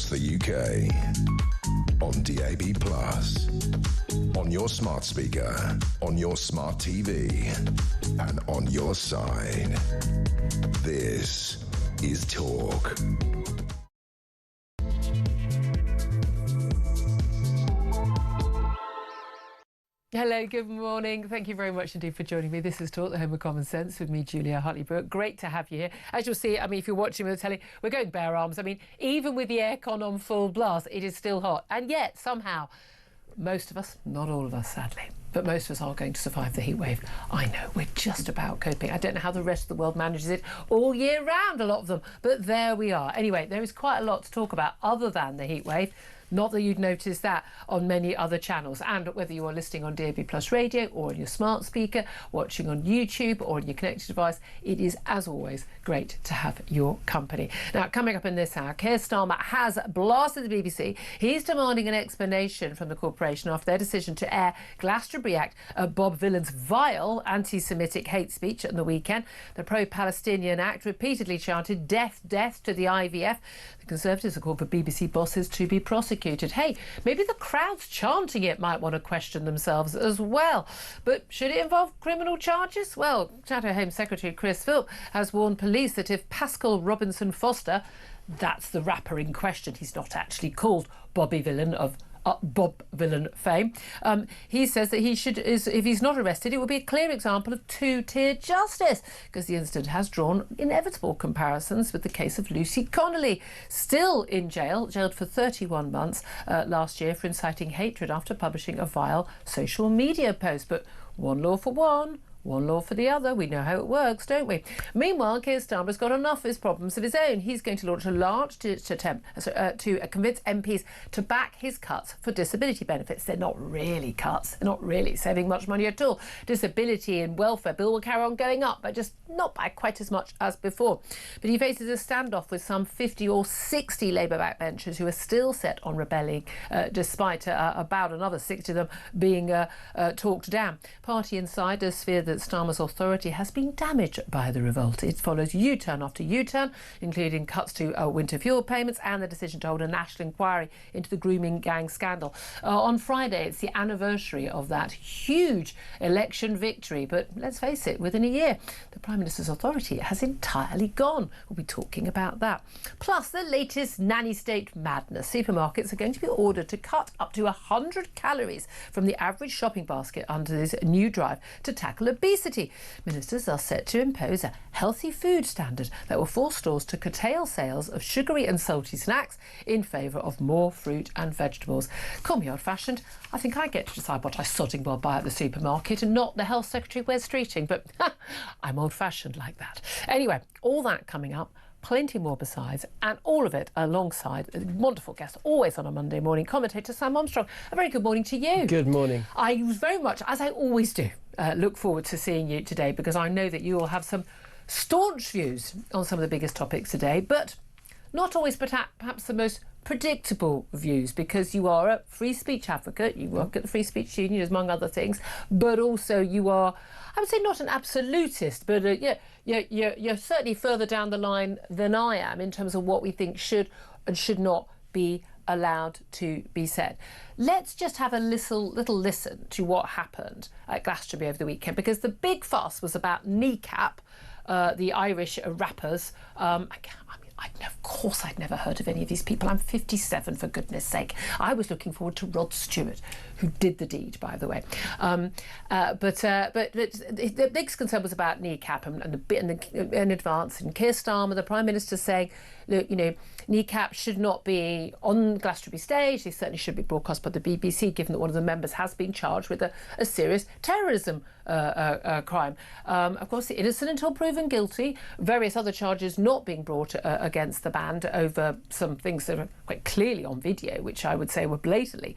across the UK. On DAB+, on your smart speaker, on your smart TV, and on your side. This is Talk. Hello, good morning. Thank you very much indeed for joining me. This is Talk, the home of common sense, with me, Julia Hartley-Brewer. Great to have you here. As you'll see, I mean, if you're watching with the telly, we're going bare arms. I mean, even with the aircon on full blast, it is still hot. And yet, somehow, most of us, not all of us, sadly, but most of us are going to survive the heatwave. I know, we're just about coping. I don't know how the rest of the world manages it all year round, a lot of them, but there we are. Anyway, there is quite a lot to talk about other than the heatwave. Not that you'd notice that on many other channels. And whether you are listening on DAB+ radio or on your smart speaker, watching on YouTube or on your connected device, it is, as always, great to have your company. Now, coming up in this hour, Keir Starmer has blasted the BBC. He's demanding an explanation from the corporation after their decision to air Glastonbury act Bob Vylan's vile anti-Semitic hate speech at the weekend. The pro-Palestinian act repeatedly chanted death, death to the IVF. The Conservatives have called for BBC bosses to be prosecuted. Hey, maybe the crowds chanting it might want to question themselves as well. But should it involve criminal charges? Well, Shadow Home Secretary Chris Philp has warned police that if Pascal Robinson Foster, that's the rapper in question, he's not actually called Bobby Vylan of Bob Vylan fame. He says that if he's not arrested, it will be a clear example of two-tier justice, because the incident has drawn inevitable comparisons with the case of Lucy Connolly, still in jail, jailed for 31 months last year for inciting hatred after publishing a vile social media post. But one law for one law for the other. We know how it works, don't we? Meanwhile, Keir Starmer's got enough of his problems of his own. He's going to launch a large attempt to convince MPs to back his cuts for disability benefits. They're not really cuts. They're not really saving much money at all. Disability and welfare bill will carry on going up, but just not by quite as much as before. But he faces a standoff with some 50 or 60 Labour backbenchers who are still set on rebelling, despite about another 60 of them being talked down. Party insiders fear that Starmer's authority has been damaged by the revolt. It follows U-turn after U-turn, including cuts to winter fuel payments and the decision to hold a national inquiry into the grooming gang scandal. On Friday, it's the anniversary of that huge election victory. But let's face it, within a year, the Prime Minister's authority has entirely gone. We'll be talking about that. Plus, the latest nanny state madness. Supermarkets are going to be ordered to cut up to 100 calories from the average shopping basket under this new drive to tackle obesity. Ministers are set to impose a healthy food standard that will force stores to curtail sales of sugary and salty snacks in favour of more fruit and vegetables. Call me old-fashioned. I think I get to decide what I sodding well buy at the supermarket and not the Health Secretary Wes Streeting, but I'm old-fashioned like that. Anyway, all that coming up. Plenty more besides, and all of it alongside a wonderful guest, always on a Monday morning, commentator Sam Armstrong. A very good morning to you. Good morning. I was very much, as I always do, look forward to seeing you today, because I know that you will have some staunch views on some of the biggest topics today, but not always perhaps the most predictable views, because you are a free speech advocate. You work at the Free Speech Union, among other things, but also you are, I would say, not an absolutist, but you're certainly further down the line than I am in terms of what we think should and should not be allowed to be said. Let's just have a little listen to what happened at Glastonbury over the weekend, because the big fuss was about Kneecap, the Irish rappers. Of course, I'd never heard of any of these people. I'm 57, for goodness sake. I was looking forward to Rod Stewart, who did the deed, by the way. But the biggest concern was about Kneecap in advance, and Keir Starmer, the Prime Minister, saying, look, Kneecap should not be on Glastonbury stage. They certainly should be broadcast by the BBC, given that one of the members has been charged with a serious terrorism crime. Of course, innocent until proven guilty. Various other charges not being brought against the band over some things that are quite clearly on video, which I would say were blatantly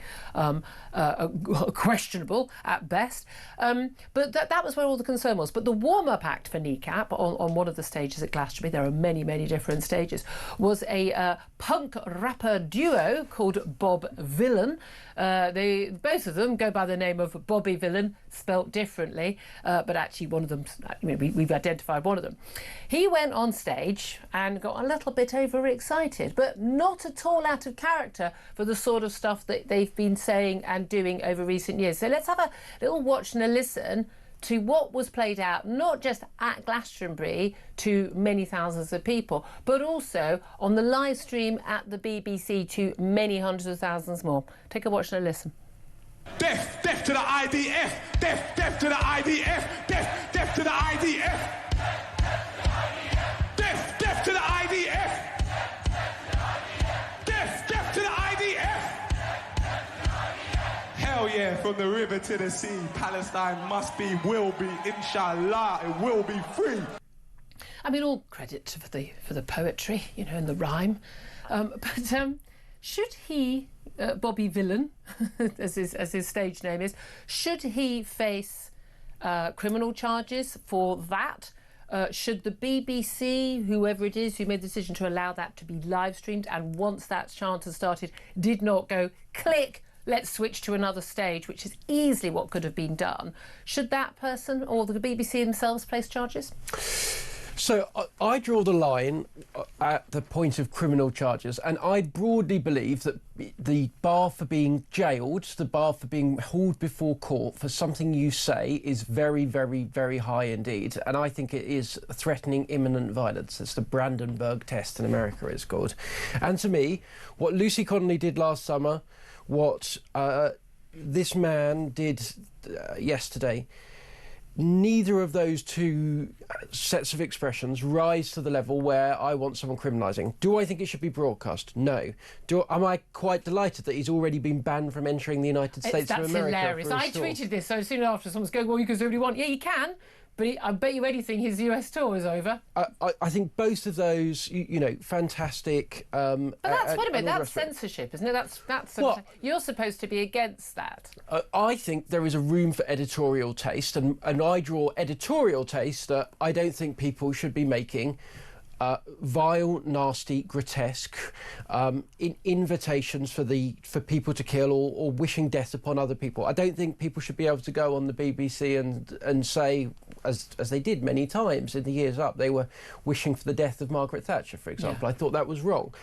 questionable at best. But that was where all the concern was. But the warm-up act for Kneecap on one of the stages at Glastonbury, there are many, many different stages, was a punk rapper duo called Bob Vylan. Both of them go by the name of Bobby Vylan, spelt differently, but actually one of them, we've identified one of them. He went on stage and got a little bit overexcited, but not at all out of character for the sort of stuff that they've been saying and doing over recent years. So let's have a little watch and a listen to what was played out, not just at Glastonbury to many thousands of people, but also on the live stream at the BBC to many hundreds of thousands more. Take a watch and a listen. Death, death to the IDF, death, death to the IDF, death, death to the IDF, death, death to the IDF, death, death to the IDF. Hell yeah, from the river to the sea, Palestine must be, will be, inshallah, it will be free. I mean, all credit for the poetry, you know, and the rhyme, but should he, Bobby Villain, as his stage name is, should he face criminal charges for that? Should the BBC, whoever it is who made the decision to allow that to be live streamed, and once that chant has started, did not go click, let's switch to another stage, which is easily what could have been done, should that person or the BBC themselves place charges? So I draw the line at the point of criminal charges, and I broadly believe that the bar for being jailed, the bar for being hauled before court for something you say is very, very, very high indeed. And I think it is threatening imminent violence. It's the Brandenburg test in America, it's called. And to me, what Lucy Connolly did last summer, what this man did yesterday, neither of those two sets of expressions rise to the level where I want someone criminalising. Do I think it should be broadcast? No. Am I quite delighted that he's already been banned from entering the United States of America? That's hilarious. I tweeted this so soon after someone's going, well, you can do what you want. Yeah, you can. But I bet you anything his US tour is over. I think both of those, you know, fantastic. But that's, wait a minute, that's censorship, isn't it? That's you're supposed to be against that. I think there is a room for editorial taste, and I draw editorial taste that I don't think people should be making vile, nasty, grotesque invitations for people to kill or wishing death upon other people. I don't think people should be able to go on the BBC and say, as they did many times in the years up, they were wishing for the death of Margaret Thatcher, for example. Yeah. I thought that was wrong.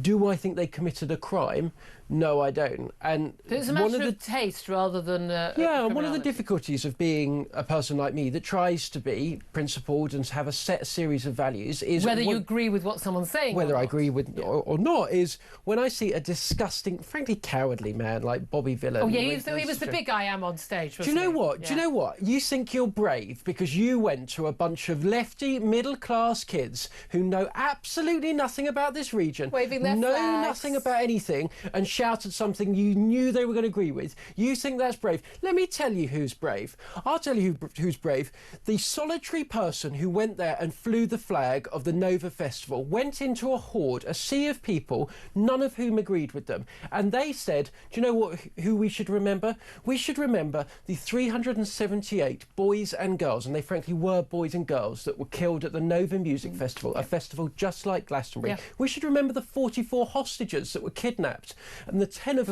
Do I think they committed a crime? No, I don't. And it's a matter of taste rather than and one of the difficulties of being a person like me that tries to be principled and have a set series of values is whether you agree with what someone's saying. Whether I agree with or not is when I see a disgusting, frankly cowardly man like Bobby Villain. Oh yeah, he was the big I am on stage. Do you know what? Yeah. Do you know what? You think you're brave because you went to a bunch of lefty middle-class kids who know absolutely nothing about this region, waving their flags, nothing about anything, and shouted something you knew they were going to agree with. You think that's brave. Let me tell you who's brave. I'll tell you who's brave. The solitary person who went there and flew the flag of the Nova Festival, went into a horde, a sea of people, none of whom agreed with them. And they said, do you know who we should remember? We should remember the 378 boys and girls, and they frankly were boys and girls, that were killed at the Nova Music Festival, a festival just like Glastonbury. Yeah. We should remember the 44 hostages that were kidnapped, and the 10 of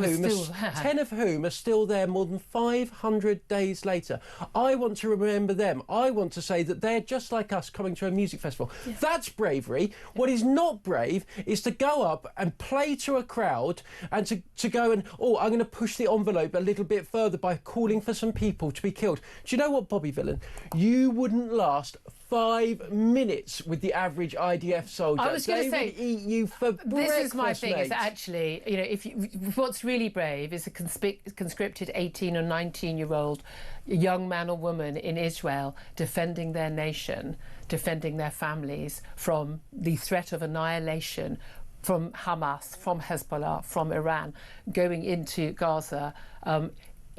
whom are still there more than 500 days later. I want to remember them. I want to say that they're just like us coming to a music festival. Yeah. That's bravery. Yeah. What is not brave is to go up and play to a crowd and to go and, I'm going to push the envelope a little bit further by calling for some people to be killed. Do you know what, Bobby Villain? You wouldn't last 5 minutes with the average IDF soldier. I was going to say, would eat you for breakfast, this is my thing, mate. is actually, you know, what's really brave is a conscripted 18 or 19-year-old young man or woman in Israel defending their nation, defending their families from the threat of annihilation from Hamas, from Hezbollah, from Iran, going into Gaza.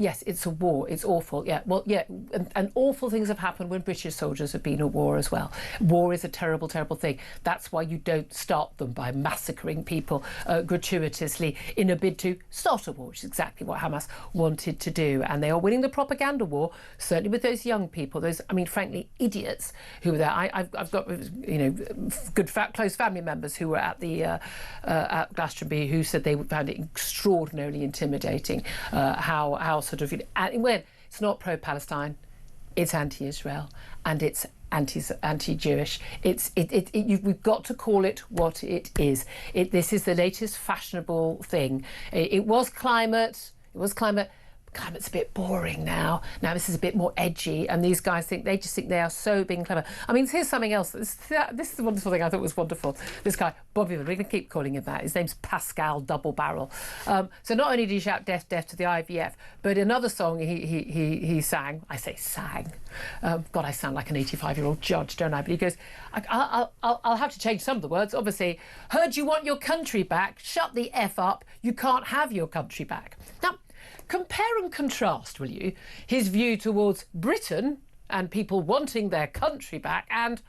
Yes, it's a war. It's awful. Yeah, well, yeah, and awful things have happened when British soldiers have been at war as well. War is a terrible, terrible thing. That's why you don't start them by massacring people gratuitously in a bid to start a war, which is exactly what Hamas wanted to do. And they are winning the propaganda war, certainly with those young people, those, I mean, frankly, idiots who were there. I've got, you know, close family members who were at the at Glastonbury who said they found it extraordinarily intimidating how sort of, well, it's not pro-Palestine, it's anti-Israel, and it's anti-Jewish. We've got to call it what it is. This is the latest fashionable thing. It was climate. Climate's a bit boring now. Now this is a bit more edgy, and these guys just think they are so being clever. I mean, here's something else. This is the wonderful thing I thought was wonderful. This guy, Bobby, we're going to keep calling him that. His name's Pascal Double Barrel. So not only did he shout "death, death" to the IVF, but another song he sang. I say sang. God, I sound like an 85-year-old judge, don't I? But he goes, I'll have to change some of the words. Obviously, heard you want your country back. Shut the F up. You can't have your country back. Now, compare and contrast, will you, his view towards Britain and people wanting their country back and,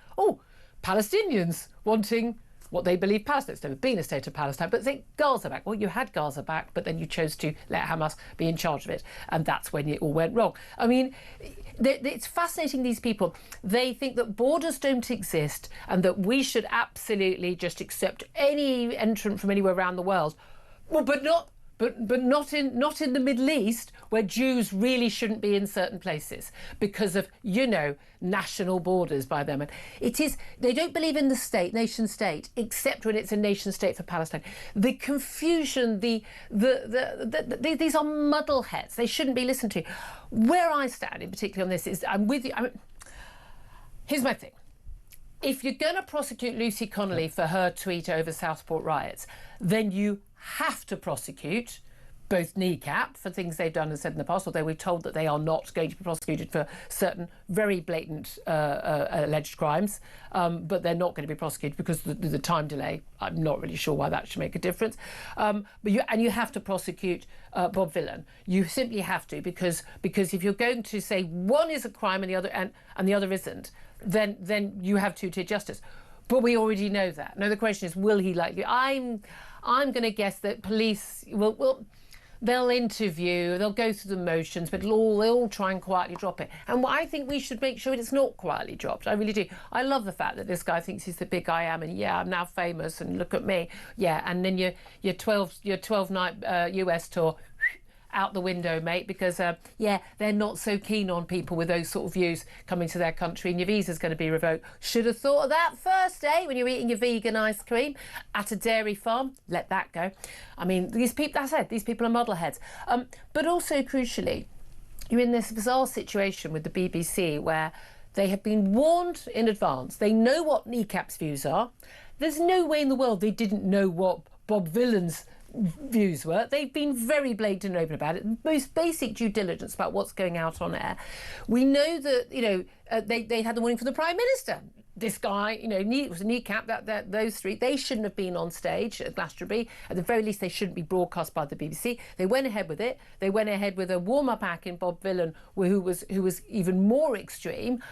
Palestinians wanting what they believe Palestine. It's never been a state of Palestine, but think Gaza back. Well, you had Gaza back, but then you chose to let Hamas be in charge of it, and that's when it all went wrong. I mean, it's fascinating, these people. They think that borders don't exist and that we should absolutely just accept any entrant from anywhere around the world. Well, but not in the Middle East, where Jews really shouldn't be in certain places because of, national borders by them. And they don't believe in the nation state, except when it's a nation state for Palestine. The confusion, these are muddleheads. They shouldn't be listened to. Where I stand in particular on this is, I'm with you. Here's my thing. If you're going to prosecute Lucy Connolly for her tweet over Southport riots, then you have to prosecute both Kneecap for things they've done and said in the past, although we're told that they are not going to be prosecuted for certain very blatant alleged crimes, but they're not going to be prosecuted because of the time delay. I'm not really sure why that should make a difference. But you have to prosecute Bob Villan. You simply have to, because if you're going to say one is a crime and the other isn't, then you have two-tier justice. But we already know that. Now the question is, will he likely? I'm going to guess that police they'll interview, they'll go through the motions, but they'll all try and quietly drop it. And I think we should make sure it's not quietly dropped. I really do. I love the fact that this guy thinks he's the big I am, and I'm now famous, and look at me. Yeah, and then your 12-night US tour out the window, mate, because they're not so keen on people with those sort of views coming to their country, and your visa's going to be revoked. Should have thought of that first, when you're eating your vegan ice cream at a dairy farm. Let that go. I mean, these people, as I said, these people are muddleheads. But also, crucially, you're in this bizarre situation with the BBC where they have been warned in advance. They know what Kneecap's views are. There's no way in the world they didn't know what Bob Villan's views were. They've been very blatant and open about it. Most basic due diligence about what's going out on air. We know that they had the warning from the Prime Minister. This guy, it was a Kneecap. Those three, they shouldn't have been on stage at Glastonbury. At the very least, they shouldn't be broadcast by the BBC. They went ahead with it. They went ahead with a warm-up act in Bob Villan, who was even more extreme,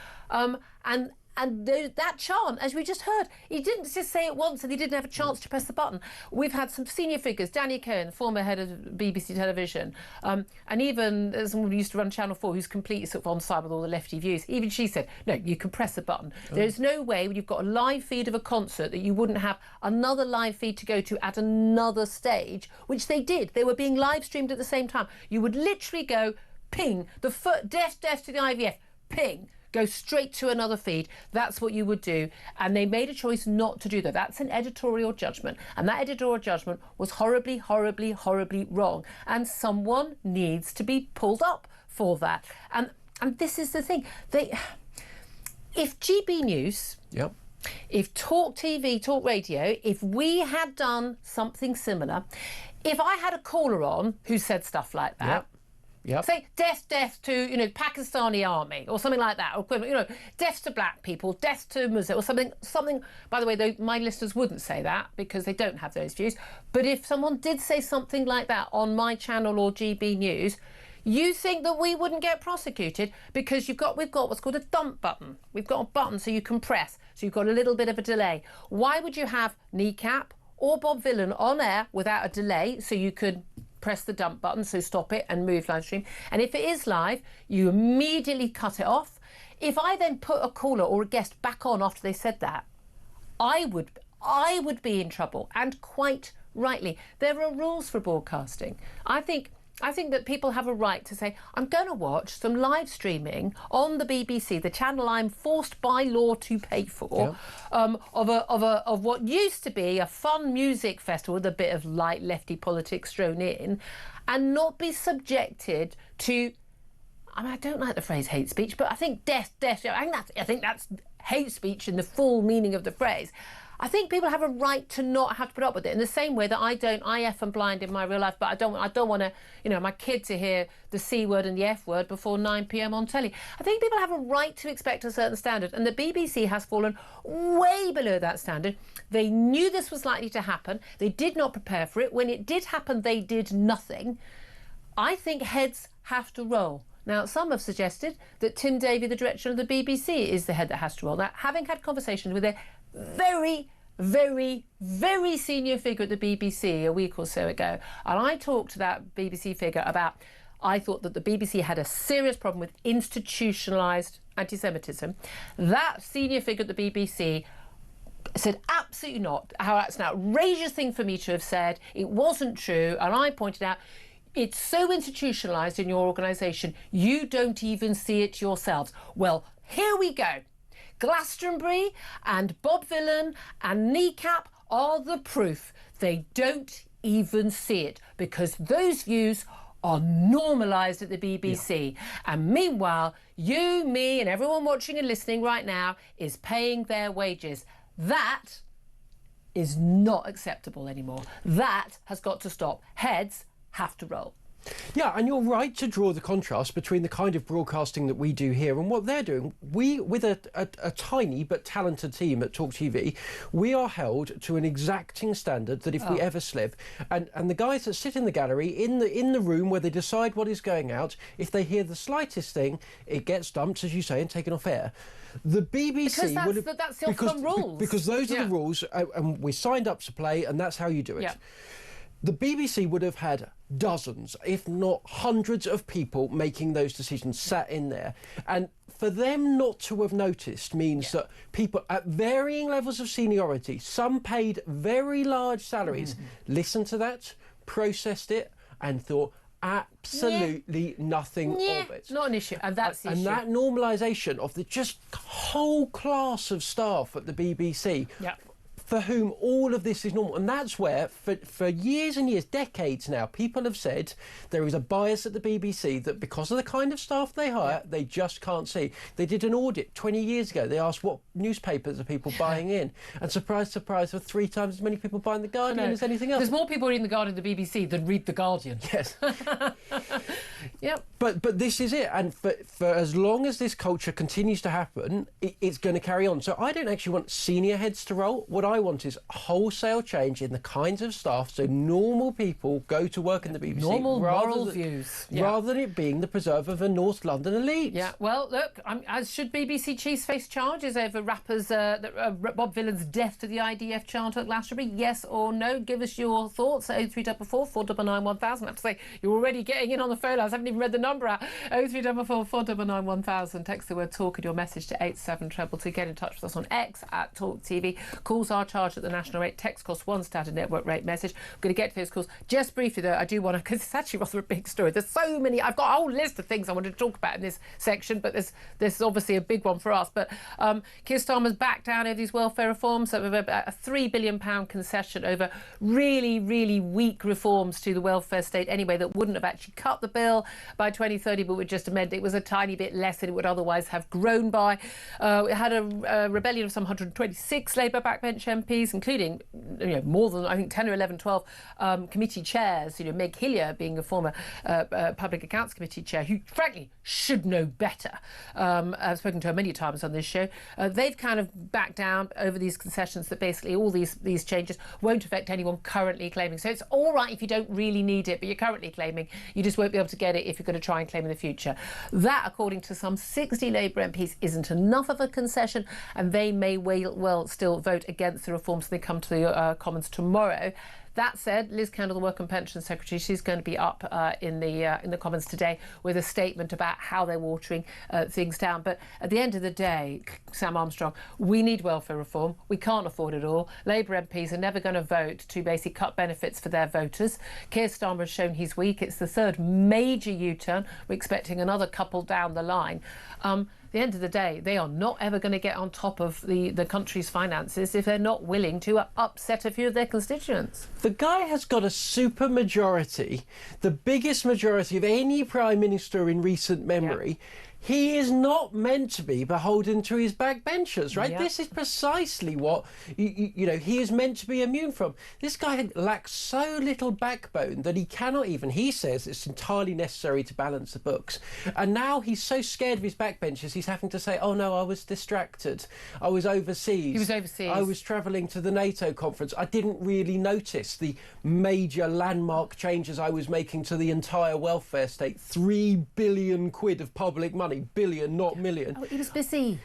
And that chant, as we just heard, he didn't just say it once and he didn't have a chance to press the button. We've had some senior figures, Danny Cohen, former head of BBC Television, and even someone who used to run Channel 4, who's completely sort of on side with all the lefty views. Even she said, no, you can press the button. There's no way when you've got a live feed of a concert that you wouldn't have another live feed to go to at another stage, which they did. They were being live streamed at the same time. You would literally go, ping, the foot, death to the IVF, ping. Go straight to another feed. That's what you would do. And they made a choice not to do that. That's an editorial judgment. And that editorial judgment was horribly, horribly, horribly wrong. And someone needs to be pulled up for that. And this is the thing. If GB News, if Talk TV, Talk Radio, if we had done something similar, if I had a caller on who said stuff like that, say death to Pakistani army or something like that, or equivalent, death to black people, death to Muslims, or something. By the way, my listeners wouldn't say that because they don't have those views. But if someone did say something like that on my channel or GB News, you think that we wouldn't get prosecuted because we've got what's called a dump button. We've got a button so you can press, so you've got a little bit of a delay. Why would you have Kneecap or Bob Villan on air without a delay so you could press the dump button, so stop it and move live stream? And if it is live, you immediately cut it off. If I then put a caller or a guest back on after they said that, I would be in trouble, and quite rightly. There are rules for broadcasting. I think I think that people have a right to say, I'm going to watch some live streaming on the BBC, the channel I'm forced by law to pay for, of what used to be a fun music festival with a bit of light lefty politics thrown in, and not be subjected to, I mean, I don't like the phrase hate speech, but I think I think that's hate speech in the full meaning of the phrase. I think people have a right to not have to put up with it in the same way that I F and blind in my real life, but I don't want to, you know, my kid to hear the C word and the F word before 9 p.m. on telly. I think people have a right to expect a certain standard, and the BBC has fallen way below that standard. They knew this was likely to happen. They did not prepare for it. When it did happen, they did nothing. I think heads have to roll. Now, some have suggested that Tim Davie, the director of the BBC, is the head that has to roll. Now, having had conversations with a very, very, very senior figure at the BBC a week or so ago, and I talked to that BBC figure about, I thought that the BBC had a serious problem with institutionalised anti-Semitism. That senior figure at the BBC said absolutely not, how that's an outrageous thing for me to have said. It wasn't true, and I pointed out, it's so institutionalised in your organisation, you don't even see it yourselves. Well, here we go. Glastonbury and Bob Vylan and Kneecap are the proof. They don't even see it because those views are normalised at the BBC. Yeah. And meanwhile, you, me and everyone watching and listening right now is paying their wages. That is not acceptable anymore. That has got to stop. Heads have to roll. Yeah, and you're right to draw the contrast between the kind of broadcasting that we do here and what they're doing. We, with a tiny but talented team at Talk TV, we are held to an exacting standard that if we ever slip, and the guys that sit in the gallery, in the room where they decide what is going out, if they hear the slightest thing, it gets dumped, as you say, and taken off air. The BBC because that's the Offcom rules. Because those are the rules, and we signed up to play, and that's how you do it. Yeah. The BBC would have had dozens, if not hundreds of people making those decisions sat in there. And for them not to have noticed means that people at varying levels of seniority, some paid very large salaries, listened to that, processed it and thought absolutely nothing of it. Not an issue, and that's the issue. And that normalisation of the just whole class of staff at the BBC for whom all of this is normal. And that's where, for years and years, decades now, people have said there is a bias at the BBC that because of the kind of staff they hire, they just can't see. They did an audit 20 years ago. They asked what newspapers are people buying in. And surprise, surprise, with 3 times as many people buying The Guardian as anything else. There's more people reading The Guardian than the BBC than read The Guardian. Yes. Yep. But this is it. And for as long as this culture continues to happen, it's going to carry on. So I don't actually want senior heads to roll. What I want is a wholesale change in the kinds of staff so normal people go to work in the BBC. Normal moral views. Rather than it being the preserve of a North London elite. Yeah, well, look, as should BBC chiefs face charges over rappers Bob Vylan's death to the IDF chant at Glastonbury? Yes or no? Give us your thoughts. 0344 499 1000. I have to say, you're already getting in on the phone. I haven't even read the number out. 0344 499 1000. Text the word talk and your message to 87222. Get in touch with us on X at Talk TV. Calls are charged at the national rate. Text costs 1 standard network rate message. I'm going to get to those calls. Just briefly, though, I do want to, because it's actually rather a big story. There's so many. I've got a whole list of things I wanted to talk about in this section, but this is obviously a big one for us. But Keir Starmer's backed down over these welfare reforms. So a £3 billion concession over really, really weak reforms to the welfare state anyway that wouldn't have actually cut the bill by 2030, but would just amend it. It was a tiny bit less than it would otherwise have grown by. It had a rebellion of some 126 Labour backbench MPs, including more than, I think, 10 or 11, 12 committee chairs. Meg Hillier being a former Public Accounts Committee chair, who frankly should know better. I've spoken to her many times on this show. They've kind of backed down over these concessions that basically all these changes won't affect anyone currently claiming. So it's all right if you don't really need it, but you're currently claiming. You just won't be able to get it if you're going to try and claim in the future. That, according to some 60 Labour MPs, isn't enough of a concession, and they may well still vote against the reforms when they come to the Commons tomorrow. That said, Liz Kendall, the Work and Pension Secretary, she's going to be up in the Commons today with a statement about how they're watering things down. But at the end of the day, Sam Armstrong, we need welfare reform. We can't afford it all. Labour MPs are never going to vote to basically cut benefits for their voters. Keir Starmer has shown he's weak. It's the third major U-turn. We're expecting another couple down the line. At the end of the day, they are not ever going to get on top of the country's finances if they're not willing to upset a few of their constituents. The guy has got a super majority, the biggest majority of any Prime Minister in recent memory. Yeah. He is not meant to be beholden to his backbenchers, right? Yep. This is precisely what, you know, he is meant to be immune from. This guy lacks so little backbone that he cannot even, he says it's entirely necessary to balance the books. And now he's so scared of his backbenchers, he's having to say, oh no, I was distracted. I was overseas. He was overseas. I was travelling to the NATO conference. I didn't really notice the major landmark changes I was making to the entire welfare state. 3 billion quid of public money. Billion, not million. Oh, he was busy.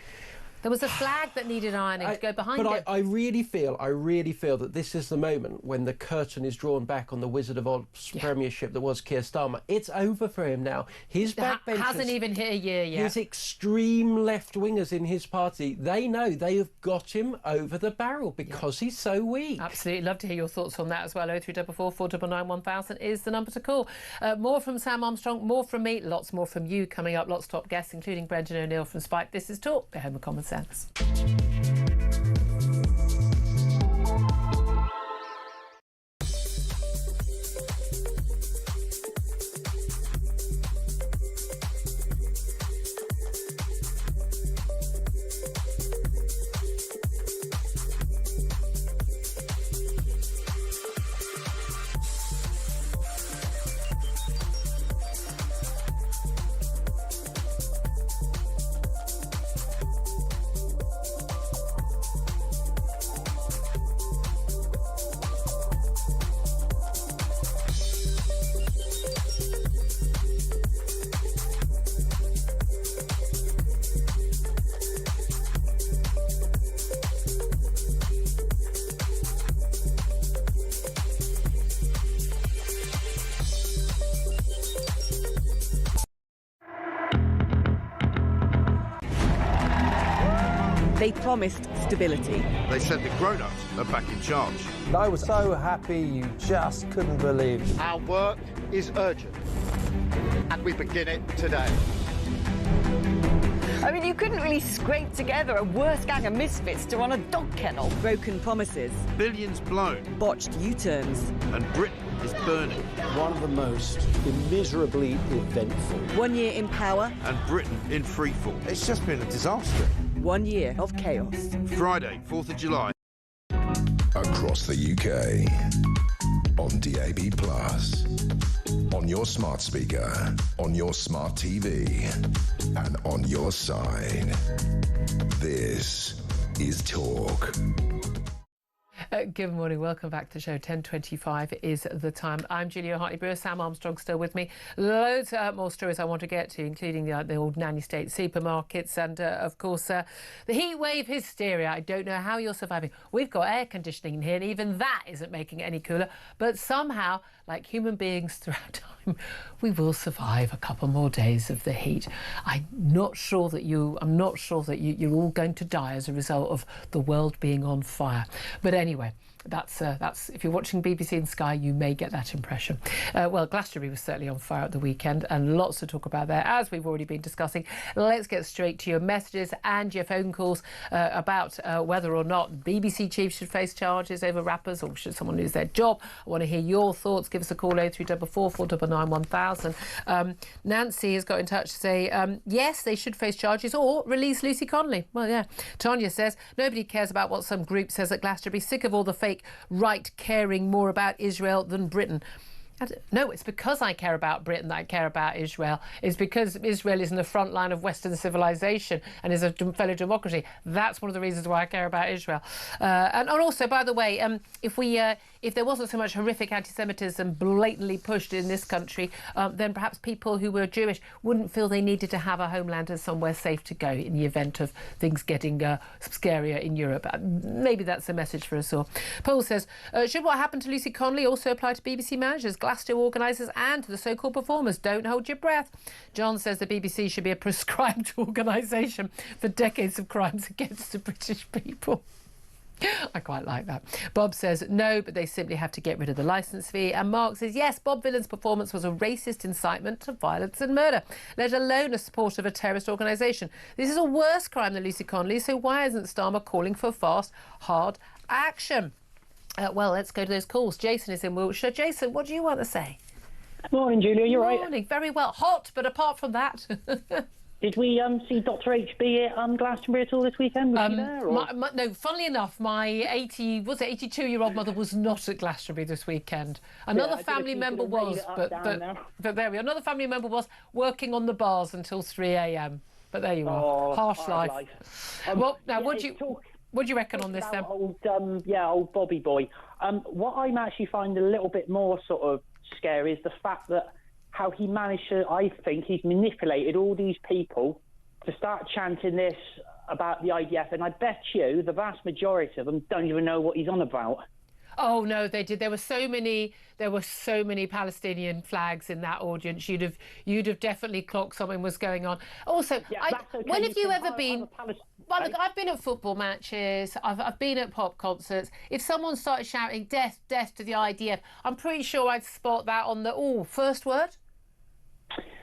There was a flag that needed ironing to go behind it. But I really feel that this is the moment when the curtain is drawn back on the Wizard of Oz premiership that was Keir Starmer. It's over for him now. His backbenchers hasn't even hit a year yet. His extreme left-wingers in his party, they know they have got him over the barrel because he's so weak. Absolutely. Love to hear your thoughts on that as well. 0344 499 1000 is the number to call. More from Sam Armstrong, more from me, lots more from you coming up. Lots of top guests, including Brendan O'Neill from Spike. This is Talk, the home of common sense. They promised stability. They said the grown-ups are back in charge. I was so happy you just couldn't believe it. Our work is urgent, and we begin it today. I mean, you couldn't really scrape together a worse gang of misfits to run a dog kennel. Broken promises. Billions blown. Botched U-turns. And Britain is burning. One of the most immeasurably eventful. 1 year in power. And Britain in freefall. It's just been a disaster. 1 year of chaos. Friday, 4th of July. Across the UK. On DAB+. On your smart speaker. On your smart TV. And on your side. This is Talk. Good morning, welcome back to the show. 10:25 is the time. I'm Julia Hartley-Brewer. Sam Armstrong still with me. Loads more stories I want to get to, including the old nanny state supermarkets and, of course, the heatwave hysteria. I don't know how you're surviving. We've got air conditioning in here, and even that isn't making it any cooler. But somehow, like human beings throughout time, we will survive a couple more days of the heat. I'm not sure that you're all going to die as a result of the world being on fire. But anyway, that's if you're watching BBC and Sky, you may get that impression. Well, Glastonbury was certainly on fire at the weekend, and lots to talk about there, as we've already been discussing. Let's get straight to your messages and your phone calls about whether or not BBC chiefs should face charges over rappers, or should someone lose their job. I want to hear your thoughts. Give us a call, 0344 499 1000. Nancy has got in touch to say, yes, they should face charges or release Lucy Connolly. Well, yeah. Tanya says, nobody cares about what some group says at Glastonbury. Sick of all the fake right caring more about Israel than Britain. No, it's because I care about Britain that I care about Israel. It's because Israel is in the front line of Western civilization and is a fellow democracy. That's one of the reasons why I care about Israel. And also, by the way, if we if there wasn't so much horrific anti-Semitism blatantly pushed in this country, then perhaps people who were Jewish wouldn't feel they needed to have a homeland as somewhere safe to go in the event of things getting scarier in Europe. Maybe that's a message for us all. Paul says, should what happened to Lucy Connolly also apply to BBC managers, Glasgow organisers and the so-called performers? Don't hold your breath. John says the BBC should be a prescribed organisation for decades of crimes against the British people. I quite like that. Bob says no, but they simply have to get rid of the licence fee. And Mark says yes, Bob Villan's performance was a racist incitement to violence and murder, let alone a support of a terrorist organisation. This is a worse crime than Lucy Connolly, so why isn't Starmer calling for fast, hard action? Well, let's go to those calls. Jason is in Wiltshire. Jason, what do you want to say? Morning, Julia. You're right. Morning. Very well. Hot, but apart from that. Did we see Dr. HB at Glastonbury at all this weekend? Was she there? Or? No, funnily enough, my 82-year-old mother was not at Glastonbury this weekend. Another family member was, but there we are. Another family member was working on the bars until 3 a.m. But there you are. Harsh life. Well, now, what do you reckon on this then? Old Bobby boy. What I'm actually finding a little bit more sort of scary is the fact that how he managed to, I think he's manipulated all these people to start chanting this about the IDF, and I bet you the vast majority of them don't even know what he's on about. Oh no, they did. There were so many Palestinian flags in that audience. You'd have definitely clocked something was going on. Also, when have you ever been? Well, look, I've been at football matches. I've been at pop concerts. If someone started shouting "death, death to the IDF," I'm pretty sure I'd spot that on the first word.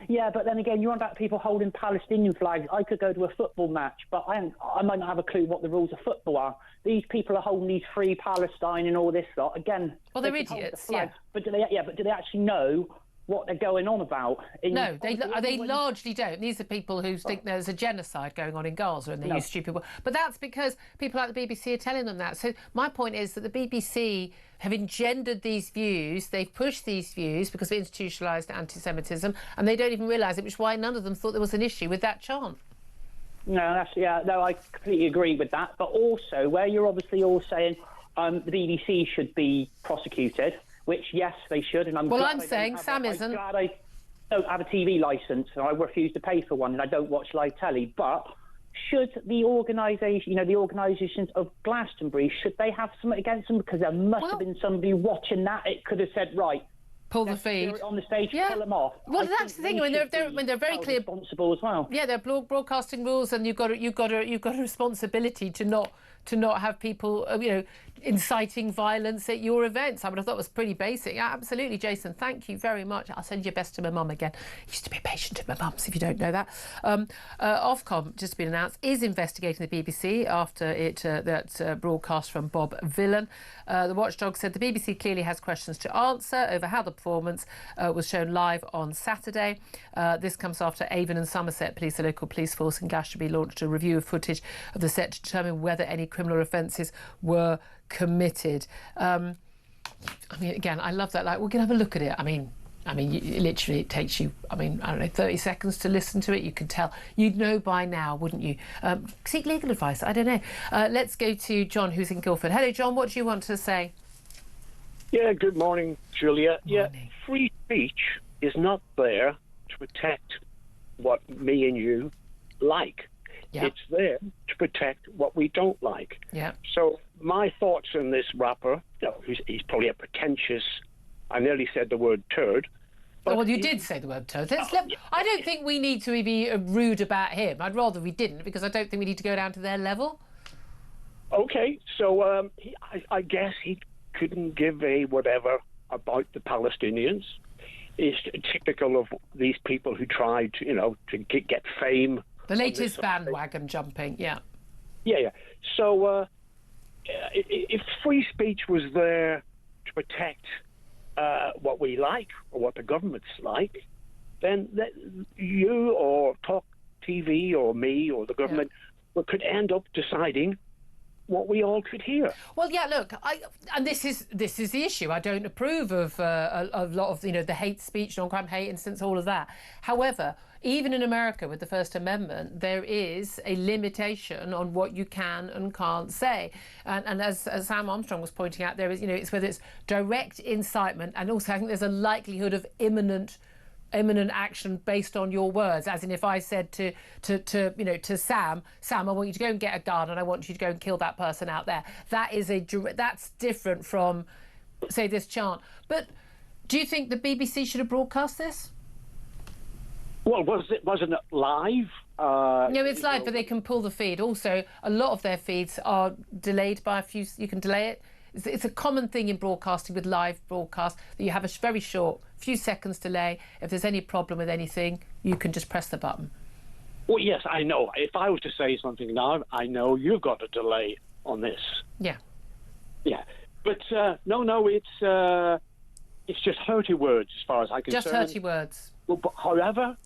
Yeah, but then again, you're on about people holding Palestinian flags. I could go to a football match, but I might not have a clue what the rules of football are. These people are holding these Free Palestine and all this lot. Again, well, they're idiots, yeah. But do they actually know what they're going on about? No, they largely don't. These are people who think there's a genocide going on in Gaza and they use stupid words. But that's because people like the BBC are telling them that. So my point is that the BBC have engendered these views, they've pushed these views because of institutionalised anti-Semitism, and they don't even realise it, which is why none of them thought there was an issue with that chant. No, I completely agree with that. But also, where you're obviously all saying the BBC should be prosecuted, which, yes, they should. And I'm saying Sam isn't. I'm glad I don't have a TV licence and I refuse to pay for one and I don't watch live telly. But should the organisation, the organisations of Glastonbury, should they have something against them? Because there must have been somebody watching that. It could have said, right, pull the feed on the stage, pull them off. Well, that's the thing. When they're very clear, responsible as well. Yeah, they're broadcasting rules, and you've got a responsibility to not have people, inciting violence at your events. I would have thought it was pretty basic. Absolutely, Jason. Thank you very much. I'll send your best to my mum again. I used to be a patient at my mum's, if you don't know that. Ofcom, just been announced, is investigating the BBC after that broadcast from Bob Villan. The watchdog said the BBC clearly has questions to answer over how the performance was shown live on Saturday. This comes after Avon and Somerset Police, the local police force in Glastonbury, launched a review of footage of the set to determine whether any criminal offences were committed. Again, I love that. Like, we're going to have a look at it. Literally, it takes you, 30 seconds to listen to it. You can tell. You'd know by now, wouldn't you? Seek legal advice. I don't know. Let's go to John, who's in Guildford. Hello, John. What do you want to say? Yeah, good morning, Julia. Morning. Yeah, free speech is not there to protect what me and you like. Yeah. It's there to protect what we don't like. Yeah. So my thoughts on this rapper, he's probably a pretentious, I nearly said the word turd. Well, you did say the word turd. I don't think we need to be rude about him. I'd rather we didn't, because I don't think we need to go down to their level. Okay, so I guess he couldn't give a whatever about the Palestinians. It's typical of these people who tried to get fame. The latest bandwagon jumping, yeah. Yeah. So if free speech was there to protect what we like or what the government's like, then you or Talk TV or me or the government could end up deciding what we all could hear. Well, yeah, look, and this is the issue. I don't approve of a lot of, the hate speech, non-crime hate incidents, all of that. However, even in America with the First Amendment, there is a limitation on what you can and can't say. And as Sam Armstrong was pointing out, there is, it's whether it's direct incitement, and also I think there's a likelihood of imminent action based on your words. As in, if I said to Sam, I want you to go and get a gun and I want you to go and kill that person out there. That's different from, say, this chant. But do you think the BBC should have broadcast this? Well, wasn't it live? No, it's live, but they can pull the feed. Also, a lot of their feeds are delayed by a few. You can delay it. It's a common thing in broadcasting with live broadcast that you have a very short, few seconds delay. If there's any problem with anything, you can just press the button. Well, yes, I know. If I was to say something now, I know you've got a delay on this. Yeah. Yeah, but no, it's just hurty words as far as I can. Just hurty words. Well, but however,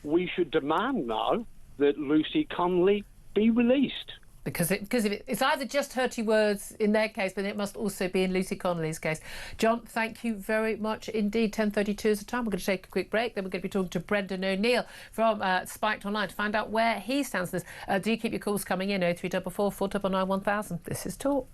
we should demand now that Lucy Connolly be released. Because it's either just hurty words in their case, but it must also be in Lucy Connolly's case. John, thank you very much indeed. 10:32 is the time. We're going to take a quick break. Then we're going to be talking to Brendan O'Neill from Spiked Online to find out where he stands in this. Do keep your calls coming in. 0344 499 1000. This is Talk.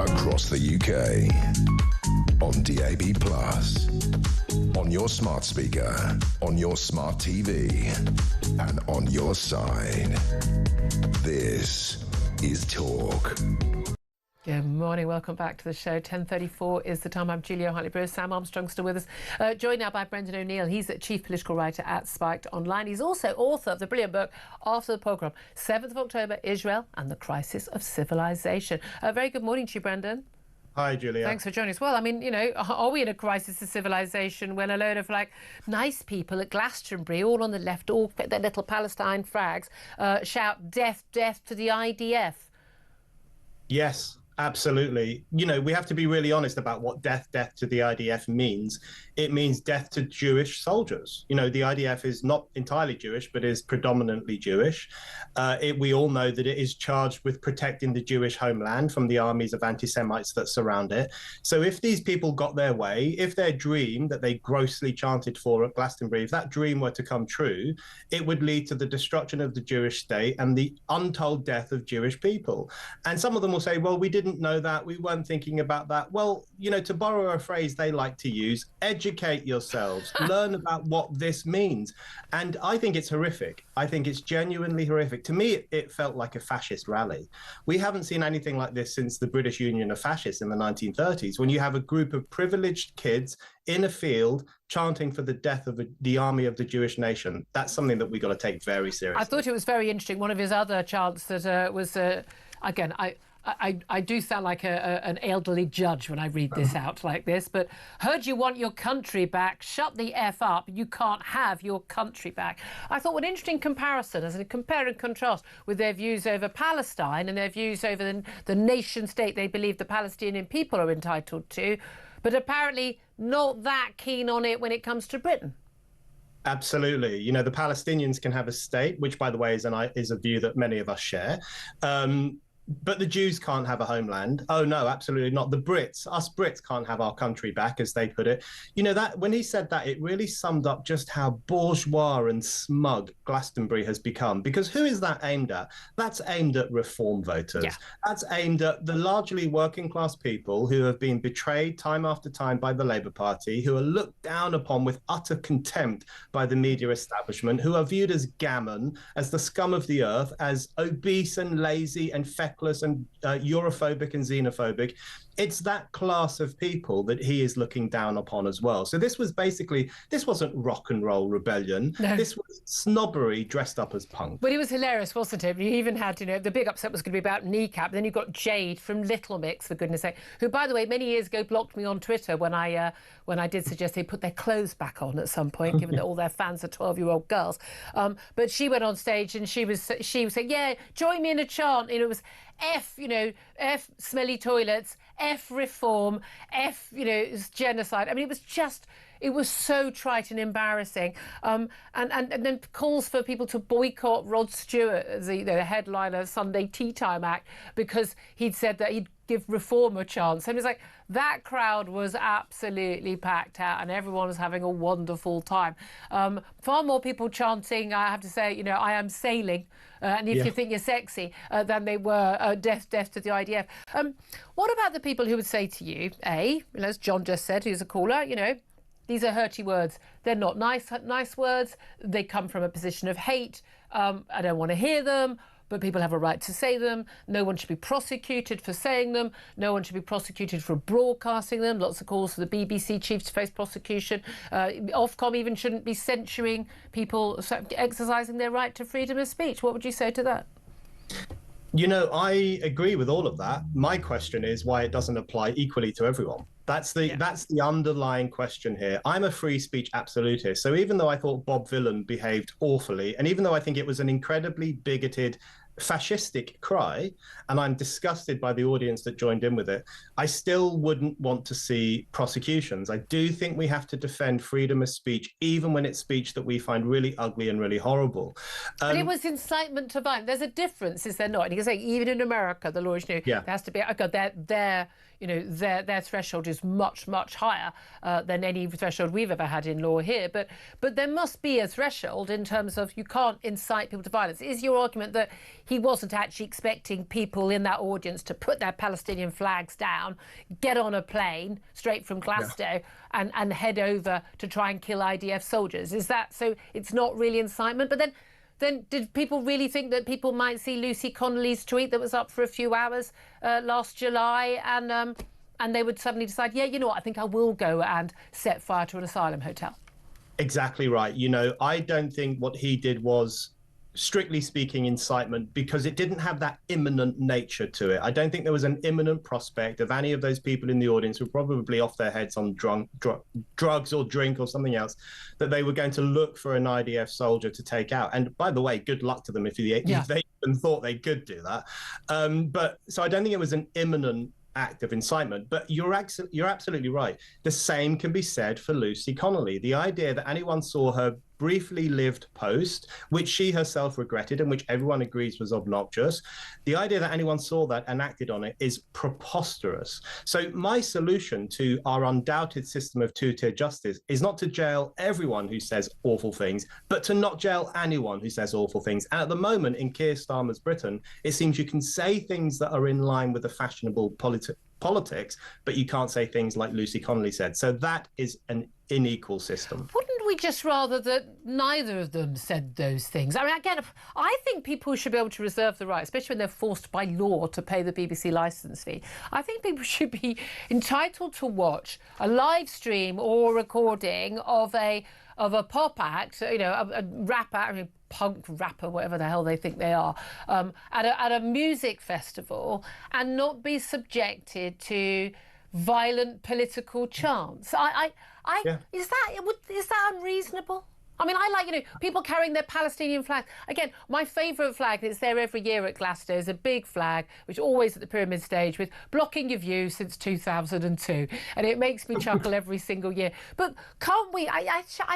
Across the UK, on DAB+, on your smart speaker, on your smart TV, and on your side. This is Talk. Good morning, welcome back to the show. 10:34 is the time. I'm Julia Hartley-Brewer. Sam Armstrong still with us. Joined now by Brendan O'Neill. He's the chief political writer at Spiked Online. He's also author of the brilliant book After the Pogrom, 7th of October, Israel and the Crisis of Civilization. Very good morning to you, Brendan. Hi, Julia. Thanks for joining us. Well, I mean, are we in a crisis of civilization when a load of nice people at Glastonbury, all on the left, all with their little Palestine flags, shout death, death to the IDF? Yes. Absolutely. We have to be really honest about what death to the IDF means. It means death to Jewish soldiers. The IDF is not entirely Jewish, but is predominantly Jewish. We all know that it is charged with protecting the Jewish homeland from the armies of anti-Semites that surround it. So if these people got their way, if their dream that they grossly chanted for at Glastonbury, if that dream were to come true, it would lead to the destruction of the Jewish state and the untold death of Jewish people. And some of them will say, well, we didn't know that, we weren't thinking about that. Well, to borrow a phrase they like to use, educate yourselves, learn about what this means. And I think it's horrific. I think it's genuinely horrific. To me, it felt like a fascist rally. We haven't seen anything like this since the British Union of Fascists in the 1930s, when you have a group of privileged kids in a field chanting for the death of the army of the Jewish nation. That's something that we've got to take very seriously. I thought it was very interesting. One of his other chants that was, again, I do sound like an elderly judge when I read this out like this, but heard you want your country back, shut the F up, you can't have your country back. I thought what an interesting comparison, as a compare and contrast with their views over Palestine and their views over the nation state they believe the Palestinian people are entitled to. but apparently not that keen on it when it comes to Britain. Absolutely. You know, the Palestinians can have a state, which, by the way, is a view that many of us share. But the Jews can't have a homeland. Oh, no, absolutely not. Us Brits can't have our country back, as they put it. You know, that when he said that, it really summed up just how bourgeois and smug Glastonbury has become. Because who is that aimed at? That's aimed at reform voters. Yeah. That's aimed at the largely working class people who have been betrayed time after time by the Labour Party, who are looked down upon with utter contempt by the media establishment, who are viewed as gammon, as the scum of the earth, as obese and lazy and feckless and Europhobic and xenophobic. It's that class of people that he is looking down upon as well. So this wasn't rock and roll rebellion. No. This was snobbery dressed up as punk. But it was hilarious, wasn't it? You even had, the big upset was going to be about Kneecap. Then you got Jade from Little Mix, for goodness sake, who, by the way, many years ago blocked me on Twitter when I did suggest they put their clothes back on at some point, given that all their fans are 12-year-old girls. But she went on stage and she was saying, yeah, join me in a chant. It was F, F smelly toilets, F reform, F, genocide. I mean, it was so trite and embarrassing. And then calls for people to boycott Rod Stewart, the headliner Sunday Tea Time Act, because he'd said that he'd give reform a chance. And it's like, that crowd was absolutely packed out and everyone was having a wonderful time. Far more people chanting, I have to say, I am sailing. And if you think you're sexy, than they were death to the IDF. What about the people who would say to you, as John just said, who's a caller, these are hurty words. They're not nice words. They come from a position of hate. I don't want to hear them, but people have a right to say them. No one should be prosecuted for saying them. No one should be prosecuted for broadcasting them. Lots of calls for the BBC chief to face prosecution. Offcom even shouldn't be censuring people exercising their right to freedom of speech. What would you say to that? I agree with all of that. My question is why it doesn't apply equally to everyone. That's the underlying question here. I'm a free speech absolutist. So even though I thought Bob Villan behaved awfully, and even though I think it was an incredibly bigoted, fascistic cry, and I'm disgusted by the audience that joined in with it, I still wouldn't want to see prosecutions. I do think we have to defend freedom of speech, even when it's speech that we find really ugly and really horrible. But it was incitement to violence. There's a difference, is there not? And you can say, even in America, the law is, there has to be, their threshold is much, much higher than any threshold we've ever had in law here. But there must be a threshold in terms of you can't incite people to violence. Is your argument that he wasn't actually expecting people in that audience to put their Palestinian flags down, get on a plane straight from Glasgow and head over to try and kill IDF soldiers? Is that so? It's not really incitement. But then did people really think that people might see Lucy Connolly's tweet that was up for a few hours last July and they would suddenly decide, I think I will go and set fire to an asylum hotel? Exactly right. I don't think what he did was, strictly speaking, incitement, because it didn't have that imminent nature to it. I don't think there was an imminent prospect of any of those people in the audience who were probably off their heads on drugs or drink or something else, that they were going to look for an IDF soldier to take out. And by the way, good luck to them if they even thought they could do that. So I don't think it was an imminent act of incitement. But you're absolutely right. The same can be said for Lucy Connolly. The idea that anyone saw her briefly lived post, which she herself regretted and which everyone agrees was obnoxious, the idea that anyone saw that and acted on it is preposterous. So my solution to our undoubted system of two-tier justice is not to jail everyone who says awful things, but to not jail anyone who says awful things. And at the moment, in Keir Starmer's Britain, it seems you can say things that are in line with the fashionable politics, but you can't say things like Lucy Connolly said. So that is an unequal system. Wouldn't we just rather that neither of them said those things? I mean, again, I think people should be able to reserve the right, especially when they're forced by law to pay the BBC licence fee. I think people should be entitled to watch a live stream or recording of a pop act, a rap act, punk rapper, whatever the hell they think they are, at a music festival, and not be subjected to violent political chants. Is that unreasonable? I mean, I like, you know, people carrying their Palestinian flag. Again, my favourite flag that's there every year at Glastonbury is a big flag, which is always at the pyramid stage with blocking your view since 2002. And it makes me chuckle every single year. But can't we,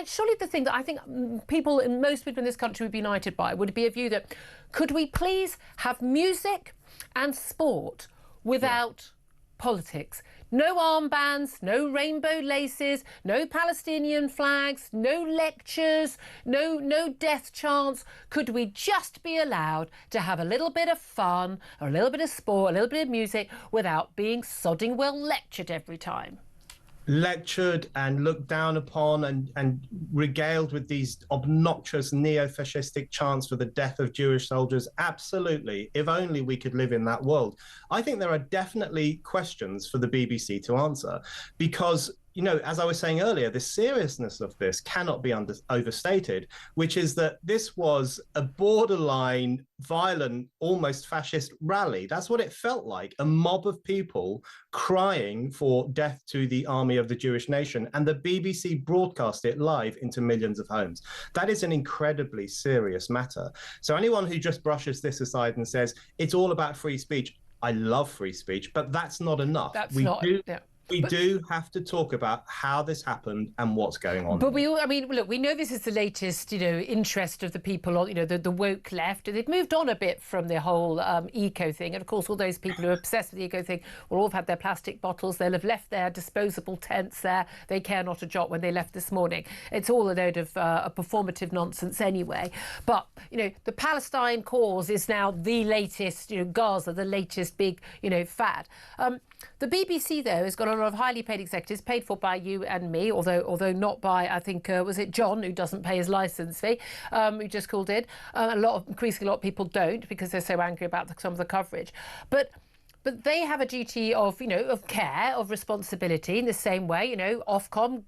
surely the thing that I think people, and most people in this country would be united by, would be a view that could we please have music and sport without politics? No armbands, no rainbow laces, no Palestinian flags, no lectures, no death chants. Could we just be allowed to have a little bit of fun, or a little bit of sport, a little bit of music, without being sodding well lectured every time? Lectured and looked down upon and regaled with these obnoxious neo-fascistic chants for the death of Jewish soldiers. Absolutely. If only we could live in that world. I think there are definitely questions for the BBC to answer because, you know, as I was saying earlier, the seriousness of this cannot be overstated, which is that this was a borderline, violent, almost fascist rally. That's what it felt like, a mob of people crying for death to the army of the Jewish nation. And the BBC broadcast it live into millions of homes. That is an incredibly serious matter. So anyone who just brushes this aside and says, it's all about free speech, I love free speech, but that's not enough. We do have to talk about how this happened and what's going on. But I mean, look, we know this is the latest, you know, interest of the people, you know, the woke left. They've moved on a bit from the whole eco thing. And of course, all those people who are obsessed with the eco thing will all have had their plastic bottles. They'll have left their disposable tents there. They care not a jot when they left this morning. It's all a load of a performative nonsense anyway. But, you know, the Palestine cause is now the latest, you know, Gaza, the latest big, you know, fad. The BBC, though, has got a lot of highly paid executives, paid for by you and me, although not by, I think, was it John, who doesn't pay his licence fee, who just called in. Increasingly, a lot of people don't because they're so angry about some of the coverage. But they have a duty of, you know, of care, of responsibility in the same way. You know, Offcom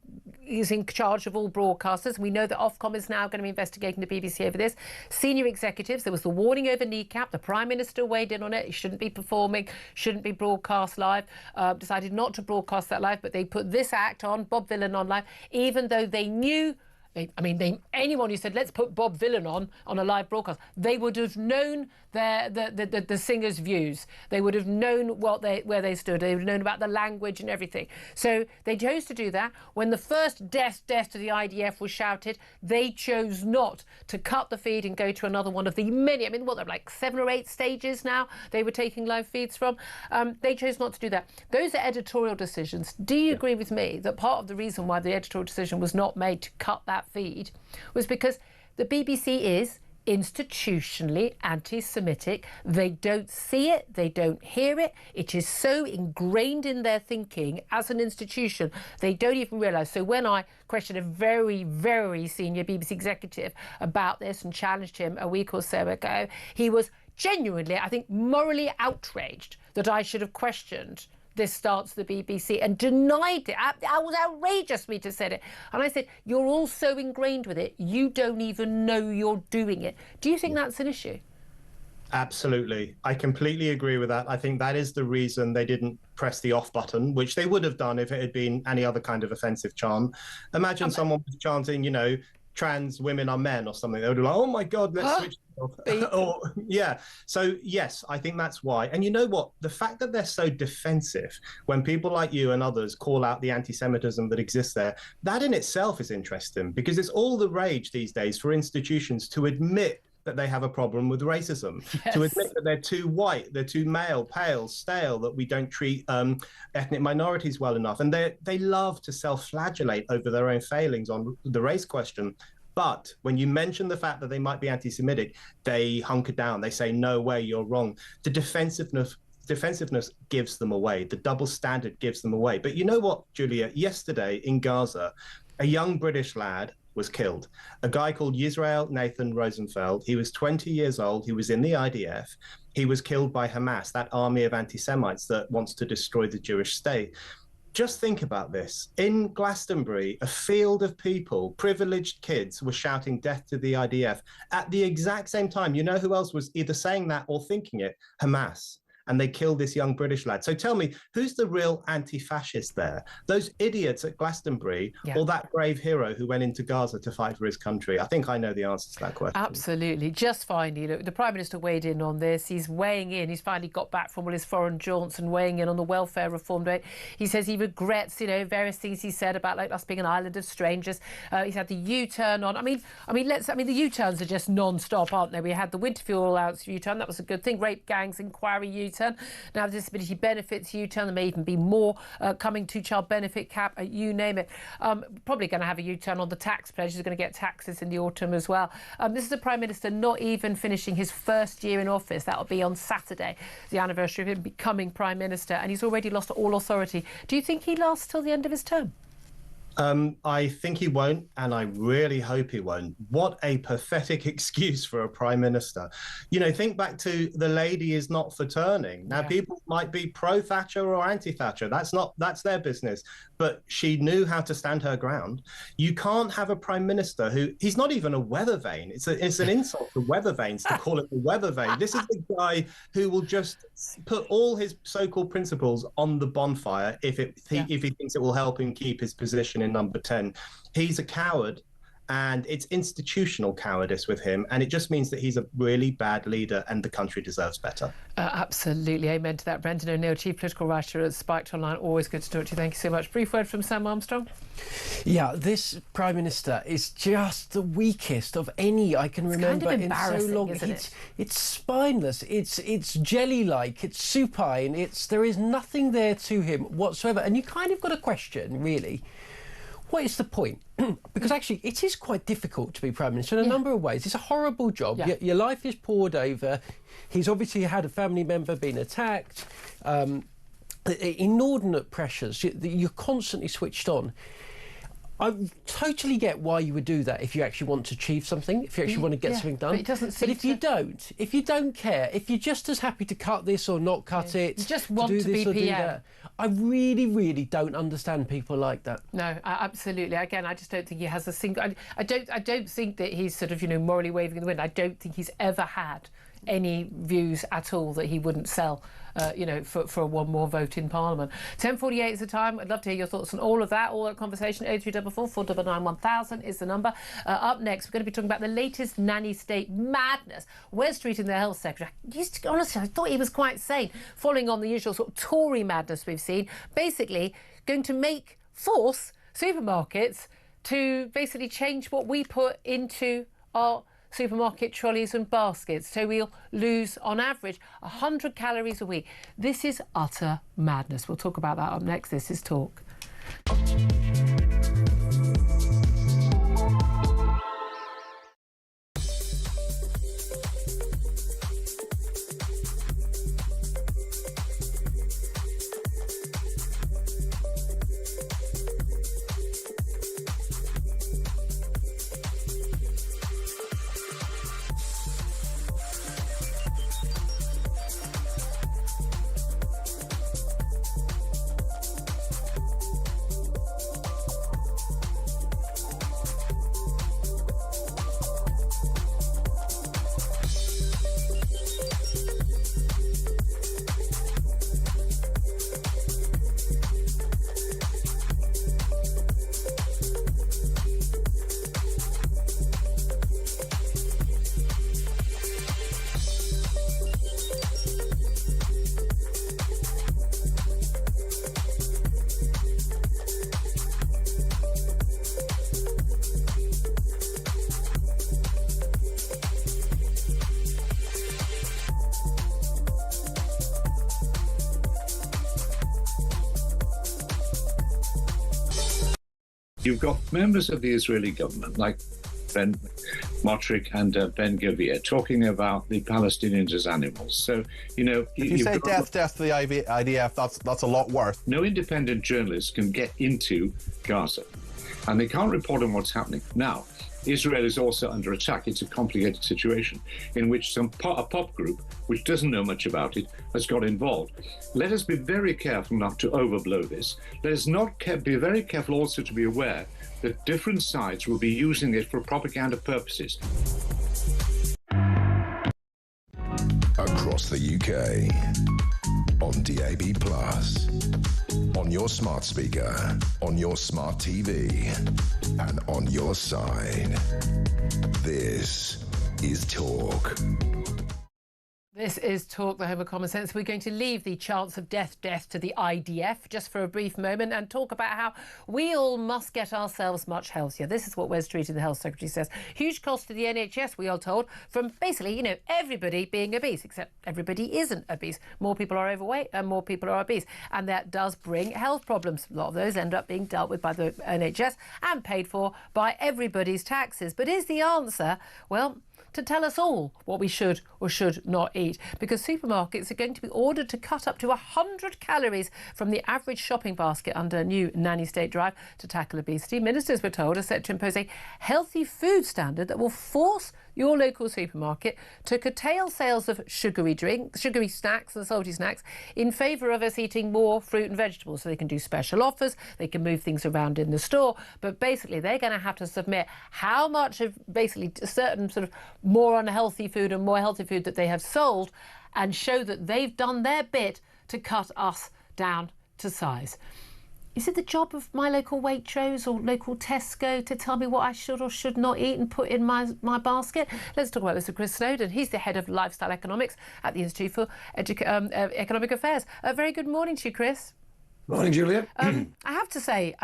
is in charge of all broadcasters. We know that Offcom is now going to be investigating the BBC over this. Senior executives, there was the warning over kneecap. The Prime Minister weighed in on it. He shouldn't be performing, shouldn't be broadcast live. Decided not to broadcast that live, but they put this act on, Bob Villan on live, even though they knew. Anyone who said, let's put Bob Villan on a live broadcast, they would have known the singer's views. They would have known where they stood. They would have known about the language and everything. So they chose to do that. When the first death to the IDF was shouted, they chose not to cut the feed and go to another one of the many, there are like 7 or 8 stages now they were taking live feeds from. They chose not to do that. Those are editorial decisions. Do you agree with me that part of the reason why the editorial decision was not made to cut that feed was because the BBC is institutionally anti-Semitic? They don't see it, they don't hear it. It is so ingrained in their thinking as an institution, they don't even realise. So when I questioned a very, very senior BBC executive about this and challenged him a week or so ago, he was genuinely, I think, morally outraged that I should have questioned this stance of the BBC and denied it. It was outrageous for me to say it. And I said, you're all so ingrained with it, you don't even know you're doing it. Do you think that's an issue? Absolutely. I completely agree with that. I think that is the reason they didn't press the off button, which they would have done if it had been any other kind of offensive chant. Imagine someone was chanting, you know, trans women are men or something. They would be like, oh my God, let's switch. Yeah. So yes, I think that's why. And you know what? The fact that they're so defensive when people like you and others call out the anti-Semitism that exists there, that in itself is interesting because it's all the rage these days for institutions to admit that they have a problem with racism, to admit that they're too white, they're too male, pale, stale, that we don't treat ethnic minorities well enough. And they love to self-flagellate over their own failings on the race question. But when you mention the fact that they might be anti-Semitic, they hunker down. They say, no way, you're wrong. The defensiveness gives them away. The double standard gives them away. But you know what, Julia? Yesterday in Gaza, a young British lad was killed. A guy called Yisrael Nathan Rosenfeld. He was 20 years old. He was in the IDF. He was killed by Hamas, that army of anti-Semites that wants to destroy the Jewish state. Just think about this. In Glastonbury, a field of people, privileged kids, were shouting death to the IDF at the exact same time. You know who else was either saying that or thinking it? Hamas. and they killed this young British lad. So tell me, who's the real anti-fascist there? Those idiots at Glastonbury, or that brave hero who went into Gaza to fight for his country? I think I know the answer to that question. Absolutely. Just finally, look, the Prime Minister weighed in on this. He's weighing in. He's finally got back from all his foreign jaunts and weighing in on the welfare reform debate. He says he regrets, various things he said about like us being an island of strangers. He's had the U-turn on. I mean, the U-turns are just non-stop, aren't they? We had the winter fuel allowance U-turn. That was a good thing. Rape gangs inquiry U-turn. Now the disability benefits U-turn. There may even be more coming. Two-child benefit cap. You name it. Probably going to have a U-turn on the tax pledge. He's going to get taxes in the autumn as well. This is the Prime Minister not even finishing his first year in office. That'll be on Saturday, the anniversary of him becoming Prime Minister, and he's already lost all authority. Do you think he lasts till the end of his term? I think he won't, and I really hope he won't. What a pathetic excuse for a prime minister. Think back to the lady is not for turning. Now, people might be pro-Thatcher or anti-Thatcher. That's their business. But she knew how to stand her ground. You can't have a prime minister he's not even a weather vane. It's an insult to weather vanes to call it the weather vane. This is the guy who will just put all his so-called principles on the bonfire if he thinks it will help him keep his position in number 10. He's a coward, and it's institutional cowardice with him, and it just means that he's a really bad leader, and the country deserves better. Absolutely, amen to that. Brendan O'Neill, Chief Political Writer at Spiked Online, always good to talk to you. Thank you so much. Brief word from Sam Armstrong. Yeah, this Prime Minister is just the weakest of any I can remember in so long. Isn't it? It's spineless, it's jelly-like, it's supine, there is nothing there to him whatsoever, and you kind of got a question, really. What is the point? Because actually, it is quite difficult to be Prime Minister in a number of ways. It's a horrible job. Your life is poured over. He's obviously had a family member being attacked. Inordinate pressures. You're constantly switched on. I totally get why you would do that if you actually want to achieve something, if you actually want to get something done. But it doesn't seem if you don't care, if you're just as happy to cut this or not cut it, you just want to be PM. I really, really don't understand people like that. No, absolutely. Again, I just don't think he has a single. I don't think that he's sort of morally waving in the wind. I don't think he's ever had any views at all that he wouldn't sell, for one more vote in Parliament. 10:48 is the time. I'd love to hear your thoughts on all of that, all that conversation. 0344 499 1000 is the number. Up next, we're going to be talking about the latest nanny state madness. Wes Street and the Health Secretary. Honestly, I thought he was quite sane, following on the usual sort of Tory madness we've seen. Basically, going to force supermarkets to basically change what we put into our supermarket trolleys and baskets, so we'll lose on average 100 calories a week. This is utter madness. We'll talk about that up next. This is Talk. You've got members of the Israeli government, like Ben Motrick and Ben Gavir, talking about the Palestinians as animals. So, if you say death to the IDF, that's a lot worse. No independent journalists can get into Gaza, and they can't report on what's happening. Now, Israel is also under attack. It's a complicated situation in which a pop group, which doesn't know much about it, has got involved. Let us be very careful not to overblow this. Let us be very careful also to be aware that different sides will be using it for propaganda purposes. Across the UK, on DAB+, on your smart speaker, on your smart TV, and on your side. This is Talk. This is Talk, the home of common sense. We're going to leave the chance of death to the IDF just for a brief moment and talk about how we all must get ourselves much healthier. This is what Wes Streeting, the Health Secretary, says. Huge cost to the NHS, we are told, from basically, everybody being obese, except everybody isn't obese. More people are overweight and more people are obese. And that does bring health problems. A lot of those end up being dealt with by the NHS and paid for by everybody's taxes. But is the answer, well, to tell us all what we should or should not eat, because supermarkets are going to be ordered to cut up to 100 calories from the average shopping basket under new nanny state drive to tackle obesity. Ministers, we're told, are set to impose a healthy food standard that will force your local supermarket to curtail sales of sugary snacks and salty snacks in favour of us eating more fruit and vegetables. So they can do special offers, they can move things around in the store, but basically they're going to have to submit how much of basically a certain sort of more unhealthy food and more healthy food that they have sold, and show that they've done their bit to cut us down to size. Is it the job of my local Waitrose or local Tesco to tell me what I should or should not eat and put in my basket? Let's talk about this with Chris Snowdon. He's the head of lifestyle economics at the Institute for Economic Affairs. Very good morning to you, Chris. Morning, Julia. I have to say,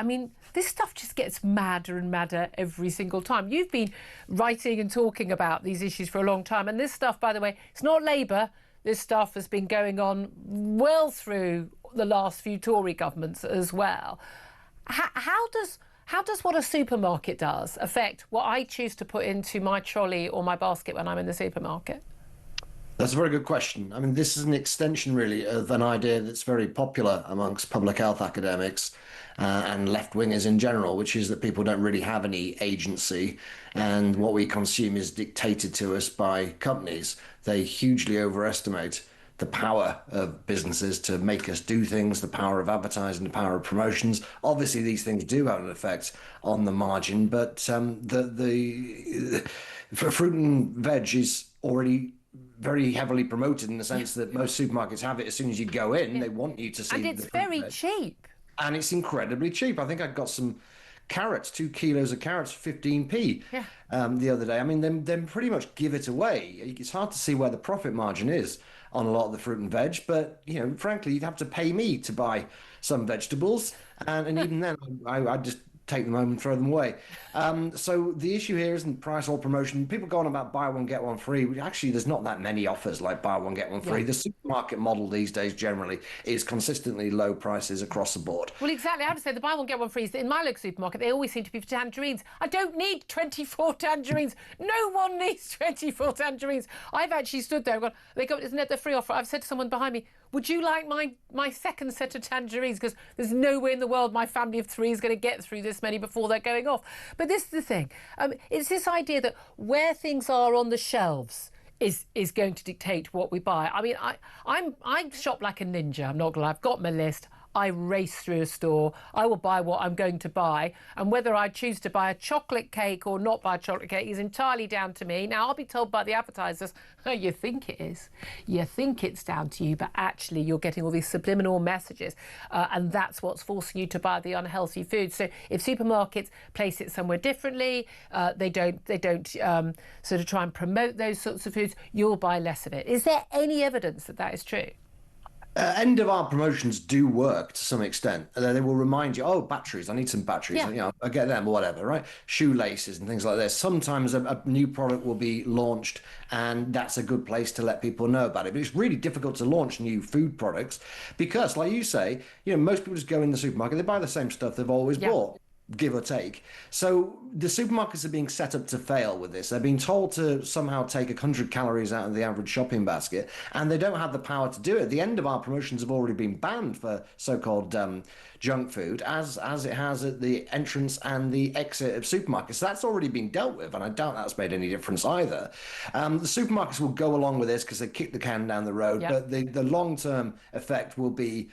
this stuff just gets madder and madder every single time. You've been writing and talking about these issues for a long time, and this stuff, by the way, it's not Labour. This stuff has been going on well through the last few Tory governments as well. How does what a supermarket does affect what I choose to put into my trolley or my basket when I'm in the supermarket? That's a very good question. This is an extension, really, of an idea that's very popular amongst public health academics and left-wingers in general, which is that people don't really have any agency, and what we consume is dictated to us by companies. They hugely overestimate the power of businesses to make us do things, the power of advertising, the power of promotions. Obviously, these things do have an effect on the margin, but for fruit and veg is already very heavily promoted in the sense that most supermarkets have it as soon as you go in. They want you to see. And it's very cheap. And it's incredibly cheap. I think I got some carrots, 2 kilos of carrots for 15p the other day. They pretty much give it away. It's hard to see where the profit margin is on a lot of the fruit and veg, but frankly, you'd have to pay me to buy some vegetables, and even then, I just take them home and throw them away. So the issue here isn't price or promotion. People go on about buy one, get one free. Actually, there's not that many offers like buy one, get one free. The supermarket model these days generally is consistently low prices across the board. Well, exactly. I have to say the buy one, get one free is in my local supermarket. They always seem to be for tangerines. I don't need 24 tangerines. No one needs 24 tangerines. I've actually stood there and gone, isn't it the free offer? I've said to someone behind me, would you like my second set of tangerines? Because there's no way in the world my family of 3 is going to get through this many before they're going off. But this is the thing. It's this idea that where things are on the shelves is going to dictate what we buy. I shop like a ninja. I'm not going to lie. I've got my list. I race through a store. I will buy what I'm going to buy. And whether I choose to buy a chocolate cake or not buy a chocolate cake is entirely down to me. Now, I'll be told by the advertisers, oh, you think it is. You think it's down to you, but actually you're getting all these subliminal messages. And that's what's forcing you to buy the unhealthy food. So if supermarkets place it somewhere differently, they don't sort of try and promote those sorts of foods, you'll buy less of it. Is there any evidence that that is true? End of our promotions do work to some extent. They will remind you, oh, batteries, I need some batteries. I get them or whatever, right? Shoelaces and things like this. Sometimes a new product will be launched, and that's a good place to let people know about it. But it's really difficult to launch new food products because, like you say, most people just go in the supermarket, they buy the same stuff they've always bought, give or take. So the supermarkets are being set up to fail with this. They're being told to somehow take 100 calories out of the average shopping basket, and they don't have the power to do it. The end of our promotions have already been banned for so-called junk food, as it has at the entrance and the exit of supermarkets. So that's already been dealt with, and I doubt that's made any difference either. The supermarkets will go along with this because they kick the can down the road, but the long-term effect will be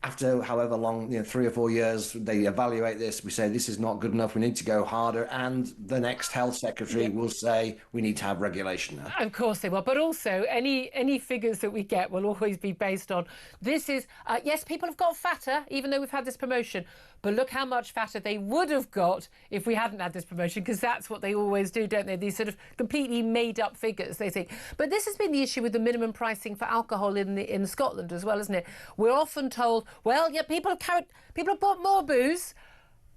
after however long, 3 or 4 years, they evaluate this. We say this is not good enough. We need to go harder, and the next health secretary will say we need to have regulation now. Of course they will, but also any figures that we get will always be based on this is yes, people have got fatter even though we've had this promotion, but look how much fatter they would have got if we hadn't had this promotion, because that's what they always do, don't they? These sort of completely made up figures, they think. But this has been the issue with the minimum pricing for alcohol in Scotland as well, isn't it? We're often told, well, yeah, people have bought more booze,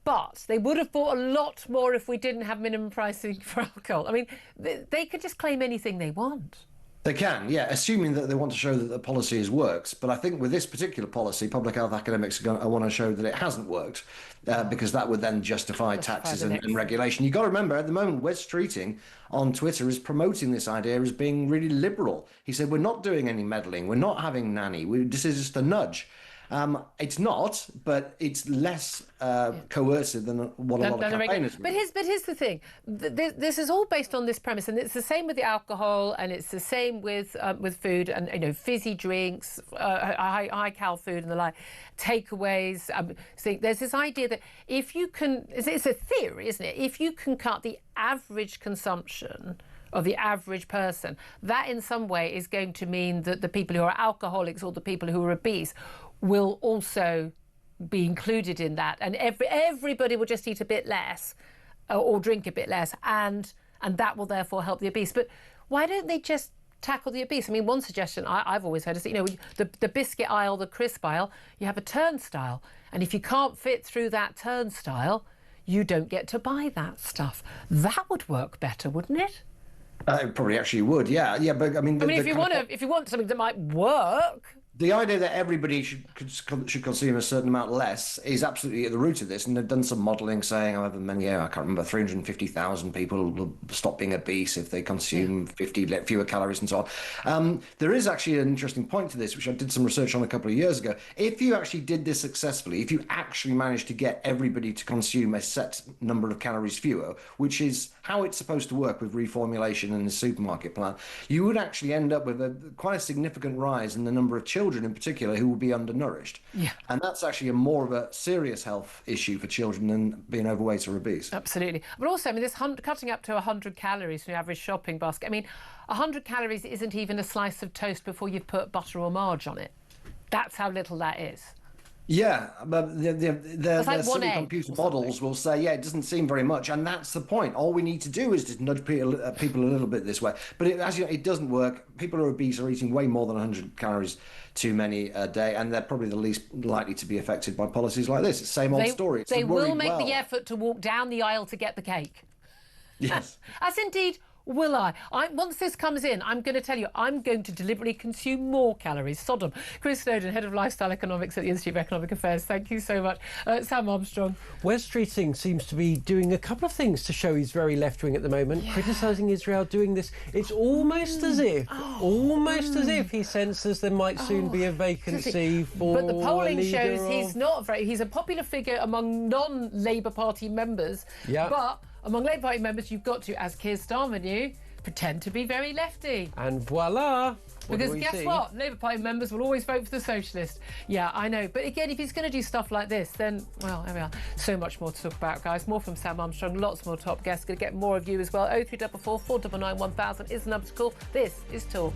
but they would have bought a lot more if we didn't have minimum pricing for alcohol. I mean, they could just claim anything they want. They can, yeah, assuming that they want to show that the policy has worked. But I think with this particular policy, public health academics are going to want to show that it hasn't worked, because that would then justify taxes and regulation. You've got to remember, at the moment, Wes Streeting on Twitter is promoting this idea as being really liberal. He said, we're not doing any meddling, we're not having nanny, this is just a nudge. It's not, but it's less coercive than what a lot of campaigners. But here's the thing: this is all based on this premise, and it's the same with the alcohol, and it's the same with food, and fizzy drinks, high cal food, and the like, takeaways. So there's this idea that if you can, it's a theory, isn't it? If you can cut the average consumption of the average person, that in some way is going to mean that the people who are alcoholics or the people who are obese will also be included in that, and everybody will just eat a bit less or drink a bit less, and that will therefore help the obese. But why don't they just tackle the obese? I mean, one suggestion I've always heard is that, the biscuit aisle, the crisp aisle, you have a turnstile, and if you can't fit through that turnstile, you don't get to buy that stuff. That would work better, wouldn't it? It probably actually would, yeah. But I mean, if you want something that might work. The idea that everybody should consume a certain amount less is absolutely at the root of this, and they've done some modelling saying however many, I can't remember, 350,000 people will stop being obese if they consume 50 fewer calories and so on. There is actually an interesting point to this, which I did some research on a couple of years ago. If you actually did this successfully, if you actually managed to get everybody to consume a set number of calories fewer, which is how it's supposed to work with reformulation in the supermarket plan, you would actually end up with quite a significant rise in the number of children in particular who will be undernourished. Yeah. And that's actually more of a serious health issue for children than being overweight or obese. Absolutely. But also, I mean, this cutting up to 100 calories from the average shopping basket. I mean, 100 calories isn't even a slice of toast before you've put butter or marge on it. That's how little that is. Yeah, but the like silly computer models will say, yeah, it doesn't seem very much, and that's the point. All we need to do is just nudge people a little bit this way. But as you know, it doesn't work. People who are obese are eating way more than 100 calories too many a day, and they're probably the least likely to be affected by policies like this. It's the same old story. They will make the effort to walk down the aisle to get the cake. Yes. As indeed will I. Once this comes in, I'm going to tell you, I'm going to deliberately consume more calories. Sodom. Chris Snowdon, Head of Lifestyle Economics at the Institute of Economic Affairs. Thank you so much. Sam Armstrong. Wes Streeting seems to be doing a couple of things to show he's very left-wing at the moment, criticising Israel, doing this. It's almost as if he senses there might soon be a vacancy for But the polling shows of... he's a popular figure among non-Labour Party members. Yeah. But among Labour Party members, you've got to, as Keir Starmer knew, pretend to be very lefty. And voila. Because guess what? Labour Party members will always vote for the Socialist. Yeah, I know. But again, if he's going to do stuff like this, then, well, there we are. So much more to talk about, guys. More from Sam Armstrong, lots more top guests. Going to get more of you as well. 0344 499 1000 is the number to call. This is Talk.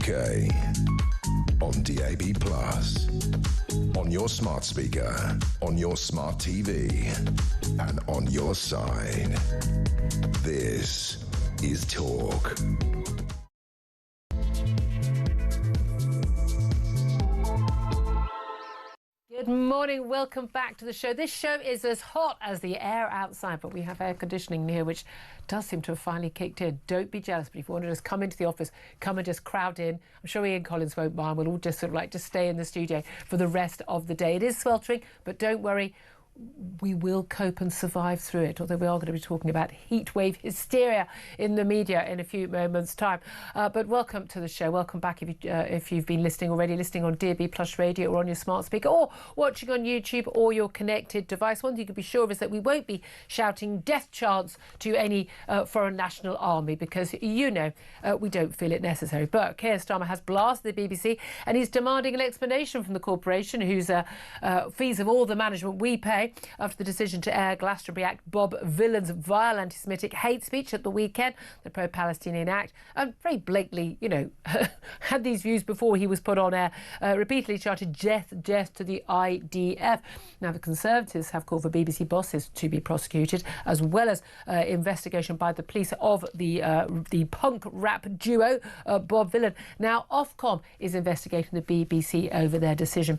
UK. On DAB+. On your smart speaker. On your smart TV. And on your side. This is Talk. Good morning, welcome back to the show. This show is as hot as the air outside, but we have air conditioning here, which does seem to have finally kicked in. Don't be jealous, but if you want to just come into the office, come and just crowd in. I'm sure Ian Collins won't mind. We'll all just sort of like just stay in the studio for the rest of the day. It is sweltering, but don't worry. We will cope and survive through it, although we are going to be talking about heatwave hysteria in the media in a few moments' time. But welcome to the show. Welcome back if you've been listening already, listening on DAB Plus Radio or on your smart speaker or watching on YouTube or your connected device. One thing you can be sure of is that we won't be shouting death chants to any foreign national army because, you know, we don't feel it necessary. But Keir Starmer has blasted the BBC and he's demanding an explanation from the corporation whose fees of all the management we pay after the decision to air Glastonbury act Bob Villan's vile anti-Semitic hate speech at the weekend, the pro-Palestinian act, and very blatantly, you know, had these views before he was put on air, repeatedly shouted death to the IDF. Now, the Conservatives have called for BBC bosses to be prosecuted, as well as investigation by the police of the punk rap duo Bob Villan. Now, Offcom is investigating the BBC over their decision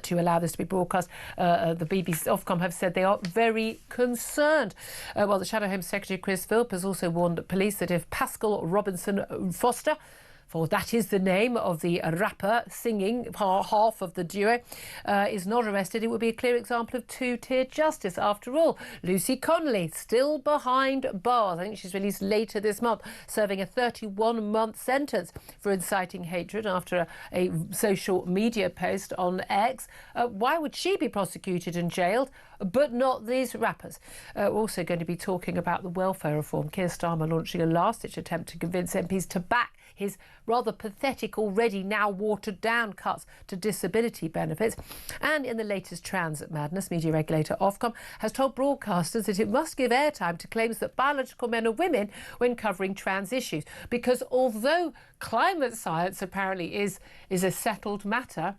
to allow this to be broadcast. The BBC Offcom have said they are very concerned. While the Shadow Home Secretary Chris Philp has also warned police that if Pascal Robinson Foster, for that is the name of the rapper singing half of the duo, is not arrested, it would be a clear example of two-tier justice. After all, Lucy Connolly, still behind bars. I think she's released later this month, serving a 31-month sentence for inciting hatred after a social media post on X. Why would she be prosecuted and jailed, but not these rappers? We're also going to be talking about the welfare reform. Keir Starmer launching a last-ditch attempt to convince MPs to back his rather pathetic, already now watered-down cuts to disability benefits. And in the latest trans madness, media regulator Offcom has told broadcasters that it must give airtime to claims that biological men are women when covering trans issues. Because although climate science apparently is a settled matter,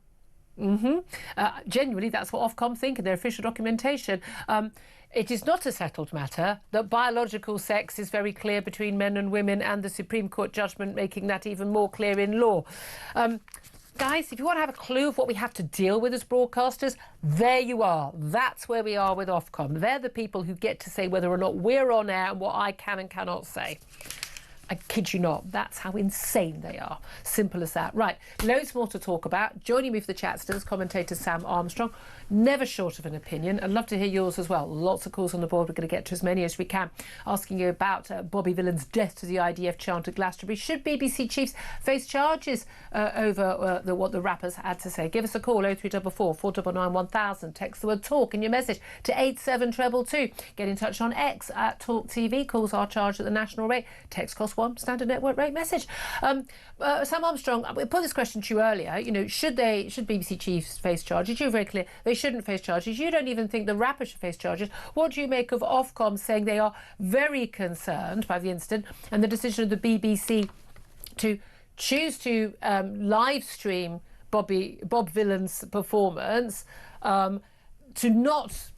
genuinely, that's what Offcom think in their official documentation. It is not a settled matter that biological sex is very clear between men and women, and the Supreme Court judgment making that even more clear in law. Guys, if you want to have a clue of what we have to deal with as broadcasters, there you are. That's where we are with Offcom. They're the people who get to say whether or not we're on air and what I can and cannot say. I kid you not, that's how insane they are. Simple as that. Right, loads more to talk about. Joining me for the chat still is commentator Sam Armstrong. Never short of an opinion. I'd love to hear yours as well. Lots of calls on the board. We're going to get to as many as we can. Asking you about Bobby Villan's death to the IDF chant at Glastonbury. Should BBC chiefs face charges over what the rappers had to say? Give us a call, 0344 499 1000. Text the word TALK in your message to 87222. Get in touch on X at Talk TV. Calls are charged at the national rate. Text costs £1, standard network rate message. Sam Armstrong, we put this question to you earlier. You know, should BBC chiefs face charges? You're very clear they shouldn't face charges. You don't even think the rapper should face charges. What do you make of Ofcom saying they are very concerned by the incident and the decision of the BBC to choose to live stream Bob Villan's performance, to not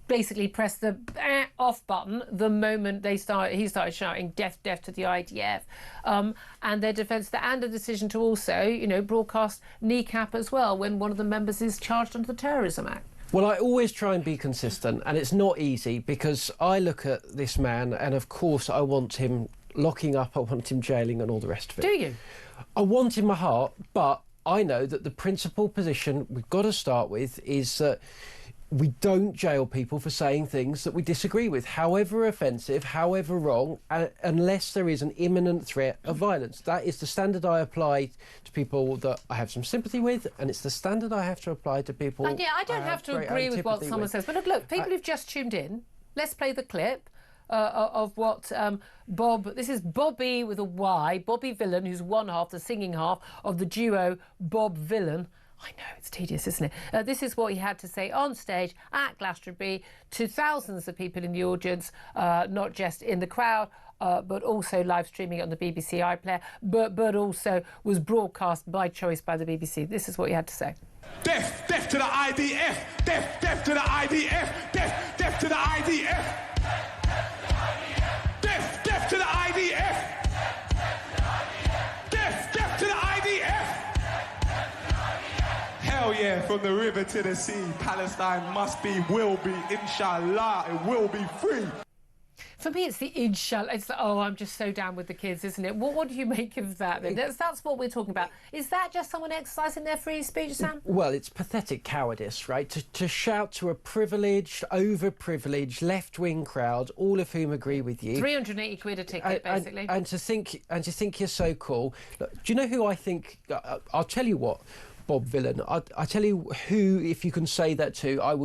basically press the off button the moment he started shouting death to the IDF, and their defence, and a decision to also, you know, broadcast kneecap as well when one of the members is charged under the Terrorism Act? Well, I always try and be consistent, and it's not easy because I look at this man and of course I want him locking up, I want him jailing and all the rest of it. Do you? I want in my heart, but I know that the principal position we've got to start with is that we don't jail people for saying things that we disagree with, however offensive, however wrong, unless there is an imminent threat of violence. That is the standard I apply to people that I have some sympathy with, and it's the standard I have to apply to people. And yeah, I don't have to agree with what someone says. But look, people who've just tuned in, let's play the clip of what this is Bobby with a Y, Bobby Villan, who's one half, the singing half of the duo Bob Villan. I know, it's tedious, isn't it? This is what he had to say on stage at Glastonbury to thousands of people in the audience, not just in the crowd, but also live streaming on the BBC iPlayer, but also was broadcast by choice by the BBC. This is what he had to say. Death to the IDF! Death to the IDF! Death to the IDF! Death to the IDF! Death to the IDF! Hell yeah, from the river to the sea, Palestine must be, will be, inshallah, it will be free. For me, it's the inshallah. It's the, oh, I'm just so down with the kids, isn't it? What do you make of that then? That's what we're talking about. Is that just someone exercising their free speech, Sam? Well, it's pathetic cowardice, right? To shout to a privileged, overprivileged, left-wing crowd, all of whom agree with you. 380 quid a ticket, basically. And to think you're so cool. Look, do you know who I think? I'll tell you what. Bob Villan. I tell you who, if you can say that to, I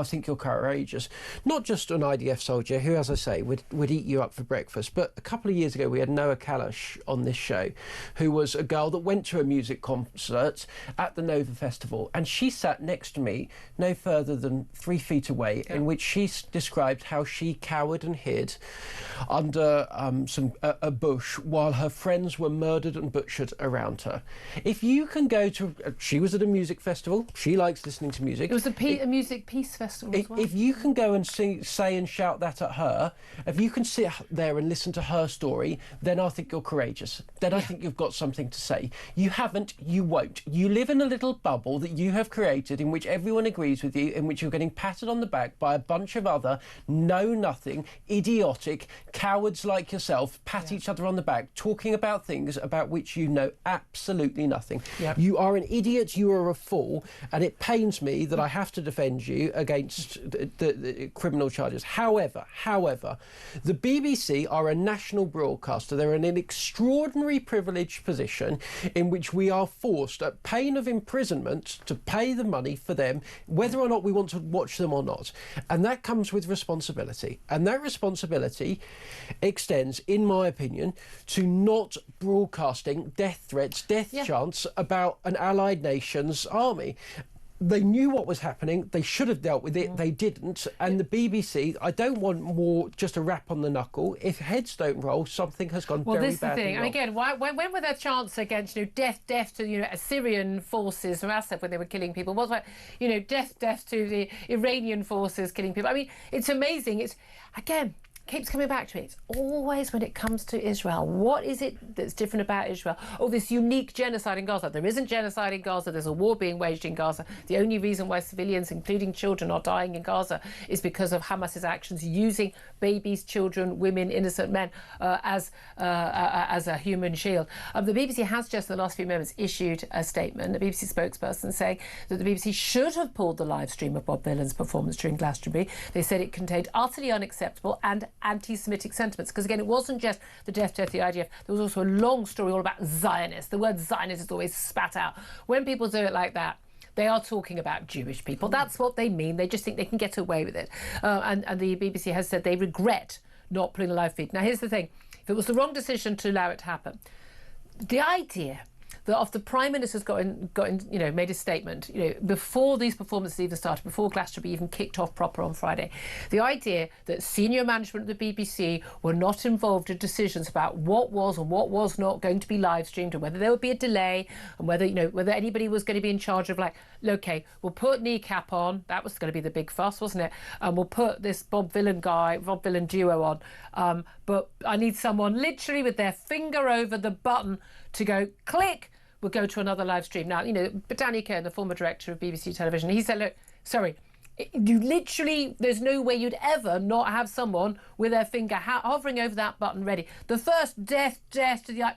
think you're courageous. Not just an IDF soldier who, as I say, would eat you up for breakfast, but a couple of years ago we had Noah Kalash on this show, who was a girl that went to a music concert at the Nova Festival, and she sat next to me, no further than 3 feet away, in which she described how she cowered and hid under a bush while her friends were murdered and butchered around her. If you can go to she was at a music festival. She likes listening to music. It was a music peace festival as well. If you can go and say and shout that at her, if you can sit there and listen to her story, then I think you're courageous. Then I think you've got something to say. You haven't, you won't. You live in a little bubble that you have created in which everyone agrees with you, in which you're getting patted on the back by a bunch of other know-nothing, idiotic cowards like yourself, pat each other on the back, talking about things about which you know absolutely nothing. Yep. You are an idiot, you are a fool, and it pains me that I have to defend you against the criminal charges. However, the BBC are a national broadcaster. They're in an extraordinary privileged position in which we are forced, at pain of imprisonment, to pay the money for them, whether or not we want to watch them or not. And that comes with responsibility. And that responsibility extends, in my opinion, to not broadcasting death threats, death chants about an allied nation's army. They knew what was happening. They should have dealt with it. They didn't. And the BBC, I don't want more just a rap on the knuckle. If heads don't roll, something has gone very badly wrong. Well, this is the thing. And again, when were there chants against, death to, Assyrian forces from Assad when they were killing people? What about, death to the Iranian forces killing people? I mean, it's amazing. It's, again, keeps coming back to me. It's always when it comes to Israel. What is it that's different about Israel? Oh, this unique genocide in Gaza. There isn't genocide in Gaza. There's a war being waged in Gaza. The only reason why civilians, including children, are dying in Gaza is because of Hamas's actions using babies, children, women, innocent men as a human shield. The BBC has just in the last few moments issued a statement, a BBC spokesperson saying that the BBC should have pulled the live stream of Bob Villan's performance during Glastonbury. They said it contained utterly unacceptable and anti-Semitic sentiments, because again, it wasn't just the death of the IDF. There was also a long story all about Zionists. The word Zionist is always spat out. When people do it like that, they are talking about Jewish people. That's what they mean. They just think they can get away with it. And the BBC has said they regret not pulling the live feed. Now, here's the thing. If it was the wrong decision to allow it to happen, the idea that after the Prime Minister's made a statement, before these performances even started, before Glastonbury even kicked off proper on Friday, the idea that senior management of the BBC were not involved in decisions about what was and what was not going to be live streamed, and whether there would be a delay, and whether anybody was going to be in charge of, okay, we'll put kneecap on. That was going to be the big fuss, wasn't it? And we'll put this Bob Villan duo on. But I need someone literally with their finger over the button to go click. We'll go to another live stream. Now, Danny Kern, the former director of BBC Television, he said, look, sorry, you literally, there's no way you'd ever not have someone with their finger hovering over that button ready. The first death to the...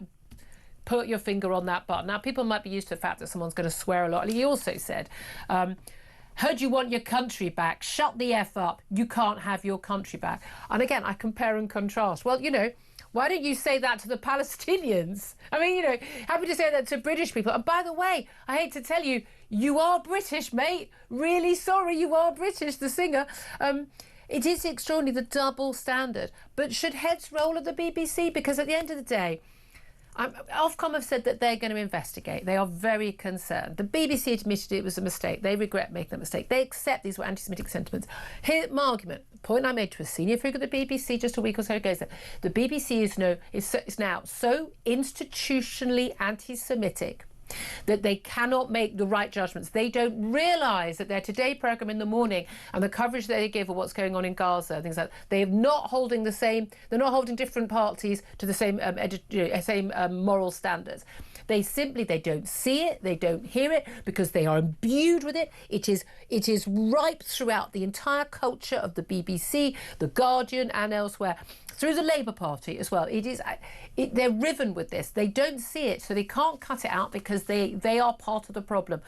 Put your finger on that button. Now, people might be used to the fact that someone's going to swear a lot. He also said, heard you want your country back. Shut the F up. You can't have your country back. And again, I compare and contrast. Well, why don't you say that to the Palestinians? I mean, happy to say that to British people. And by the way, I hate to tell you, you are British, mate. Really sorry, you are British, the singer. It is extraordinary, the double standard. But should heads roll at the BBC? Because at the end of the day, Ofcom have said that they're going to investigate. They are very concerned. The BBC admitted it was a mistake. They regret making that mistake. They accept these were anti-Semitic sentiments. Here, my argument, the point I made to a senior figure at the BBC just a week or so ago, is that the BBC is now so institutionally anti-Semitic that they cannot make the right judgments. They don't realise that their Today programme in the morning and the coverage that they give of what's going on in Gaza, things like that, they're not holding different parties to the same moral standards. They don't see it, they don't hear it, because they are imbued with it. It is ripe throughout the entire culture of the BBC, The Guardian and elsewhere, through the Labour Party as well. They're riven with this. They don't see it, so they can't cut it out because they are part of the problem.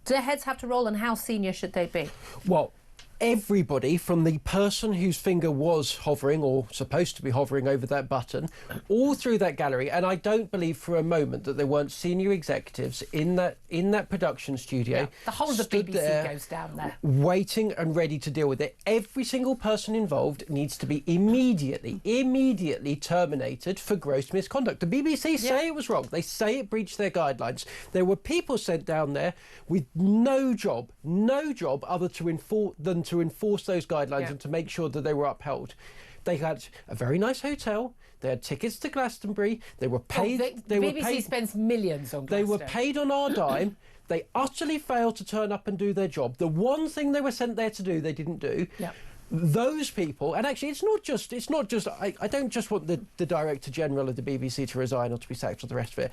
Do their heads have to roll, and how senior should they be? Well, everybody, from the person whose finger was hovering or supposed to be hovering over that button, all through that gallery, and I don't believe for a moment that there weren't senior executives in that production studio. Yeah, the whole of the BBC goes down there, waiting and ready to deal with it. Every single person involved needs to be immediately terminated for gross misconduct. The BBC say it was wrong. They say it breached their guidelines. There were people sent down there with no job other than to enforce those guidelines and to make sure that they were upheld. They had a very nice hotel. They had tickets to Glastonbury. They were paid. The BBC spends millions on Glastonbury. They were paid on our dime. They utterly failed to turn up and do their job. The one thing they were sent there to do, they didn't do. Yeah. Those people, and actually it's not just I don't just want the Director General of the BBC to resign or to be sacked or the rest of it.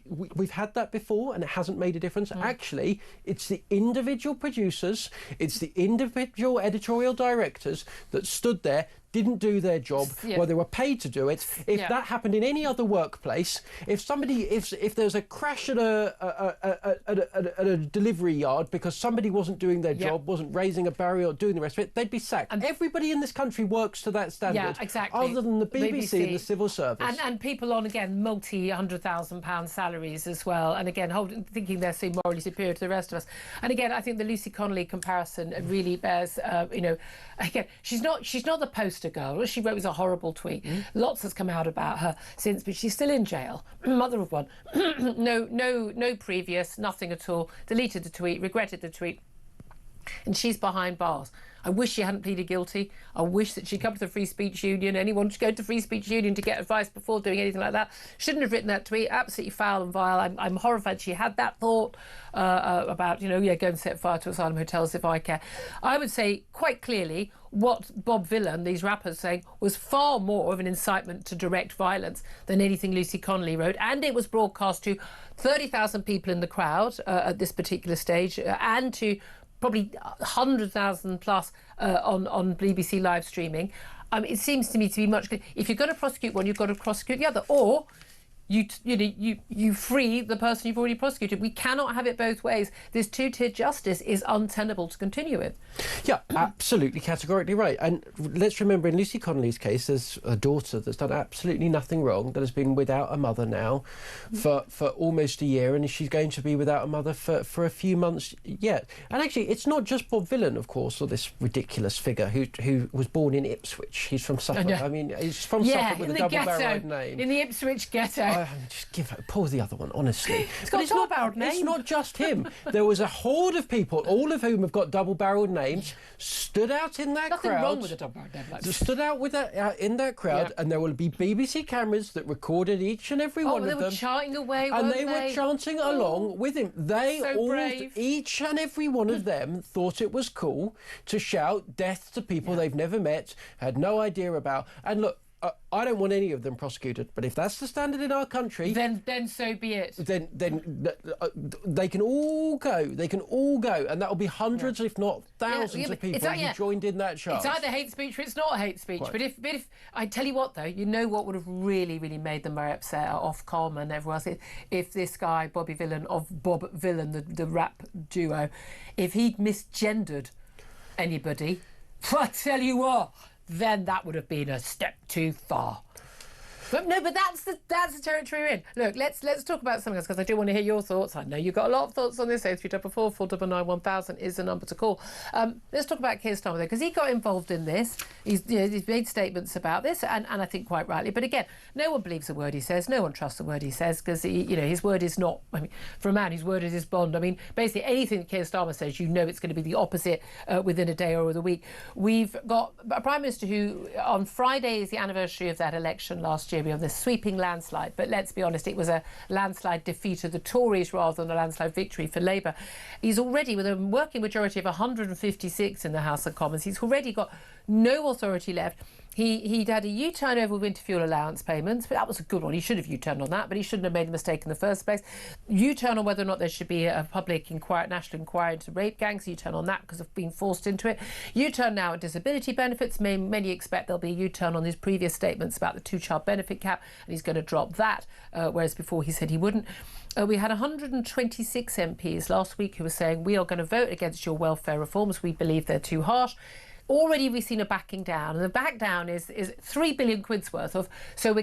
We've had that before and it hasn't made a difference. Actually, it's the individual producers, it's the individual editorial directors that stood there, didn't do their job where they were paid to do it. If that happened in any other workplace, if there's a crash at a delivery yard because somebody wasn't doing their job, wasn't raising a barrier or doing the rest of it, they'd be sacked. And everybody in this country works to that standard. Yeah, exactly. Other than the BBC and the civil service. And people on, again, multi-100,000-pound salaries as well. And again, thinking they're so morally superior to the rest of us. And again, I think the Lucy Connolly comparison really bears, again, she's not the poster girl. What she wrote was a horrible tweet. Lots has come out about her since, but she's still in jail. Mother of one. no previous, nothing at all. Deleted the tweet, regretted the tweet. And she's behind bars. I wish she hadn't pleaded guilty. I wish that she'd come to the Free Speech Union. Anyone should go to Free Speech Union to get advice before doing anything like that. Shouldn't have written that tweet. Absolutely foul and vile. I'm horrified she had that thought about, go and set fire to asylum hotels if I care. I would say quite clearly what Bob Villan, these rappers, saying was far more of an incitement to direct violence than anything Lucy Connolly wrote. And it was broadcast to 30,000 people in the crowd at this particular stage and to probably 100,000 plus on BBC live streaming. It seems to me to be much clearer. If you're going to prosecute one, you've got to prosecute the other, or you free the person you've already prosecuted. We cannot have it both ways. This two-tier justice is untenable to continue with. Yeah, absolutely, categorically right. And let's remember, in Lucy Connolly's case, there's a daughter that's done absolutely nothing wrong, that has been without a mother now for almost a year, and she's going to be without a mother for a few months yet. And actually, it's not just Bob Villan, of course, or this ridiculous figure who was born in Ipswich. He's from Suffolk. I mean, he's from Suffolk with a double-barreled name. In the Ipswich ghetto. Just pull the other one, honestly. It's got a double-barreled name. It's not just him. There was a horde of people, all of whom have got double-barreled names, stood out in that crowd. Nothing wrong with a double-barreled name like that. Stood out with in that crowd, and there will be BBC cameras that recorded each and every one of them. They were chanting away, and they were chanting along with him. Each and every one of them thought it was cool to shout death to people they've never met, had no idea about. And look, I don't want any of them prosecuted, but if that's the standard in our country, then so be it. Then they can all go. They can all go, and that will be hundreds, if not thousands, of people who joined in that charge. It's either hate speech or it's not hate speech. Right. But if I tell you what, though, what would have really made them very upset at Offcom and everyone else if this guy Bobby Villan of Bob Villan, the rap duo, if he'd misgendered anybody, I tell you what. Then that would have been a step too far. But no, but that's the territory we're in. Look, let's talk about something else, because I do want to hear your thoughts. I know you've got a lot of thoughts on this. 0344 499 1000 is the number to call. Let's talk about Keir Starmer, because he got involved in this. He's made statements about this, and I think quite rightly. But again, no one believes a word he says. No one trusts a word he says, because his word is not. I mean, for a man, his word is his bond. I mean, basically anything that Keir Starmer says, it's going to be the opposite within a day or a week. We've got a Prime Minister who, on Friday, is the anniversary of that election last year. We have this sweeping landslide, but let's be honest, it was a landslide defeat of the Tories rather than a landslide victory for Labour. He's already, with a working majority of 156 in the House of Commons, he's already got no authority left. He'd had a U-turn over winter fuel allowance payments, but that was a good one. He should have U-turned on that, but he shouldn't have made the mistake in the first place. U-turn on whether or not there should be a public inquiry, national inquiry into rape gangs. U-turn on that because of being forced into it. U-turn now at disability benefits. Many expect there'll be a U-turn on his previous statements about the two-child benefit cap, and he's going to drop that, whereas before he said he wouldn't. We had 126 MPs last week who were saying, we are going to vote against your welfare reforms. We believe they're too harsh. Already we've seen a backing down, and the back down is 3 billion quid's worth of. So the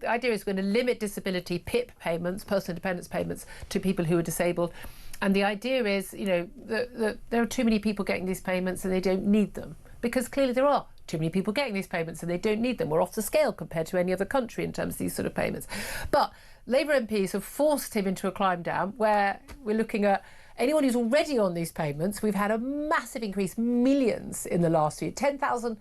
idea is we're going to limit disability PIP payments, personal independence payments, to people who are disabled. And the idea is, that there are too many people getting these payments and they don't need them, because clearly there are too many people getting these payments and they don't need them. We're off the scale compared to any other country in terms of these sort of payments. But Labour MPs have forced him into a climb down where we're looking at anyone who's already on these payments. We've had a massive increase, millions in the last year, 1,000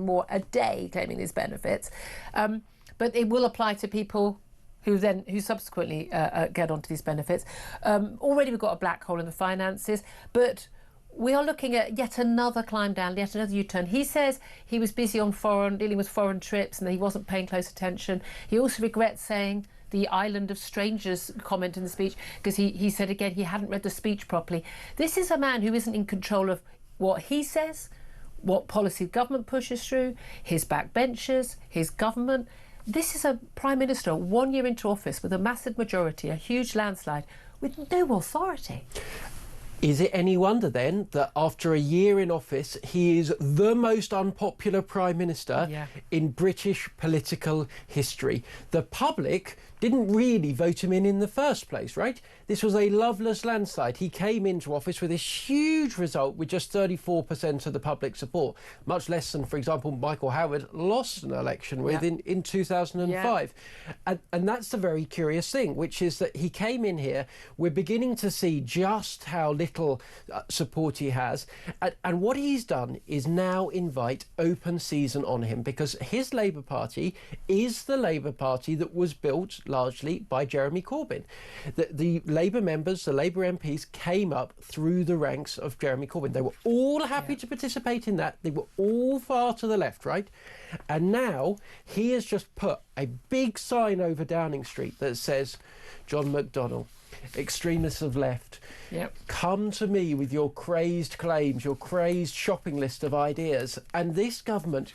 more a day claiming these benefits. But it will apply to people who subsequently get onto these benefits. Already we've got a black hole in the finances, but we are looking at yet another climb down, yet another U-turn. He says he was busy dealing with foreign trips and that he wasn't paying close attention. He also regrets saying the island of strangers comment in the speech, because he said again he hadn't read the speech properly. This is a man who isn't in control of what he says, what policy government pushes through, his backbenchers, his government. This is a Prime Minister 1 year into office with a massive majority, a huge landslide, with no authority. Is it any wonder then that after a year in office, he is the most unpopular Prime Minister in British political history? The public didn't really vote him in the first place, right? This was a loveless landslide. He came into office with this huge result with just 34% of the public support, much less than, for example, Michael Howard lost an election with in 2005. And that's the very curious thing, which is that he came in here. We're beginning to see just how little support he has. And what he's done is now invite open season on him, because his Labour Party is the Labour Party that was built largely by Jeremy Corbyn. The Labour members, the Labour MPs came up through the ranks of Jeremy Corbyn. They were all happy to participate in that. They were all far to the left, right? And now he has just put a big sign over Downing Street that says, John McDonnell, extremists of left, come to me with your crazed claims, your crazed shopping list of ideas. And this government,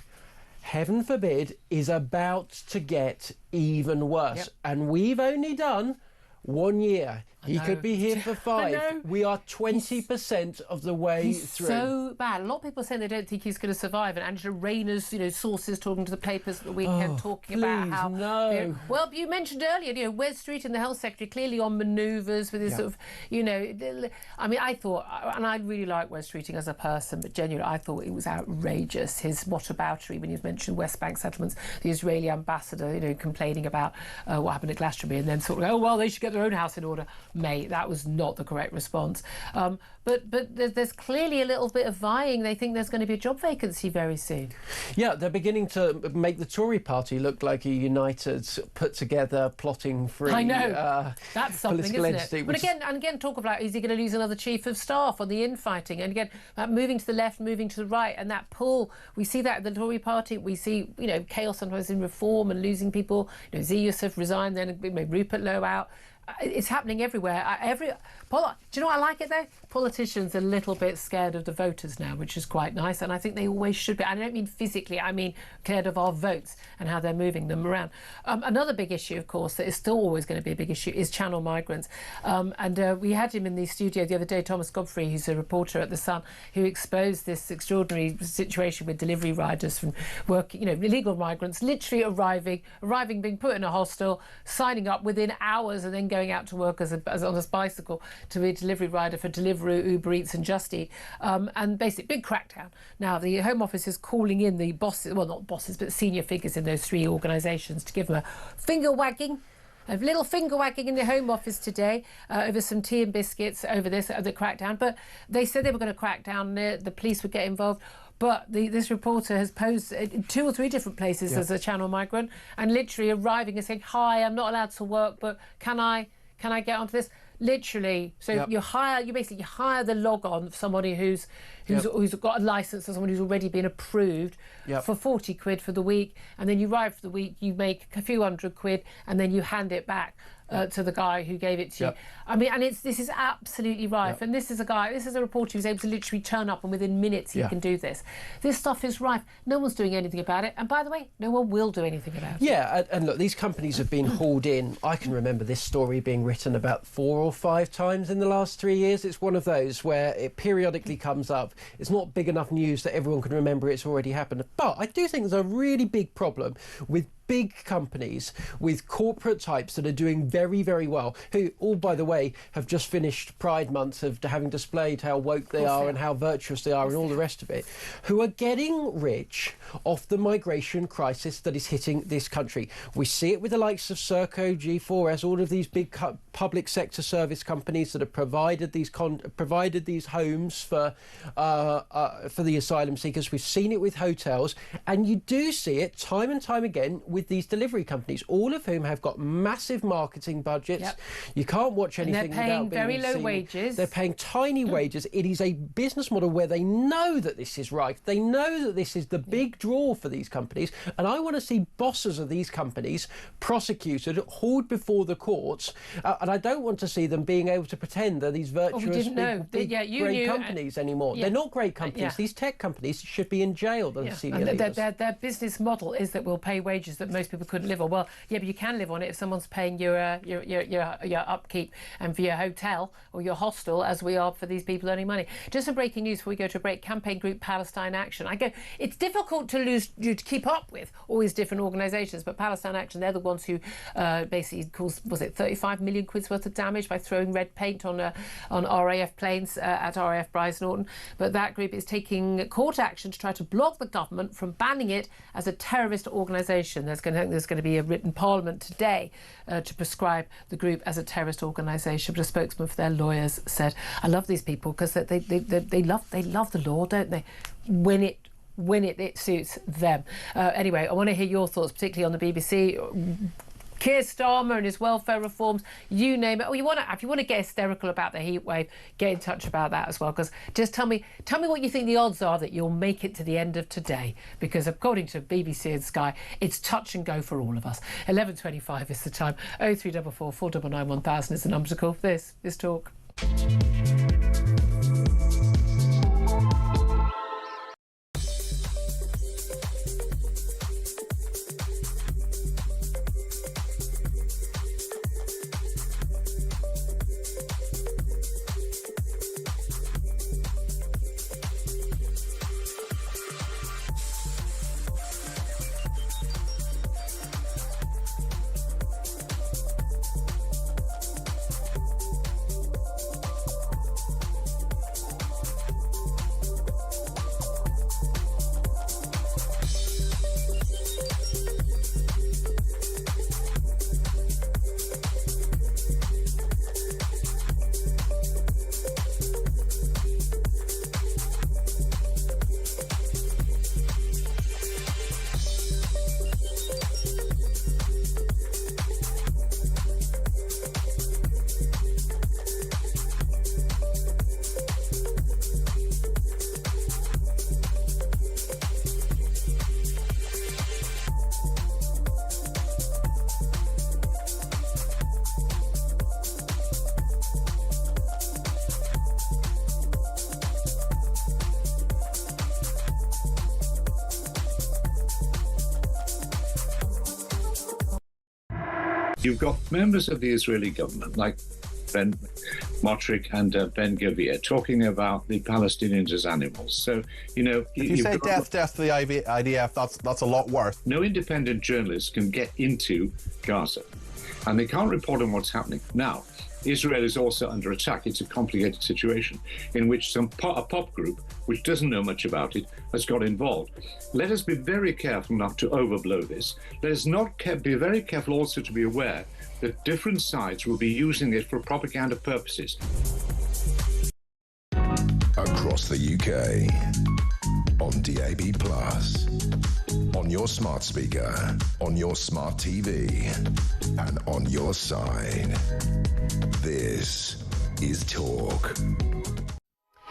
heaven forbid, is about to get even worse. And we've only done 1 year. He could be here for 5. We are 20% of the way through. So bad. A lot of people say they don't think he's going to survive. And Angela Rayner's, sources talking to the papers at the weekend, talking about how. Well, you mentioned earlier, Wes Street and the Health Secretary clearly on manoeuvres with his sort of, I mean, I thought, and I really like Wes Streeting as a person, but genuinely, I thought it was outrageous. His whataboutery when he mentioned West Bank settlements, the Israeli ambassador, complaining about what happened at Glastonbury, and then sort of, they should get their own house in order. Mate, that was not the correct response. But there's clearly a little bit of vying. They think there's going to be a job vacancy very soon. Yeah, they're beginning to make the Tory party look like a united, put together, plotting free. I know. That's something, isn't entity, it? But again, talk about, is he going to lose another chief of staff on the infighting? And again, moving to the left, moving to the right, and that pull, we see that in the Tory party. We see, chaos sometimes in reform and losing people. Z Youssef resigned, then Rupert Lowe out. it's happening everywhere. Do you know what I like it though? Politicians are a little bit scared of the voters now, which is quite nice, and I think they always should be. I don't mean physically, I mean scared of our votes and how they're moving them around. Another big issue, of course, that is still always going to be a big issue is channel migrants. And we had him in the studio the other day, Thomas Godfrey, who's a reporter at The Sun, who exposed this extraordinary situation with delivery riders from working, illegal migrants literally arriving, being put in a hostel, signing up within hours, and then going out to work as on a bicycle to be a delivery rider for Deliveroo, Uber Eats and Just Eat. And basically, big crackdown. Now, the Home Office is calling in the bosses, well, not bosses, but senior figures in those three organisations to give them a finger wagging. A little finger wagging in the Home Office today over some tea and biscuits over the crackdown. But they said they were going to crack down, the police would get involved. But this reporter has posed in 2 or 3 different places as a channel migrant, and literally arriving and saying, "Hi, I'm not allowed to work, but can I get onto this?" Literally, so you hire the log on of somebody who's got a licence, or someone who's already been approved for 40 quid for the week, and then you arrive for the week, you make a few £100, and then you hand it back to the guy who gave it to you. I mean, and this is absolutely rife. And this is a reporter who's able to literally turn up, and within minutes he can do this. This stuff is rife. No one's doing anything about it. And by the way, no one will do anything about it. Yeah, and look, these companies have been hauled in. I can remember this story being written about 4 or 5 times in the last 3 years. It's one of those where it periodically comes up. It's not big enough news that everyone can remember it's already happened. But I do think there's a really big problem with big companies, with corporate types that are doing very, very well, who all, by the way, have just finished Pride Month of having displayed how woke they are and how virtuous they are and all the rest of it, who are getting rich off the migration crisis that is hitting this country. We see it with the likes of Serco, G4S, all of these big public sector service companies that have provided these homes for the asylum seekers. We've seen it with hotels, and you do see it time and time again with these delivery companies, all of whom have got massive marketing budgets. You can't watch anything without being seen. They're paying very low wages. They're paying tiny wages. It is a business model where they know that this is right. They know that this is the big draw for these companies. And I want to see bosses of these companies prosecuted, hauled before the courts. And I don't want to see them being able to pretend they're these virtuous, great companies anymore. They're not great companies. These tech companies should be in jail. Their business model is that we'll pay wages that most people couldn't live on. Well, yeah, but you can live on it if someone's paying your upkeep and for your hotel or your hostel, as we are for these people earning money. Just some breaking news before we go to a break. Campaign group Palestine Action. It's difficult to keep up with all these different organisations, but Palestine Action, they're the ones who basically caused, 35 million quid's worth of damage by throwing red paint on RAF planes at RAF Brize Norton. But that group is taking court action to try to block the government from banning it as a terrorist organisation. There's going to be a written parliament today to prescribe the group as a terrorist organisation. But a spokesman for their lawyers said, "I love these people because they love the law, don't they? When it suits them." Anyway, I want to hear your thoughts, particularly on the BBC. Keir Starmer and his welfare reforms, you name it. If you want to get hysterical about the heatwave, get in touch about that as well. Because just tell me what you think the odds are that you'll make it to the end of today. Because according to BBC and Sky, it's touch and go for all of us. 11:25 is the time. 0344 499 1000 is the number to call. This is Talk. You've got members of the Israeli government, like Ben Motrick and Ben Gavir, talking about the Palestinians as animals. So, you know... If you say death to the IDF, that's a lot worse. No independent journalist can get into Gaza, and they can't report on what's happening. Now, Israel is also under attack. It's a complicated situation in which a pop group, which doesn't know much about it, has got involved. Let us be very careful not to overblow this. Let us be very careful also to be aware that different sides will be using it for propaganda purposes. Across the UK, on DAB+, on your smart speaker, on your smart TV, and on your side. This is Talk.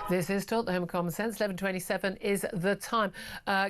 This is Talk, the Home of Common Sense. 11:27 is the time.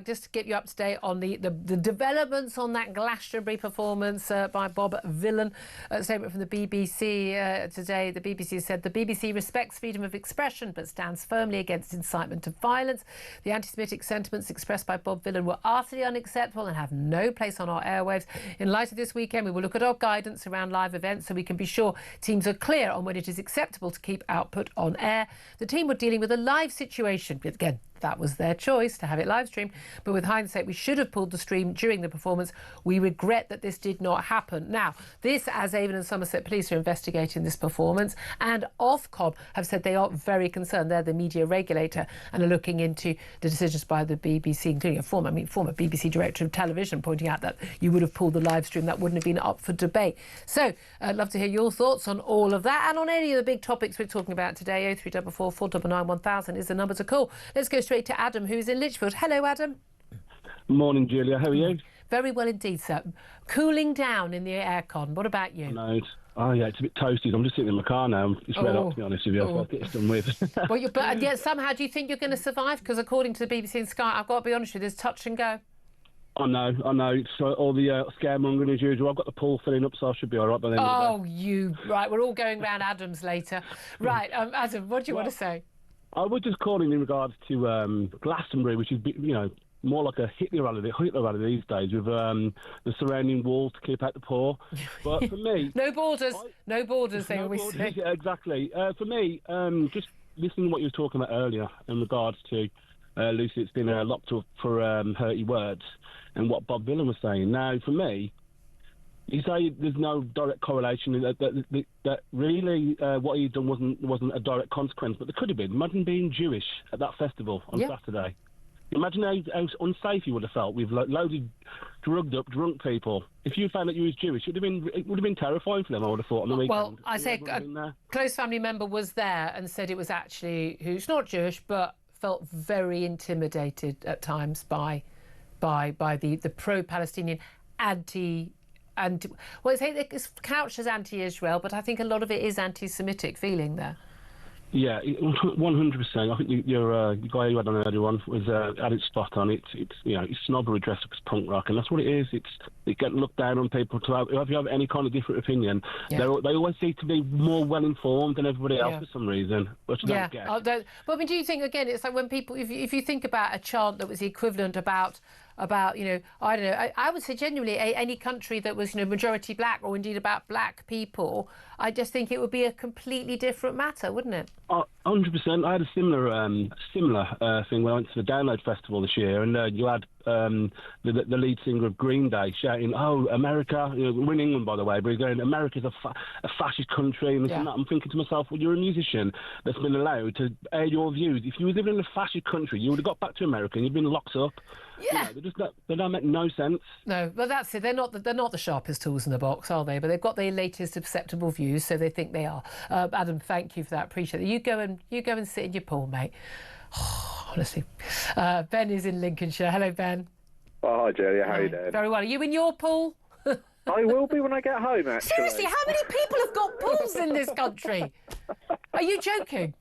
Just to get you up to date on the developments on that Glastonbury performance by Bob Villan. A statement from the BBC today. The BBC said the BBC respects freedom of expression but stands firmly against incitement to violence. The anti-Semitic sentiments expressed by Bob Villan were utterly unacceptable and have no place on our airwaves. In light of this weekend, we will look at our guidance around live events so we can be sure teams are clear on when it is acceptable to keep output on air. The team were dealing with a live situation. Again, that was their choice to have it live streamed, but with hindsight we should have pulled the stream during the performance. We regret that this did not happen. Now, this, as Avon and Somerset Police are investigating this performance, and Offcom have said they are very concerned. They're the media regulator and are looking into the decisions by the BBC, including a former BBC director of television pointing out that you would have pulled the live stream. That wouldn't have been up for debate. So I'd love to hear your thoughts on all of that and on any of the big topics we're talking about today. 0344 499 1000 is the number to call. Let's go straight to Adam, who's in Lichfield. Hello, Adam. Morning, Julia. How are you? Very well indeed, sir. Cooling down in the aircon. What about you? No. Oh, yeah, it's a bit toasty. I'm just sitting in my car now. It's red hot, to be honest with you. So I'll get this done with. Well, but yet somehow, do you think you're going to survive? Because according to the BBC and Sky, I've got to be honest with you, there's touch and go. I know. It's all the scaremongering as usual. I've got the pool filling up, so I should be all right by then. Right, we're all going round Adams later. Right, Adam, what do you want to say? I was just calling in regards to Glastonbury, which is, more like a Hitler rally these days, with the surrounding walls to keep out the poor. But for me... no borders, they always say. Yeah, exactly. For me, just listening to what you were talking about earlier in regards to Lucy, it's been locked up for hurty words, and what Bob Villan was saying. Now, for me, you say there's no direct correlation, that really what he'd done wasn't a direct consequence, but there could have been. Imagine being Jewish at that festival on Saturday. Imagine how unsafe you would have felt with loads of drugged up, drunk people. If you found that you was Jewish, it would have been terrifying for them, I would have thought, on the weekend. Well, I say a close family member was there and said it was actually who's not Jewish, but felt very intimidated at times by the pro-Palestinian well, it's couched as anti-Israel, but I think a lot of it is anti-Semitic feeling there. Yeah, 100%. I think your guy who had on earlier on had it spot on. It's snobbery dressed up as punk rock, and that's what it is. It getting looked down on people if you have any kind of different opinion. Yeah. They always seem to be more well informed than everybody else for some reason, which I don't get. But I mean, do you think again? It's like when people, if you think about a chant that was the equivalent about I don't know, I would say genuinely any country that was majority black, or indeed about black people, I just think it would be a completely different matter, wouldn't it? 100%. I had a similar thing when I went to the Download Festival this year, and you had the lead singer of Green Day shouting, "Oh, America!" We're in England, by the way, but he's going, "America's a fascist country," and this and that. I'm thinking to myself, well, you're a musician that's been allowed to air your views. If you were living in a fascist country, you would have got back to America and you'd been locked up. Yeah, they don't make no sense. No, but that's it. They're not the sharpest tools in the box, are they? But they've got their latest acceptable views, so they think they are. Adam, thank you for that. Appreciate it. You go and sit in your pool, mate. Honestly, Ben is in Lincolnshire. Hello, Ben. Oh, hi, Julia. How are you doing? Very well. Are you in your pool? I will be when I get home, actually. Seriously, how many people have got pools in this country? Are you joking?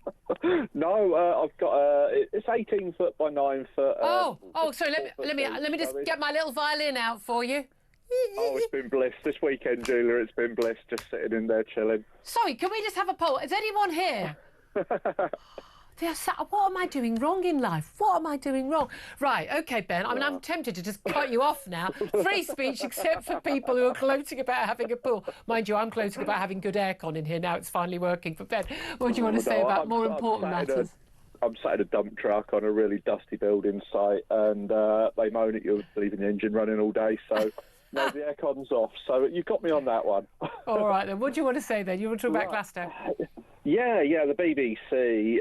No, I've got it's 18 foot by 9 foot. Sorry. Let me just get my little violin out for you. Oh, it's been bliss this weekend, Julia. It's been bliss just sitting in there chilling. Sorry, can we just have a poll? Is anyone here? What am I doing wrong in life? What am I doing wrong? Right, OK, Ben, I mean, I'm tempted to just cut you off now. Free speech except for people who are gloating about having a pool. Mind you, I'm gloating about having good aircon in here now. It's finally working for Ben. What do you want to say about more important matters? I'm sat in a dump truck on a really dusty building site, and they moan at you leaving the engine running all day, so no, the aircon's off. So you've got me on that one. All right, then. What do you want to say, then? You want to talk about Glasgow? Yeah, the BBC.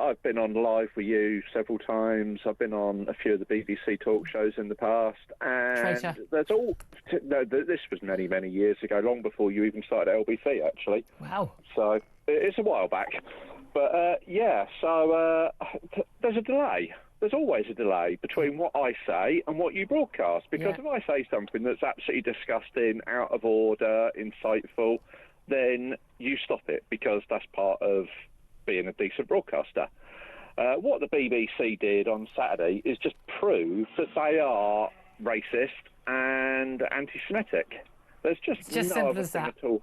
I've been on live with you several times. I've been on a few of the BBC talk shows in the past, and this was many, many years ago, long before you even started at LBC, actually. Wow. So it's a while back. But, there's a delay. There's always a delay between what I say and what you broadcast. Because if I say something that's absolutely disgusting, out of order, insightful, then you stop it, because that's part of being a decent broadcaster. What the BBC did on Saturday is just prove that they are racist and anti-Semitic. There's just no other thing at all.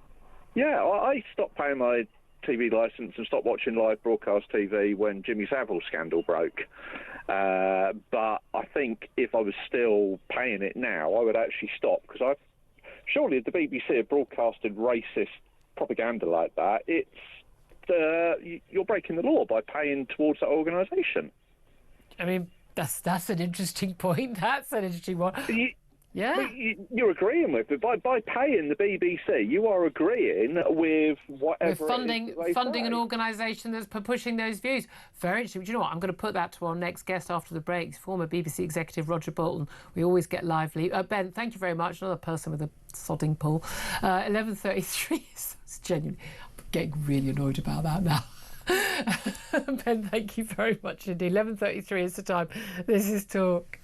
Yeah, I stopped paying my TV licence and stopped watching live broadcast TV when Jimmy Savile scandal broke. But I think if I was still paying it now, I would actually stop, because surely if the BBC had broadcasted racist propaganda like that, you're breaking the law by paying towards that organisation. I mean, that's an interesting point. That's an interesting one. You're agreeing with it. By paying the BBC, you are agreeing with whatever. We're funding an organisation that's pushing those views. Very interesting. Do you know what? I'm going to put that to our next guest after the break, former BBC executive Roger Bolton. We always get lively. Ben, thank you very much. Another person with a sodding pool. 11:33. It's genuinely, I'm getting really annoyed about that now. Ben, thank you very much indeed. 11:33 is the time. This is Talk.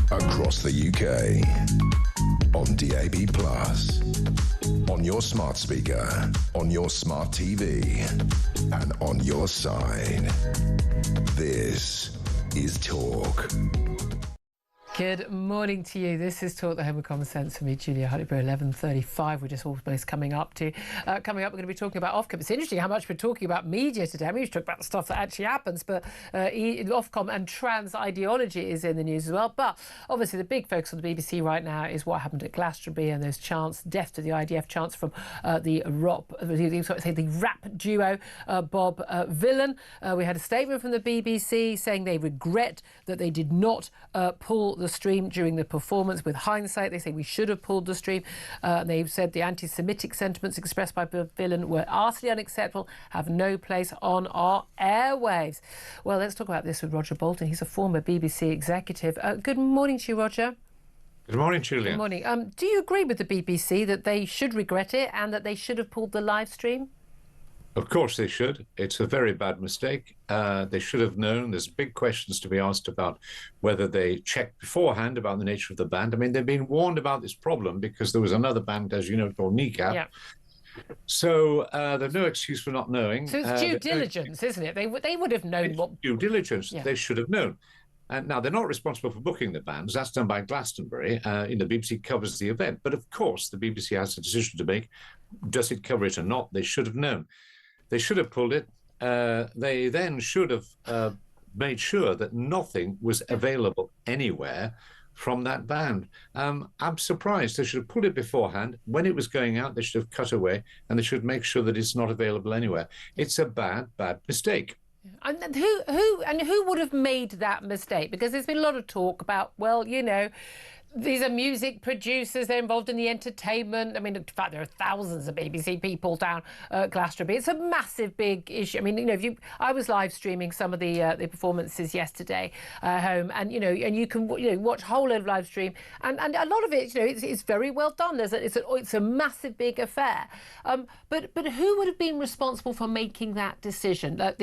Across the UK, on DAB+, on your smart speaker, on your smart TV, and on your side. This is Talk. Good morning to you. This is Talk, the Home of Common Sense, for me, Julia Hartley-Brewer. 11:35. We're just almost coming up to. Coming up, we're going to be talking about Offcom. It's interesting how much we're talking about media today. I mean, we've talked about the stuff that actually happens, but Offcom and trans ideology is in the news as well. But obviously, the big focus on the BBC right now is what happened at Glastonbury and those chants, death to the IDF chants from the rap duo Bob Vylan. We had a statement from the BBC saying they regret that they did not pull the stream during the performance. With hindsight, they say we should have pulled the stream. They've said the anti-Semitic sentiments expressed by Bob Vylan were utterly unacceptable, have no place on our airwaves. Well, let's talk about this with Roger Bolton. He's a former BBC executive. Good morning to you, Roger. Good morning, Julia. Good morning. Do you agree with the BBC that they should regret it and that they should have pulled the live stream? Of course they should. It's a very bad mistake. They should have known. There's big questions to be asked about whether they checked beforehand about the nature of the band. I mean, they've been warned about this problem because there was another band, as you know, called Kneecap. Yeah. So there's no excuse for not knowing. So it's due diligence, isn't it? They would have known what... Due diligence. Yeah. They should have known. And now, they're not responsible for booking the bands. That's done by Glastonbury. The BBC covers the event. But of course, the BBC has a decision to make. Does it cover it or not? They should have known. They should have pulled it. They then should have made sure that nothing was available anywhere from that band. I'm surprised. They should have pulled it beforehand. When it was going out, they should have cut away, and they should make sure that it's not available anywhere. It's a bad, bad mistake. And who would have made that mistake? Because there's been a lot of talk about, well, you know, these are music producers, they're involved in the entertainment. I mean, in fact, there are thousands of BBC people down at Glastonbury. It's a massive, big issue. I mean, you know, I was live streaming some of the performances yesterday home, and, you know, and you can, you know, watch a whole load of live stream, and a lot of it, you know, it's very well done. It's a massive, big affair. But who would have been responsible for making that decision? Like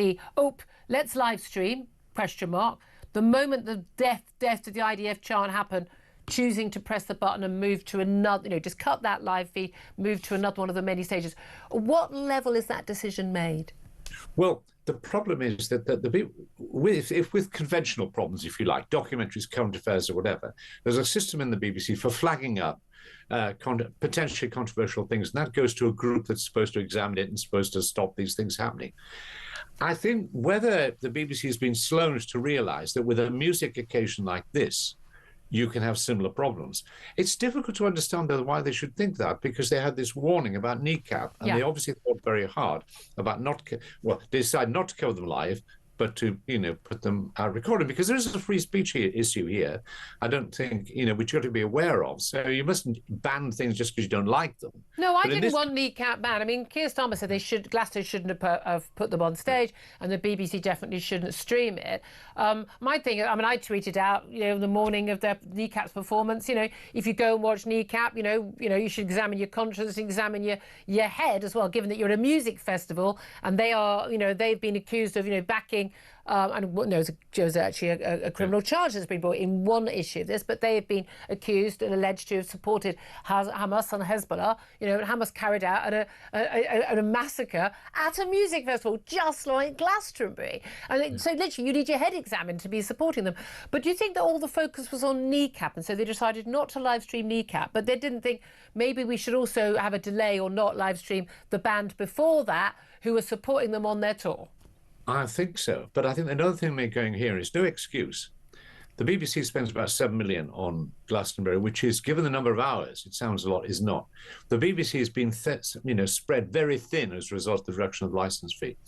let's live stream, ? The moment the death to the IDF chant happened, choosing to press the button and move to another, you know, just cut that live feed, move to another one of the many stages. What level is that decision made? Well, the problem is that with conventional problems, if you like, documentaries, current affairs or whatever, there's a system in the BBC for flagging up potentially controversial things, and that goes to a group that's supposed to examine it and supposed to stop these things happening. I think whether the BBC has been slow to realise that with a music occasion like this, you can have similar problems. It's difficult to understand why they should think that, because they had this warning about kneecap, and they obviously thought very hard about they decided not to cover them live, but to, you know, put them out recording, because there is a free speech issue here. I don't think, you know, which you've got to be aware of. So you mustn't ban things just because you don't like them. No, I didn't want kneecap ban. I mean, Keir Starmer said Glasgow shouldn't have put them on stage, and the BBC definitely shouldn't stream it. My thing, I mean, I tweeted out, you know, the morning of their kneecap's performance, you know, if you go and watch kneecap, you know, you should examine your conscience, examine your head as well, given that you're at a music festival, and they are, you know, they've been accused of, you know, backing. And there's actually a criminal charge that's been brought in one issue of this, but they have been accused and alleged to have supported Hamas and Hezbollah. You know, Hamas carried out a massacre at a music festival, just like Glastonbury. And so literally, you need your head examined to be supporting them. But do you think that all the focus was on kneecap, and so they decided not to live stream kneecap, but they didn't think maybe we should also have a delay or not live stream the band before that who were supporting them on their tour? I think so. But I think another thing they're going here is no excuse. The BBC spends about 7 million on Glastonbury, which is, given the number of hours, it sounds a lot, is not. The BBC has been spread very thin as a result of the reduction of the licence fee.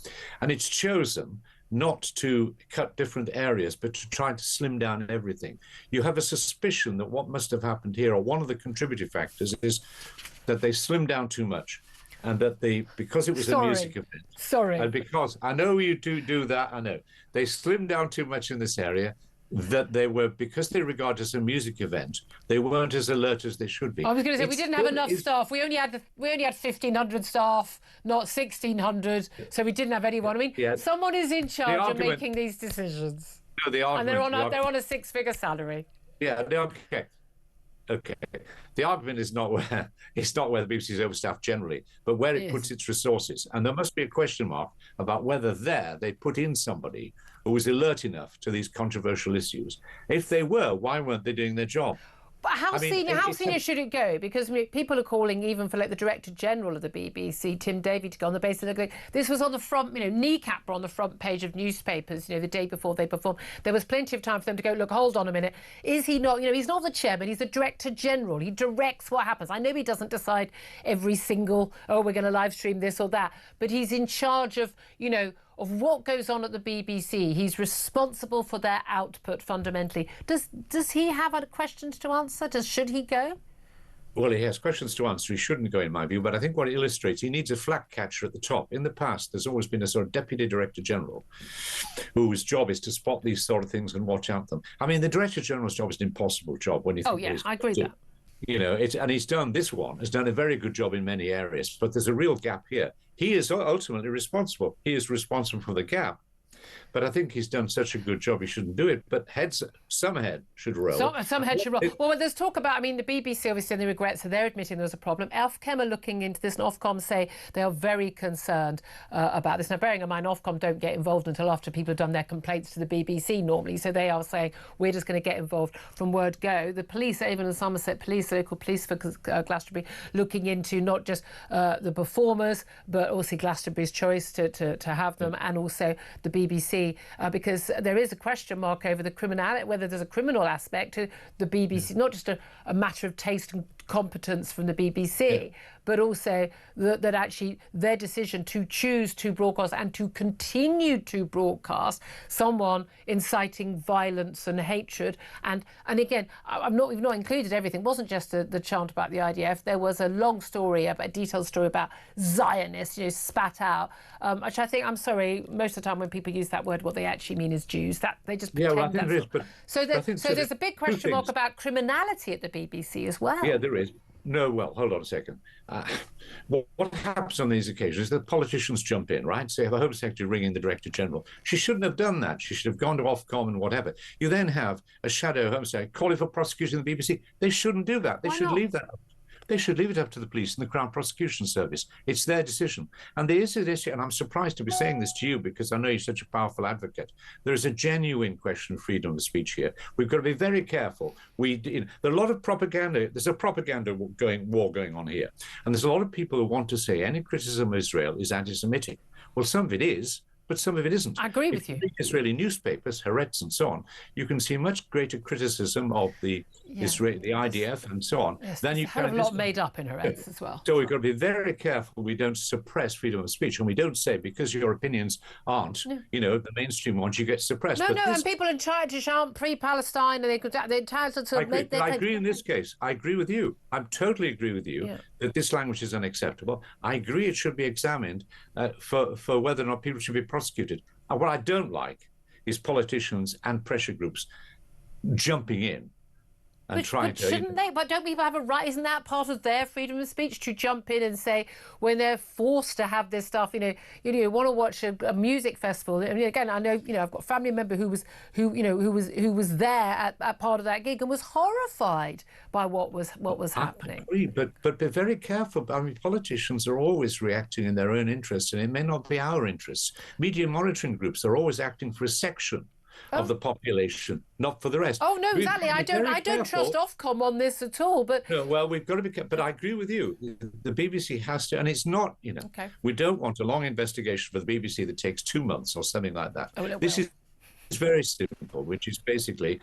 And it's chosen not to cut different areas, but to try to slim down everything. You have a suspicion that what must have happened here, or one of the contributing factors, is that they slimmed down too much. And that because it was a music event. And because, I know you do that, I know. They slimmed down too much in this area, that because they regard it as a music event, they weren't as alert as they should be. I was going to say, we didn't have enough staff. We only had 1,500 staff, not 1,600, so we didn't have anyone. I mean, someone is in charge of making these decisions. No, the argument... And they're on a six-figure salary. Yeah, okay. The argument is not where the BBC is overstaffed generally, but where it puts its resources. And there must be a question mark about whether they put in somebody who was alert enough to these controversial issues. If they were, why weren't they doing their job? But how senior should it go? Because people are calling even for, like, the Director General of the BBC, Tim Davie, to go on the basis of this was on the front, you know, kneecap were on the front page of newspapers, you know, the day before they performed. There was plenty of time for them to go, look, hold on a minute. Is he not, you know, he's not the chairman, he's the Director General. He directs what happens. I know he doesn't decide every single, we're going to live stream this or that, but he's in charge of, you know, of what goes on at the BBC. He's responsible for their output fundamentally. Does he have questions to answer? Should he go? Well, he has questions to answer. He shouldn't go, in my view, but I think what it illustrates, he needs a flag catcher at the top. In the past, there's always been a sort of Deputy Director General whose job is to spot these sort of things and watch out for them. I mean, the Director General's job is an impossible job when you think I agree with that. You know, and he's done a very good job in many areas, but there's a real gap here. He is ultimately responsible. He is responsible for the gap. But I think he's done such a good job, he shouldn't do it. But some head should roll. Some head should roll. Well, there's talk about, I mean, the BBC obviously in the regrets, so they're admitting there's a problem. Offcom are looking into this, and Offcom say they are very concerned about this. Now, bearing in mind, Offcom don't get involved until after people have done their complaints to the BBC normally, so they are saying, we're just going to get involved from word go. The police, Avon and Somerset Police, local police for Glastonbury, looking into not just the performers, but also Glastonbury's choice to have them, and also the BBC, because there is a question mark over the criminality, whether there's a criminal aspect to the BBC, not just a matter of taste and competence from the BBC, but also that actually their decision to choose to broadcast and to continue to broadcast someone inciting violence and hatred. And again, we've not included everything. It wasn't just the chant about the IDF. There was a long story, a detailed story about Zionists, spat out, which I think, I'm sorry, most of the time when people use that word, what they actually mean is Jews. That they just pretend I think that's there is. But so there's a big question mark about criminality at the BBC as well. Yeah, there is. No, well, hold on a second. What happens on these occasions is that politicians jump in, right? Say, the Home Secretary ringing the Director General. She shouldn't have done that. She should have gone to Offcom and whatever. You then have a shadow Home Secretary calling for prosecution of the BBC. They shouldn't do that. They should leave that up. They should leave it up to the police and the Crown Prosecution Service. It's their decision. And there is an issue, and I'm surprised to be saying this to you because I know you're such a powerful advocate. There is a genuine question of freedom of speech here. We've got to be very careful. There are a lot of propaganda. There's a propaganda war going on here. And there's a lot of people who want to say any criticism of Israel is anti-Semitic. Well, some of it is, but some of it isn't. I agree with you. Israeli newspapers, Haaretz and so on, you can see much greater criticism of the IDF and so on. Yes, than you can. A lot made up in Haaretz as well. So we've got to be very careful we don't suppress freedom of speech, and we don't say because your opinions aren't, the mainstream ones, you get suppressed. No, and people in charge aren't pre-Palestine, and they're entitled to. I agree in this case. I agree with you. I totally agree with you that this language is unacceptable. I agree it should be examined for whether or not people should be prosecuted. And what I don't like is politicians and pressure groups jumping in and trying to. Shouldn't they? But don't people have a right? Isn't that part of their freedom of speech to jump in and say when they're forced to have this stuff? You want to watch a music festival. I mean, again, I know I've got a family member who was there at part of that gig and was horrified by what was happening. I agree, but be very careful. I mean, politicians are always reacting in their own interests, and it may not be our interests. Media monitoring groups are always acting for a section of the population, not for the rest. Oh no, exactly. I don't trust Ofcom on this at all. But no, well, we've got to be careful. But I agree with you. The BBC has to, and it's not. We don't want a long investigation for the BBC that takes 2 months or something like that. This is very simple, which is basically,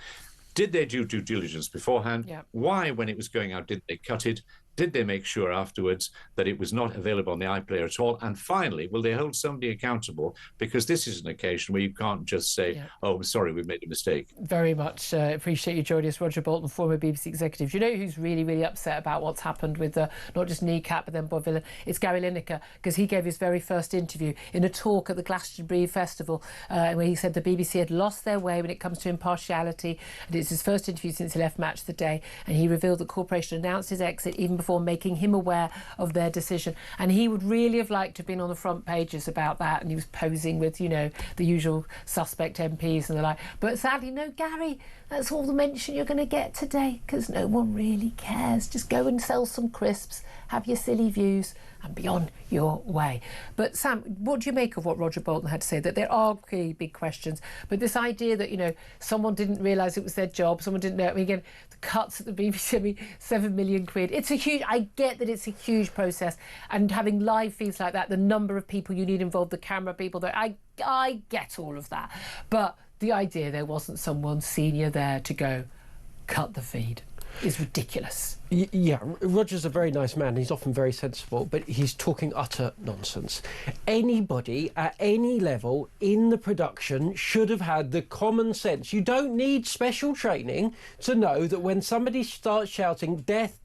did they do due diligence beforehand? Yeah. Why, when it was going out, did they cut it? Did they make sure afterwards that it was not available on the iPlayer at all? And finally, will they hold somebody accountable? Because this is an occasion where you can't just say, oh, I'm sorry, we've made a mistake. Very much appreciate you joining us, Roger Bolton, former BBC executive. Do you know who's really, really upset about what's happened with not just Kneecap, but then Bob Villan? It's Gary Lineker, because he gave his very first interview in a talk at the Glastonbury Festival where he said the BBC had lost their way when it comes to impartiality. And it's his first interview since he left Match of the Day. And he revealed the corporation announced his exit even before making him aware of their decision. And he would really have liked to have been on the front pages about that, and he was posing with, the usual suspect MPs and the like. But sadly, no, Gary, that's all the mention you're going to get today, because no one really cares. Just go and sell some crisps, have your silly views, and be on your way. But Sam, what do you make of what Roger Bolton had to say? That there are clearly big questions, but this idea that, someone didn't realise it was their job, someone didn't know. I mean, again, the cuts at the BBC, £7 million. It's a huge, I get that it's a huge process, and having live feeds like that, the number of people you need involved, the camera people, that I get all of that. But the idea there wasn't someone senior there to go, cut the feed, is ridiculous. Yeah, Roger's a very nice man. He's often very sensible, but he's talking utter nonsense. Anybody at any level in the production should have had the common sense. You don't need special training to know that when somebody starts shouting death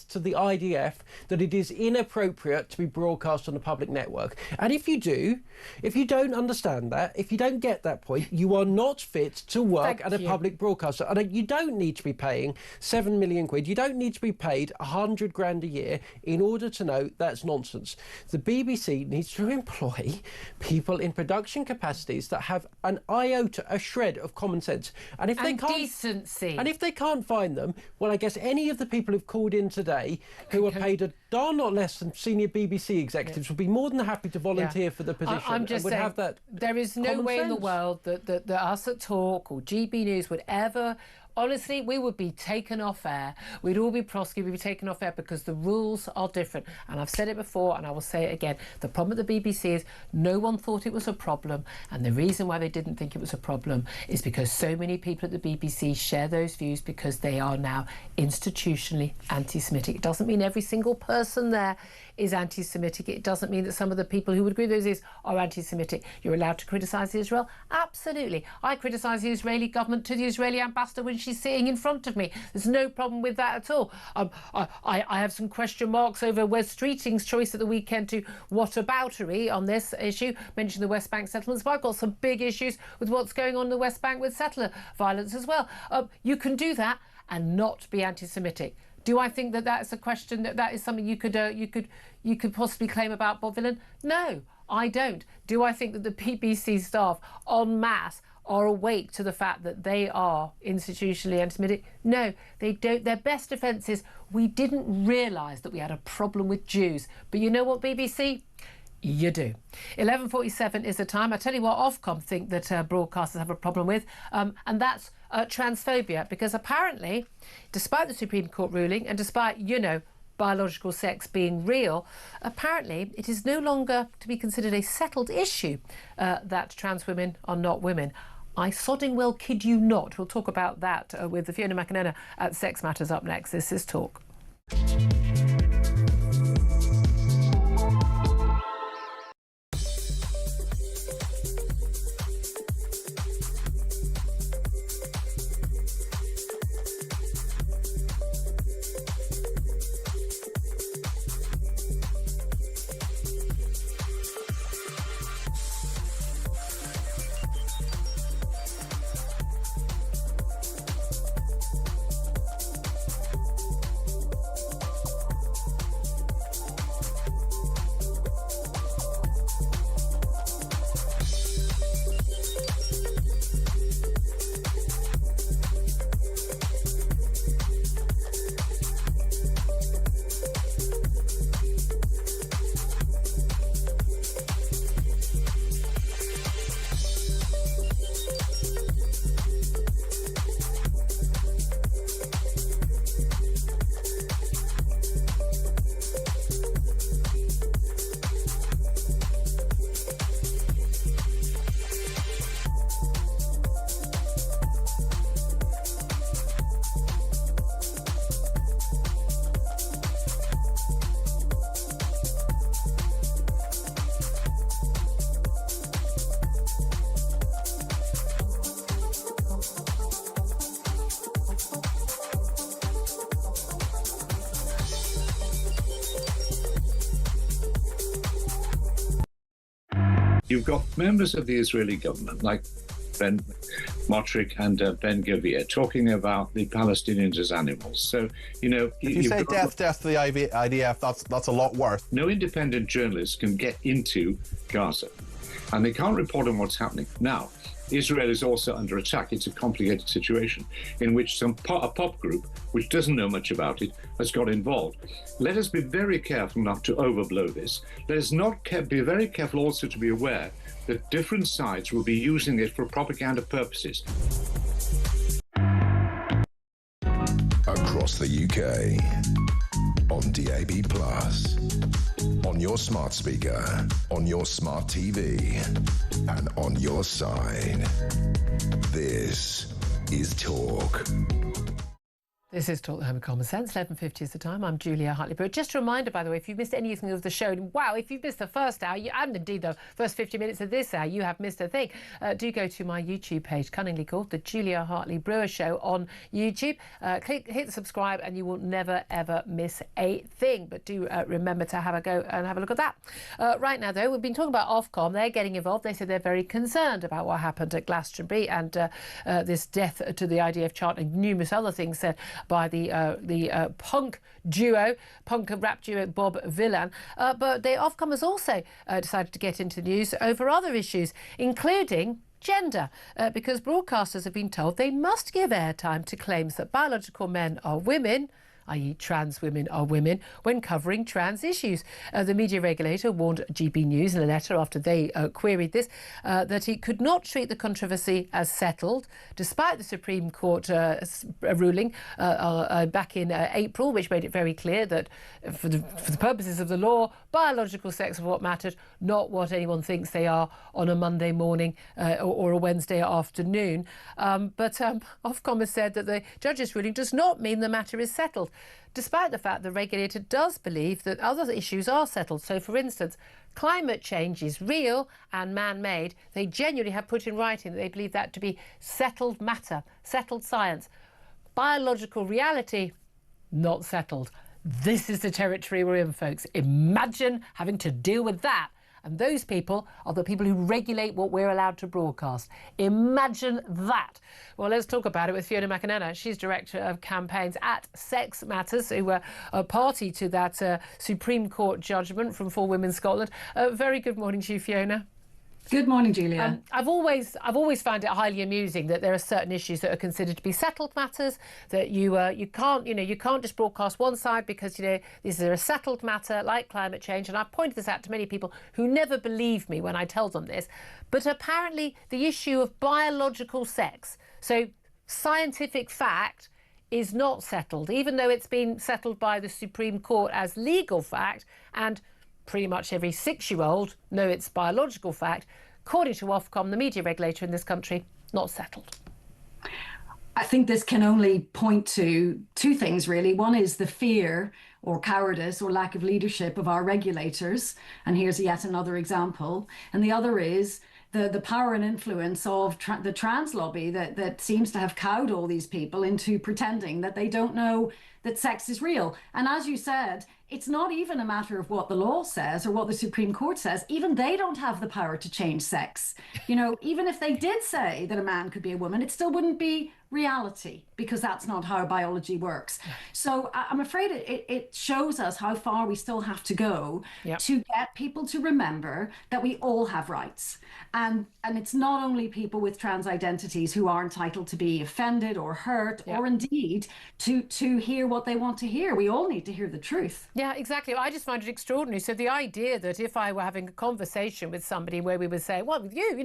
to the IDF, that it is inappropriate to be broadcast on a public network. And if you don't understand that, if you don't get that point, you are not fit to work at a public broadcaster. And you don't need to be paying £7 million. You don't need to be paid 100 grand a year in order to know that's nonsense. The BBC needs to employ people in production capacities that have an iota, a shred of common sense. And if they can't, decency. And if they can't find them, well, I guess any of the people who've called in today who are paid a darn lot less than senior BBC executives would be more than happy to volunteer for the position. I'm just saying, have that there is no way in the world that us at Talk or GB News would ever. Honestly, we would be taken off air. We'd all be prosecuted, we'd be taken off air because the rules are different. And I've said it before and I will say it again. The problem at the BBC is no one thought it was a problem. And the reason why they didn't think it was a problem is because so many people at the BBC share those views because they are now institutionally anti-Semitic. It doesn't mean every single person there is anti-Semitic. It doesn't mean that some of the people who would agree with those views are anti-Semitic. You're allowed to criticise Israel? Absolutely. I criticise the Israeli government to the Israeli ambassador when she's sitting in front of me. There's no problem with that at all. I have some question marks over Wes Streeting's choice at the weekend to whataboutery on this issue, mentioned the West Bank settlements, but I've got some big issues with what's going on in the West Bank with settler violence as well. You can do that and not be anti-Semitic. Do I think that that's a question that is something you could possibly claim about Bob Villan? No, I don't. Do I think that the BBC staff en masse are awake to the fact that they are institutionally anti-Semitic? No, they don't. Their best defence is we didn't realise that we had a problem with Jews. But you know what, BBC? You do. 11:47 is the time. I tell you what Ofcom think that broadcasters have a problem with, and that's transphobia, because apparently, despite the Supreme Court ruling and despite, biological sex being real, apparently it is no longer to be considered a settled issue that trans women are not women. I sodding well kid you not. We'll talk about that with Fiona McInerney at Sex Matters up next. This is Talk. You've got members of the Israeli government, like Ben Motrick and Ben Gavir, talking about the Palestinians as animals. So, if you say death to the IDF, that's a lot worse. No independent journalist can get into Gaza, and they can't report on what's happening. Now, Israel is also under attack. It's a complicated situation in which a pop group, which doesn't know much about it, has got involved. Let us be very careful not to overblow this. Let us be very careful also to be aware that different sides will be using it for propaganda purposes. Across the UK, on DAB+, on your smart speaker, on your smart TV, and on your side. This is Talk. This is Talk, the Home of Common Sense. 11:50 is the time. I'm Julia Hartley-Brewer. Just a reminder, by the way, if you've missed anything of the show, wow, if you've missed the first hour, and indeed the first 50 minutes of this hour, you have missed a thing. Do go to my YouTube page, cunningly called The Julia Hartley-Brewer Show on YouTube. Hit subscribe and you will never, ever miss a thing. But do remember to have a go and have a look at that. Right now, though, we've been talking about Offcom. They're getting involved. They said they're very concerned about what happened at Glastonbury and this death to the IDF chart and numerous other things said by the punk rap duo Bob Villan. But the Ofcom has also decided to get into the news over other issues, including gender, because broadcasters have been told they must give airtime to claims that biological men are women, i.e. trans women are women, when covering trans issues. The media regulator warned GB News in a letter after they queried this that it could not treat the controversy as settled, despite the Supreme Court ruling back in April, which made it very clear that for the purposes of the law, biological sex is what mattered, not what anyone thinks they are on a Monday morning or a Wednesday afternoon. But Ofcom has said that the judge's ruling does not mean the matter is settled. despite the fact the regulator does believe that other issues are settled. So, for instance, climate change is real and man-made. They genuinely have put in writing that they believe that to be settled matter, settled science. Biological reality, not settled. This is the territory we're in, folks. Imagine having to deal with that. And those people are the people who regulate what we're allowed to broadcast. Imagine that. Well, let's talk about it with Fiona McInerney. She's Director of Campaigns at Sex Matters, who were a party to that Supreme Court judgment from 4 Women Scotland. Very good morning to you, Fiona. Good morning, Julia. I've always found it highly amusing that there are certain issues that are considered to be settled matters, that you can't just broadcast one side because these are a settled matter like climate change. And I've pointed this out to many people who never believe me when I tell them this. But apparently the issue of biological sex, so scientific fact, is not settled, even though it's been settled by the Supreme Court as legal fact, and pretty much every 6-year-old know it's biological fact. According to Offcom, the media regulator in this country, not settled. I think this can only point to 2 things, really. One is the fear or cowardice or lack of leadership of our regulators. And here's yet another example. And the other is the power and influence of the trans lobby that seems to have cowed all these people into pretending that they don't know that sex is real. And as you said, it's not even a matter of what the law says or what the Supreme Court says. Even they don't have the power to change sex. Even if they did say that a man could be a woman, it still wouldn't be reality, because that's not how biology works. So I'm afraid it shows us how far we still have to go to get people to remember that we all have rights. And it's not only people with trans identities who are entitled to be offended or hurt or indeed to hear what they want to hear. We all need to hear the truth. Yeah, exactly. I just find it extraordinary. So the idea that if I were having a conversation with somebody where we would say, well, with you,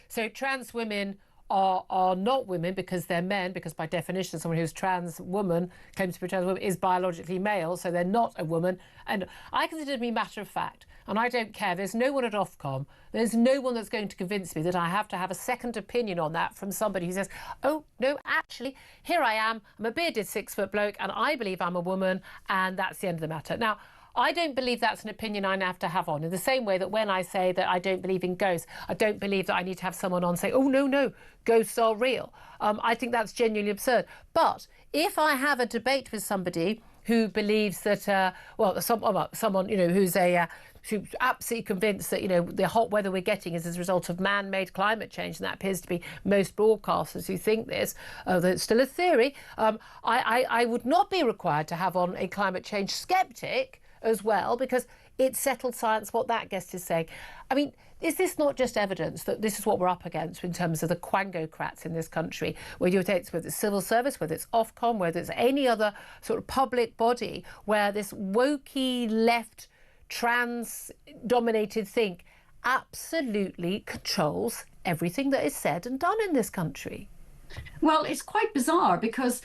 so trans women are not women because they're men, because by definition someone who's trans woman, claims to be a trans woman, is biologically male, so they're not a woman. And I consider it to be matter of fact, and I don't care. There's no one at Offcom, there's no one that's going to convince me that I have to have a second opinion on that from somebody who says, oh, no, actually, here I am, I'm a bearded 6-foot bloke, and I believe I'm a woman, and that's the end of the matter. Now, I don't believe that's an opinion I have to have on, in the same way that when I say that I don't believe in ghosts, I don't believe that I need to have someone on say, oh, no, ghosts are real. I think that's genuinely absurd. But if I have a debate with somebody who believes that, someone, who's absolutely convinced that, the hot weather we're getting is as a result of man-made climate change, and that appears to be most broadcasters who think this, that it's still a theory, I would not be required to have on a climate change sceptic as well, because it's settled science what that guest is saying. I mean, is this not just evidence that this is what we're up against in terms of the quangocrats in this country, whether it's civil service, whether it's Ofcom, whether it's any other sort of public body where this wokey left trans-dominated think absolutely controls everything that is said and done in this country? Well, it's quite bizarre, because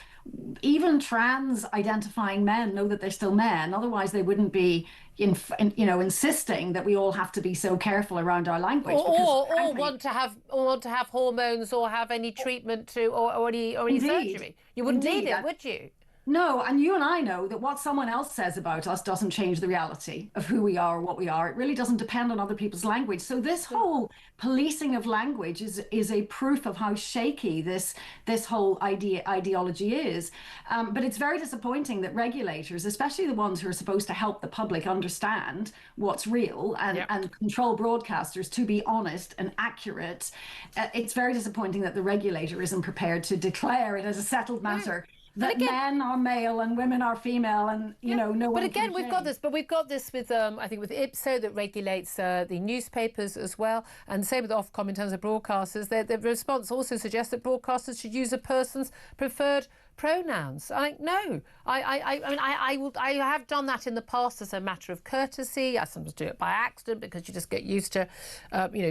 even trans identifying men know that they're still men. Otherwise, they wouldn't be, insisting that we all have to be so careful around our language. Or want to have hormones or have any treatment to or any surgery. You wouldn't need it, would you? No, and you and I know that what someone else says about us doesn't change the reality of who we are or what we are. It really doesn't depend on other people's language. So this whole policing of language is a proof of how shaky this whole ideology is. But it's very disappointing that regulators, especially the ones who are supposed to help the public understand what's real and control broadcasters to be honest and accurate, it's very disappointing that the regulator isn't prepared to declare it as a settled matter. That men are male and women are female, and no one. But again, we've got this with I think with IPSO that regulates the newspapers as well, and same with Ofcom in terms of broadcasters. The response also suggests that broadcasters should use a person's preferred pronouns. I have done that in the past as a matter of courtesy. I sometimes do it by accident because you just get used to,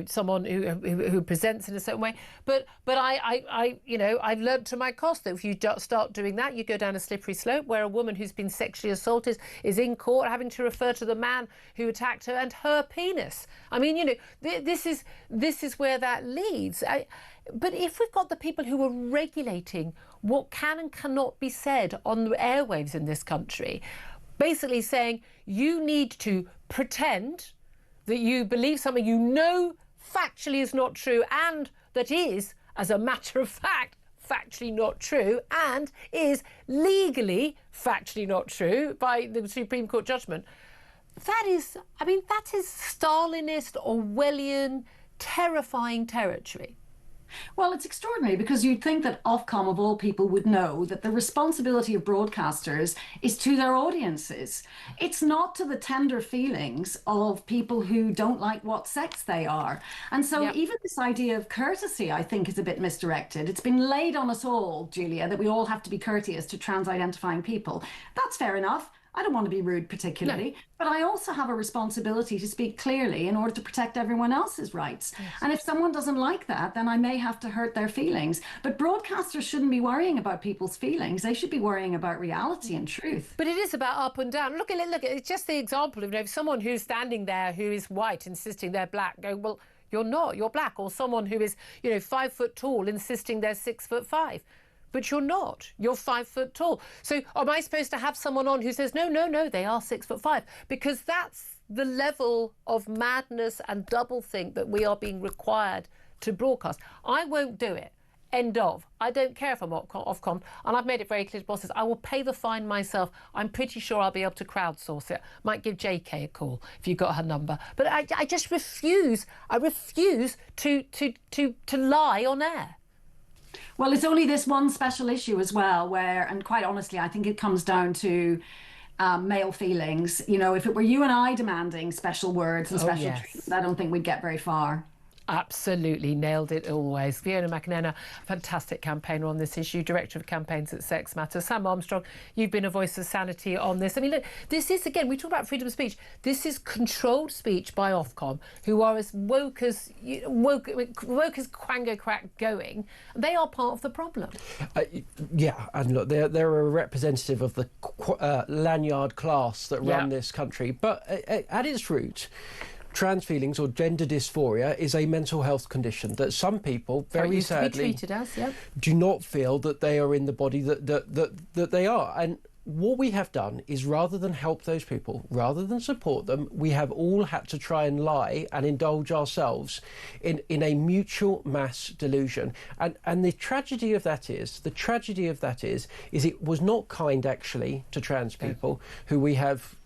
someone who presents in a certain way. But I've learned to my cost that if you start doing that, you go down a slippery slope where a woman who's been sexually assaulted is in court having to refer to the man who attacked her and her penis. I mean, this is where that leads. But if we've got the people who are regulating what can and cannot be said on the airwaves in this country, basically saying you need to pretend that you believe something you know factually is not true and that is, as a matter of fact, factually not true and is legally factually not true by the Supreme Court judgment. That is Stalinist, Orwellian, terrifying territory. Well, it's extraordinary because you'd think that Ofcom, of all people, would know that the responsibility of broadcasters is to their audiences. It's not to the tender feelings of people who don't like what sex they are. And so even this idea of courtesy, I think, is a bit misdirected. It's been laid on us all, Julia, that we all have to be courteous to trans-identifying people. That's fair enough. I don't want to be rude particularly, but I also have a responsibility to speak clearly in order to protect everyone else's rights. Yes. And if someone doesn't like that, then I may have to hurt their feelings. But broadcasters shouldn't be worrying about people's feelings. They should be worrying about reality and truth. But it is about up and down. Look, it's just the example of someone who's standing there who is white insisting they're black, going, well, you're not, you're black. Or someone who is, 5 foot tall insisting they're 6'5". But you're not. You're 5 foot tall. So am I supposed to have someone on who says, no, they are 6'5"? Because that's the level of madness and doublethink that we are being required to broadcast. I won't do it. End of. I don't care if I'm Ofcom, and I've made it very clear to bosses, I will pay the fine myself. I'm pretty sure I'll be able to crowdsource it. Might give JK a call if you've got her number. But I just refuse. I refuse to lie on air. Well, it's only this one special issue as well where, and quite honestly, I think it comes down to male feelings. If it were you and I demanding special words and special treatment, I don't think we'd get very far. Absolutely, nailed it always. Fiona McNenna, fantastic campaigner on this issue, Director of Campaigns at Sex Matters. Sam Armstrong, you've been a voice of sanity on this. I mean, look, this is, again, we talk about freedom of speech. This is controlled speech by Ofcom, who are as woke as Quango Crack going. They are part of the problem. And look, they're a representative of the lanyard class that run this country. But at its root, trans feelings or gender dysphoria is a mental health condition that some people, very sadly, do not feel that they are in the body that they are. And what we have done is, rather than help those people, rather than support them, we have all had to try and lie and indulge ourselves in a mutual mass delusion. And the tragedy of that is it was not kind actually to trans people who we have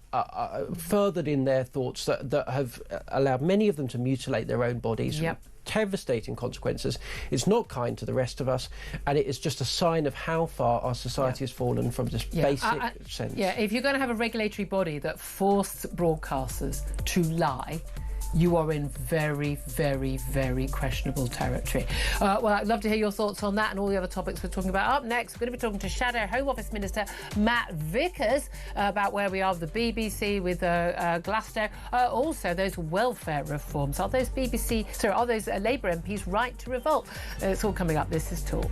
furthered in their thoughts that have allowed many of them to mutilate their own bodies. Devastating consequences. It's not kind to the rest of us, and it is just a sign of how far our society has fallen from this basic sense. If you're going to have a regulatory body that forces broadcasters to lie, you are in very, very, very questionable territory. Well, I'd love to hear your thoughts on that and all the other topics we're talking about. Up next, we're going to be talking to Shadow Home Office Minister Matt Vickers about where we are with the BBC, with Glastonbury. Also, those welfare reforms. Are those Labour MPs right to revolt? It's all coming up. This is Talk.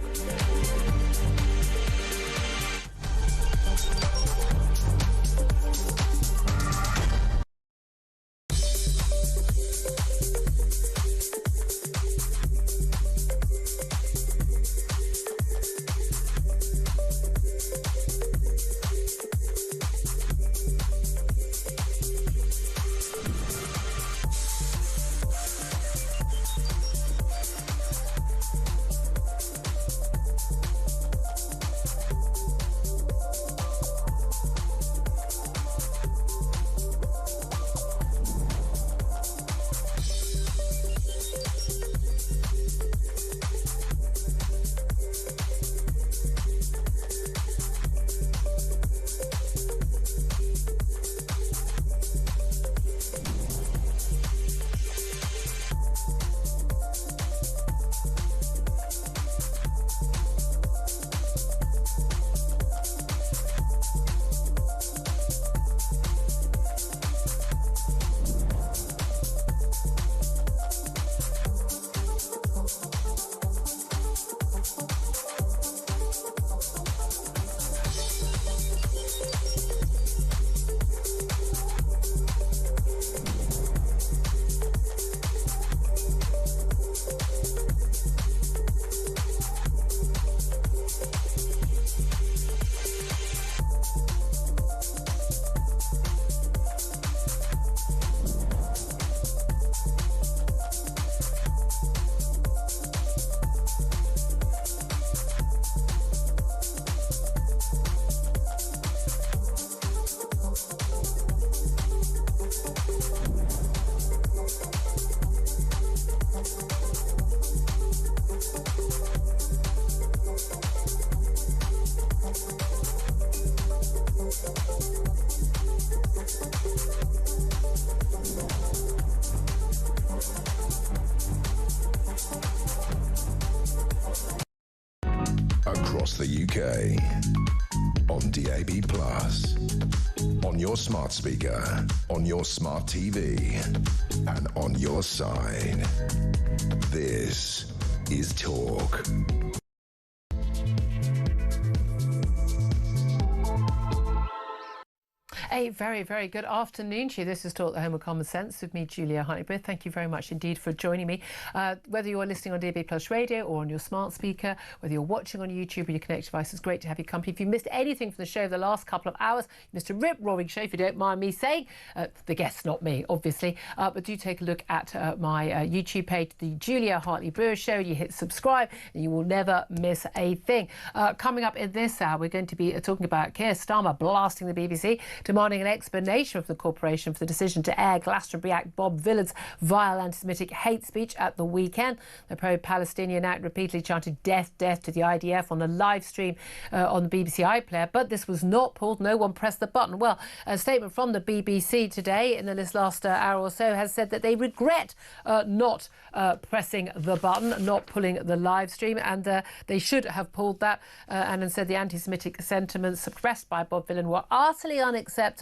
UK. On DAB+, on your smart speaker, on your smart TV, and on your side. This is Talk. A very, very good afternoon to you. This is Talk, the Home of Common Sense with me, Julia Hartley-Brewer. Thank you very much indeed for joining me. Whether you're listening on DAB Plus Radio or on your smart speaker, whether you're watching on YouTube or your connected device, it's great to have your company. If you missed anything from the show the last couple of hours, you missed a rip-roaring show, if you don't mind me saying. The guest, not me, obviously. But do take a look at my YouTube page, the Julia Hartley-Brewer Show. You hit subscribe and you will never miss a thing. Coming up in this hour, we're going to be talking about Keir Starmer blasting the BBC, demanding an explanation from the corporation for the decision to air Glastonbury act Bob Vylan's vile anti-Semitic hate speech at the weekend. The pro-Palestinian act repeatedly chanted death, death to the IDF on a live stream on the BBC iPlayer, but this was not pulled. No one pressed the button. Well, a statement from the BBC today in this last hour or so has said that they regret not pressing the button, not pulling the live stream, and they should have pulled that and said the anti-Semitic sentiments expressed by Bob Vylan were utterly unacceptable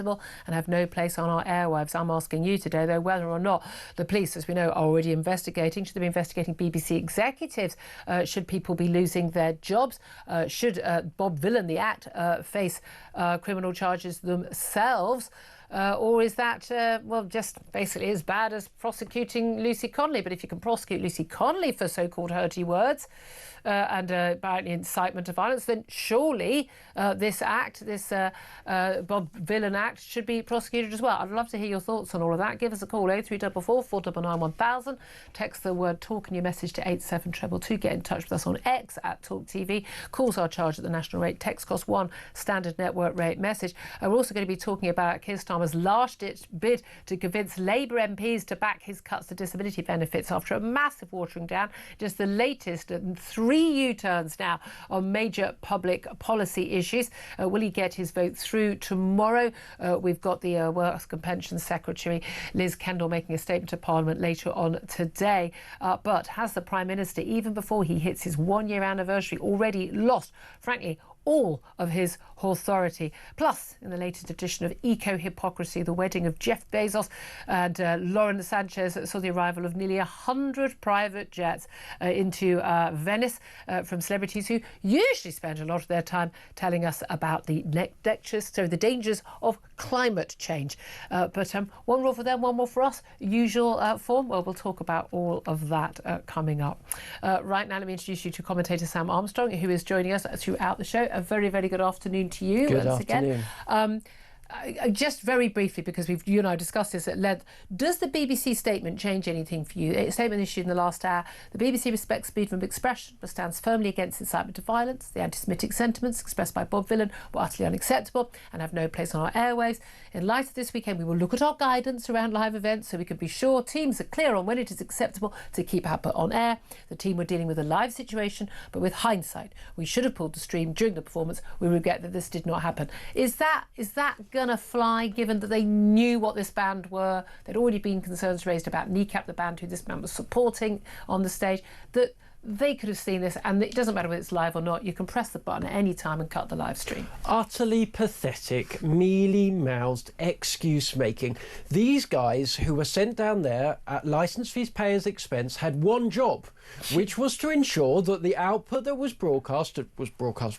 and have no place on our airwaves. I'm asking you today, though, whether or not the police, as we know, are already investigating. Should they be investigating BBC executives? Should people be losing their jobs? Should Bob Vylan, the act, face criminal charges themselves? Or is that, well, just basically as bad as prosecuting Lucy Connolly? But if you can prosecute Lucy Connolly for so-called hurty words and apparently incitement to violence, then surely this act, this Bob Vylan act, should be prosecuted as well. I'd love to hear your thoughts on all of that. Give us a call, 0344 499 1000. Text the word TALK and your message to 87222. Get in touch with us on X at Talk TV. Calls are charged at the national rate. Text cost £1, standard network rate message. We're also going to be talking about Keir Starmer's last-ditch bid to convince Labour MPs to back his cuts to disability benefits after a massive watering down. Just the latest and 3 U-turns now on major public policy issues. Will he get his vote through tomorrow? We've got the Works and Pensions Secretary Liz Kendall making a statement to Parliament later on today. But has the Prime Minister, even before he hits his 1-year anniversary, already lost, frankly, all of his authority? Plus, in the latest edition of Eco-Hypocrisy, the wedding of Jeff Bezos and Lauren Sanchez saw the arrival of nearly 100 private jets into Venice from celebrities who usually spend a lot of their time telling us about the dangers of climate change. But one rule for them, one more for us, usual form. Well, we'll talk about all of that coming up. Right now, let me introduce you to commentator Sam Armstrong, who is joining us throughout the show. A very, very good afternoon to you. Good once afternoon. Again. Just very briefly, because you and I discussed this at length, does the BBC statement change anything for you? A statement issued in the last hour. The BBC respects freedom of expression but stands firmly against incitement to violence. The anti-Semitic sentiments expressed by Bob Vylan were utterly unacceptable and have no place on our airwaves. In light of this weekend, we will look at our guidance around live events so we can be sure teams are clear on when it is acceptable to keep output on air. The team were dealing with a live situation, but with hindsight, we should have pulled the stream during the performance. We regret that this did not happen. Is that gonna fly, given that they knew what this band were? There'd already been concerns raised about Kneecap, the band who this band was supporting on the stage, that they could have seen this, and it doesn't matter whether it's live or not, you can press the button at any time and cut the live stream. Utterly pathetic, mealy-mouthed excuse-making. These guys who were sent down there at licence fees payers' expense had one job, which was to ensure that the output that was broadcast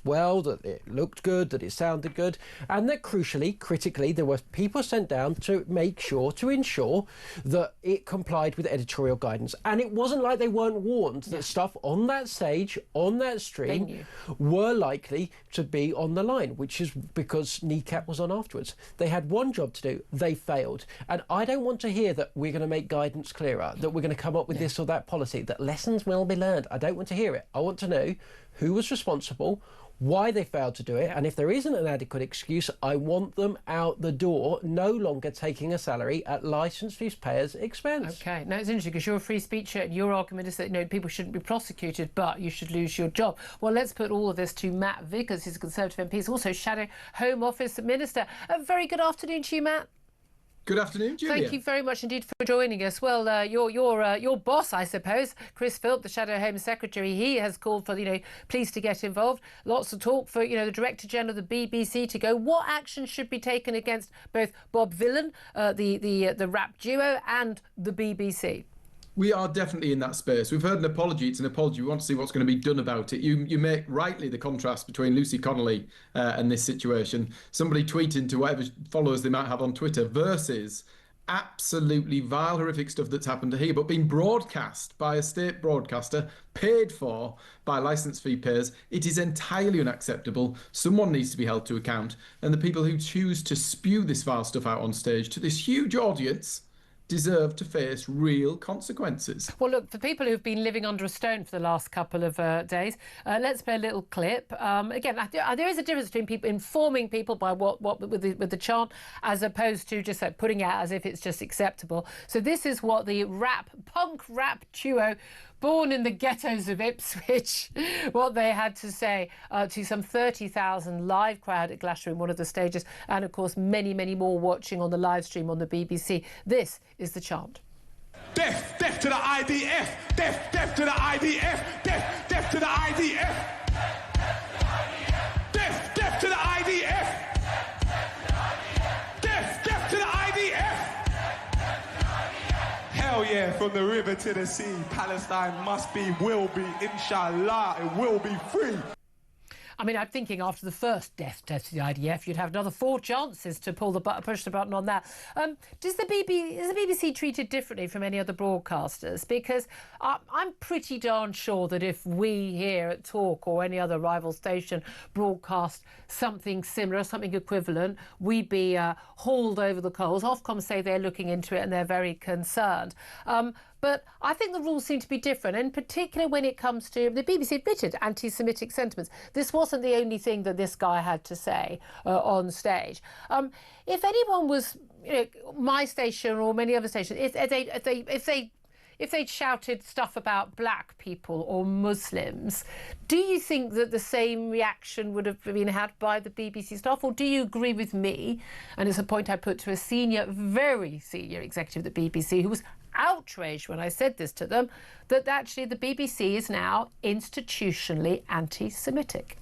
well, that it looked good, that it sounded good, and that crucially, critically, there were people sent down to ensure that it complied with editorial guidance. And it wasn't like they weren't warned that stuff on that stage, on that stream, were likely to be on the line, which is because Kneecap was on afterwards. They had one job to do, they failed. And I don't want to hear that we're going to make guidance clearer, that we're going to come up with this or that policy, that lessons will be learned. I don't want to hear it. I want to know who was responsible, why they failed to do it, and if there isn't an adequate excuse, I want them out the door, no longer taking a salary at licence fees payers' expense. Okay, now it's interesting because you're a free speaker and your argument is that people shouldn't be prosecuted, but you should lose your job. Well, let's put all of this to Matt Vickers, who's a Conservative MP, he's also Shadow Home Office Minister. A very good afternoon to you, Matt. Good afternoon, Julia. Thank you very much indeed for joining us. Well, your boss, I suppose, Chris Philp, the Shadow Home Secretary, he has called for, police to get involved. Lots of talk for, the Director General of the BBC to go. What action should be taken against both Bob Vylan, the rap duo, and the BBC? We are definitely in that space. We've heard an apology. It's an apology. We want to see what's going to be done about it. You make rightly the contrast between Lucy Connolly and this situation. Somebody tweeting to whatever followers they might have on Twitter versus absolutely vile, horrific stuff that's happened to here, but being broadcast by a state broadcaster, paid for by licence fee payers. It is entirely unacceptable. Someone needs to be held to account. And the people who choose to spew this vile stuff out on stage to this huge audience deserve to face real consequences. Well, look, for people who've been living under a stone for the last couple of days, let's play a little clip. Again, there is a difference between people informing people by what with the chant, as opposed to just like putting out as if it's just acceptable. So this is what the punk rap duo, born in the ghettos of Ipswich, what they had to say to some 30,000 live crowd at Glastonbury, one of the stages, and of course many, many more watching on the live stream on the BBC. This is the chant. Death, death to the IDF, death, death to the IDF, death, death to the IDF, death, death to the IDF, death, death to the IDF. Hell yeah, from the river to the sea, Palestine must be, will be, inshallah, it will be free. I mean, I'm thinking after the first death to the IDF, you'd have another 4 chances to push the button on that. Is the BBC treated differently from any other broadcasters? Because I'm pretty darn sure that if we here at Talk or any other rival station broadcast something similar, something equivalent, we'd be hauled over the coals. Offcom say they're looking into it and they're very concerned. But I think the rules seem to be different, in particular when it comes to the BBC admitted anti-Semitic sentiments. This wasn't the only thing that this guy had to say on stage. If anyone was, my station or many other stations, if they'd shouted stuff about black people or Muslims, do you think that the same reaction would have been had by the BBC staff? Or do you agree with me, and it's a point I put to a very senior executive at the BBC who was outraged when I said this to them, that actually the BBC is now institutionally anti-Semitic?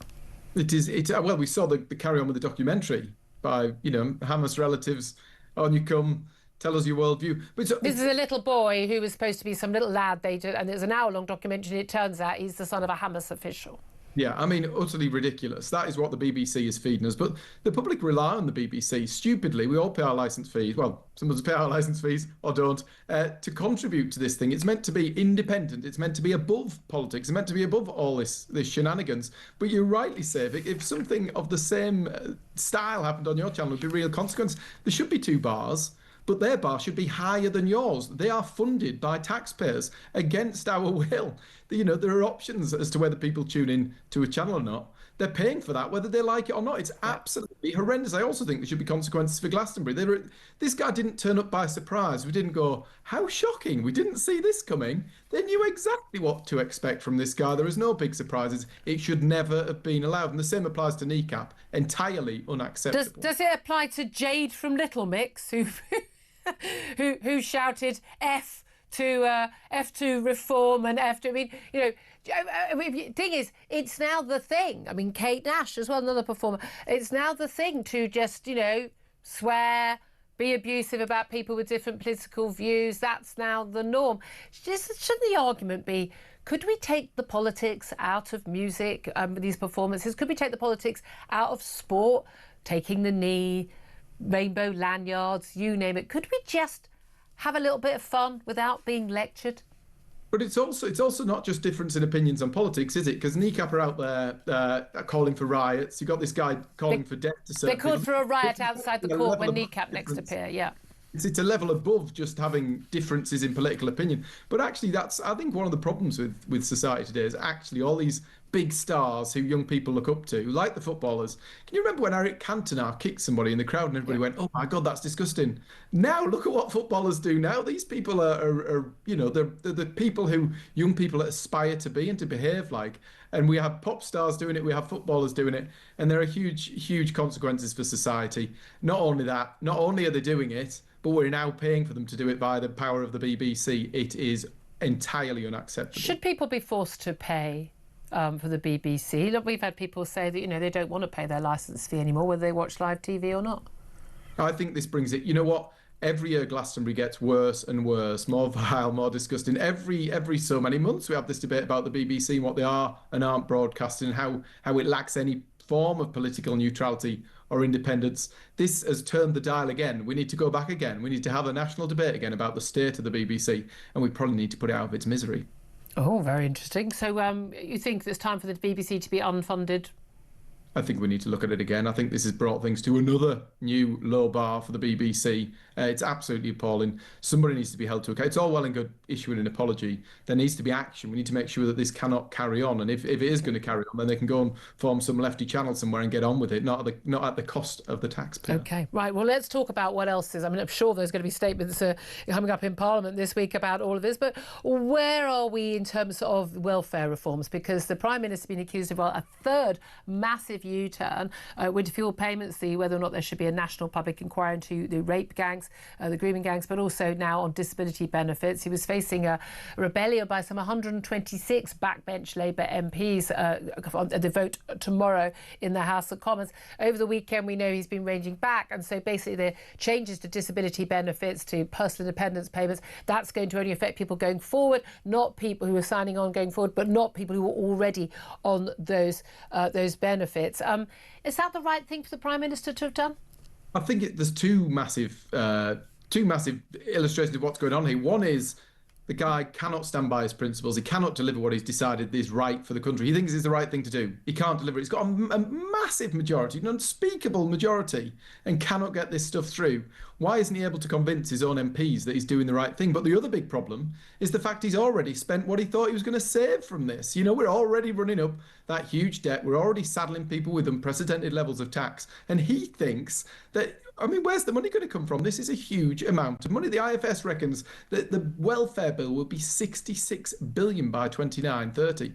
It is. Well, we saw the carry on with the documentary by, Hamas relatives. On you come, tell us your worldview. But this is a little boy who was supposed to be some little lad, and it was an hour-long documentary, and it turns out he's the son of a Hamas official. Yeah, I mean, utterly ridiculous. That is what the BBC is feeding us. But the public rely on the BBC. Stupidly, we all pay our licence fees. Well, some of us pay our licence fees or don't, to contribute to this thing. It's meant to be independent. It's meant to be above politics. It's meant to be above all this shenanigans. But you rightly say, if something of the same style happened on your channel, it would be real consequence. There should be 2 bars. But their bar should be higher than yours. They are funded by taxpayers against our will. There are options as to whether people tune in to a channel or not. They're paying for that, whether they like it or not. It's absolutely horrendous. I also think there should be consequences for Glastonbury. This guy didn't turn up by surprise. We didn't go, how shocking, we didn't see this coming. They knew exactly what to expect from this guy. There is no big surprises. It should never have been allowed. And the same applies to Kneecap. Entirely unacceptable. Does it apply to Jade from Little Mix, who shouted F to reform and F to, thing is, it's now the thing. I mean, Kate Nash as well, another performer. It's now the thing to just, swear, be abusive about people with different political views. That's now the norm. Shouldn't the argument be, could we take the politics out of music, these performances? Could we take the politics out of sport, taking the knee, rainbow lanyards, you name it? Could we just have a little bit of fun without being lectured? But it's also not just difference in opinions on politics, is it? Because Kneecap are out there calling for riots. You've got this guy calling for death to certain They called people. for a riot outside the court when Kneecap next appear, yeah. It's a level above just having differences in political opinion. But actually, that's, I think, one of the problems with society today is actually all these big stars who young people look up to, like the footballers. Can you remember when Eric Cantona kicked somebody in the crowd and everybody went, oh my God, that's disgusting? Now, look at what footballers do now. These people are they're the people who young people aspire to be and to behave like. And we have pop stars doing it, we have footballers doing it, and there are huge, huge consequences for society. Not only that, not only are they doing it, but we're now paying for them to do it via the power of the BBC. It is entirely unacceptable. Should people be forced to pay for the BBC? Look, we've had people say that, they don't want to pay their licence fee anymore, whether they watch live TV or not. I think this brings it, you know what? Every year Glastonbury gets worse and worse, more vile, more disgusting. Every so many months we have this debate about the BBC and what they are and aren't broadcasting, how it lacks any form of political neutrality or independence. This has turned the dial again. We need to go back again. We need to have a national debate again about the state of the BBC, and we probably need to put it out of its misery. Oh, very interesting. So you think it's time for the BBC to be unfunded? I think we need to look at it again. I think this has brought things to another new low bar for the BBC. It's absolutely appalling. Somebody needs to be held to account. It's all well and good issuing an apology. There needs to be action. We need to make sure that this cannot carry on. And if it is going to carry on, then they can go and form some lefty channel somewhere and get on with it, not at the cost of the taxpayer. OK, right. Well, let's talk about what else is. I mean, I'm sure there's going to be statements coming up in Parliament this week about all of this. But where are we in terms of welfare reforms? Because the Prime Minister's been accused of a third massive U-turn with fuel payments, whether or not there should be a national public inquiry into the rape gangs, the grooming gangs, but also now on disability benefits. He was facing a rebellion by some 126 backbench Labour MPs at the vote tomorrow in the House of Commons. Over the weekend, we know he's been ranging back, and so basically the changes to disability benefits, to personal independence payments, that's going to only affect people going forward, not people who are signing on going forward, but not people who are already on those benefits. Is that the right thing for the Prime Minister to have done? I think there's two massive illustrations of what's going on here. One is the guy cannot stand by his principles. He cannot deliver what he's decided is right for the country. He thinks it's the right thing to do. He can't deliver it. He's got a massive majority, an unspeakable majority, and cannot get this stuff through. Why isn't he able to convince his own MPs that he's doing the right thing? But the other big problem is the fact he's already spent what he thought he was going to save from this. We're already running up that huge debt. We're already saddling people with unprecedented levels of tax. And he thinks that, where's the money going to come from? This is a huge amount of money. The IFS reckons that the welfare bill will be 66 billion by 29-30.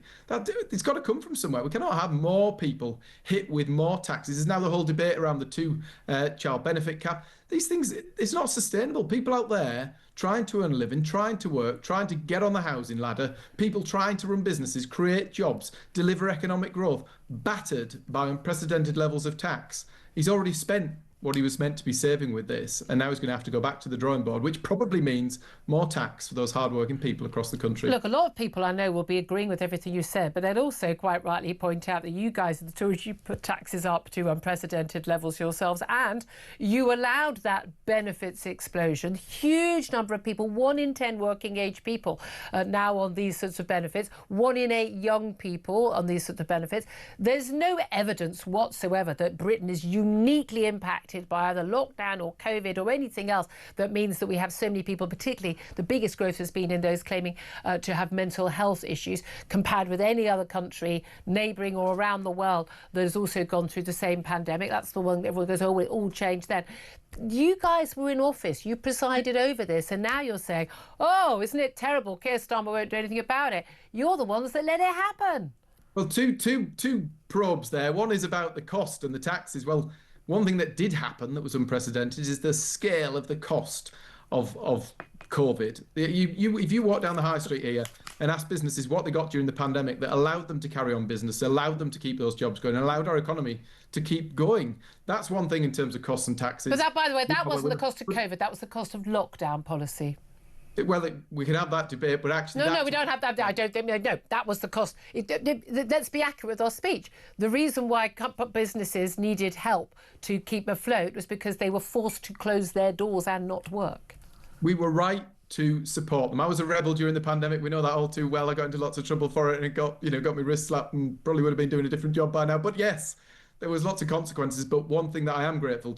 It's got to come from somewhere. We cannot have more people hit with more taxes. There's now the whole debate around the two-child benefit cap. These things, it's not sustainable. People out there trying to earn a living, trying to work, trying to get on the housing ladder, people trying to run businesses, create jobs, deliver economic growth, battered by unprecedented levels of tax. He's already spent what he was meant to be saving with this, and now he's going to have to go back to the drawing board, which probably means more tax for those hardworking people across the country. Look, a lot of people I know will be agreeing with everything you said, but they'd also quite rightly point out that you guys are the Tories, you put taxes up to unprecedented levels yourselves, and you allowed that benefits explosion. Huge number of people, 1 in 10 working age people now on these sorts of benefits, 1 in 8 young people on these sorts of benefits. There's no evidence whatsoever that Britain is uniquely impacted by either lockdown or COVID or anything else that means that we have so many people, particularly the biggest growth has been in those claiming to have mental health issues, compared with any other country, neighbouring or around the world, that has also gone through the same pandemic. That's the one that everyone goes, oh, it all changed then. You guys were in office, you presided over this, and now you're saying, oh, isn't it terrible? Keir Starmer won't do anything about it. You're the ones that let it happen. Well, two probes there. One is about the cost and the taxes. Well, one thing that did happen that was unprecedented is the scale of the cost of COVID. If you walk down the high street here and ask businesses what they got during the pandemic that allowed them to carry on business, allowed them to keep those jobs going, and allowed our economy to keep going. That's one thing in terms of costs and taxes. But that, by the way, that wasn't the cost of COVID. That was the cost of lockdown policy. Well, we could have that debate, but actually... No, we don't have that. I don't think... No, that was the cost. Let's be accurate with our speech. The reason why businesses needed help to keep afloat was because they were forced to close their doors and not work. We were right to support them. I was a rebel during the pandemic. We know that all too well. I got into lots of trouble for it, and it got me wrist slapped, and probably would have been doing a different job by now. But yes, there was lots of consequences. But one thing that I am grateful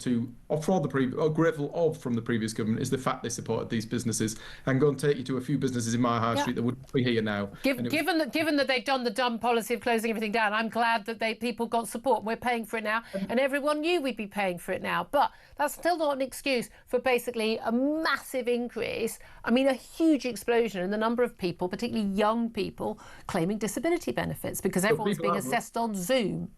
of from the previous government is the fact they supported these businesses. And go and take you to a few businesses in my high street that wouldn't be here now. Given that they've done the dumb policy of closing everything down, I'm glad that people got support. We're paying for it now, and everyone knew we'd be paying for it now. But that's still not an excuse for basically a massive increase. I mean, a huge explosion in the number of people, particularly young people, claiming disability benefits because everyone's being assessed on Zoom.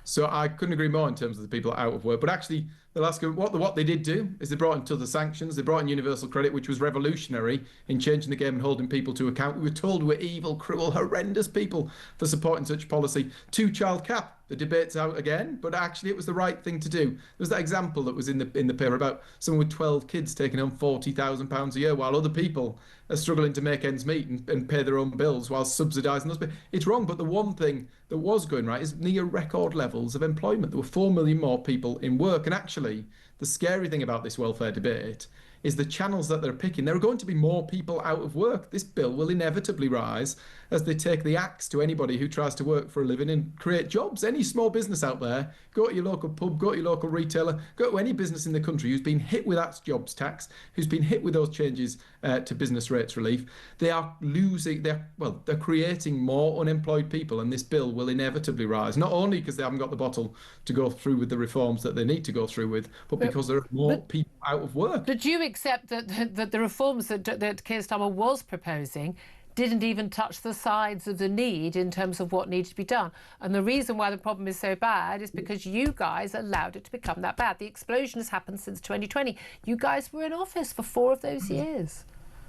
So I couldn't agree more in terms of the people out of work. But actually, The last government, what they did do is they brought in tougher sanctions. They brought in universal credit, which was revolutionary in changing the game and holding people to account. We were told we were evil, cruel, horrendous people for supporting such policy. Two-child cap. The debate's out again, but actually it was the right thing to do. There was that example that was in the paper about someone with 12 kids taking home £40,000 a year, while other people are struggling to make ends meet and pay their own bills while subsidising those. It's wrong, but the one thing that was going right is near record levels of employment. There were 4 million more people in work, and actually the scary thing about this welfare debate is the channels that they're picking. There are going to be more people out of work. This bill will inevitably rise as they take the axe to anybody who tries to work for a living and create jobs. Any small business out there, go to your local pub, go to your local retailer, go to any business in the country who's been hit with that jobs tax, who's been hit with those changes to business rates relief. They are they're creating more unemployed people, and this bill will inevitably rise, not only because they haven't got the bottle to go through with the reforms that they need to go through with, but because there are more people out of work. Did you accept that the reforms that Keir Starmer was proposing didn't even touch the sides of the need in terms of what needed to be done? And the reason why the problem is so bad is because you guys allowed it to become that bad. The explosion has happened since 2020. You guys were in office for 4 of those years.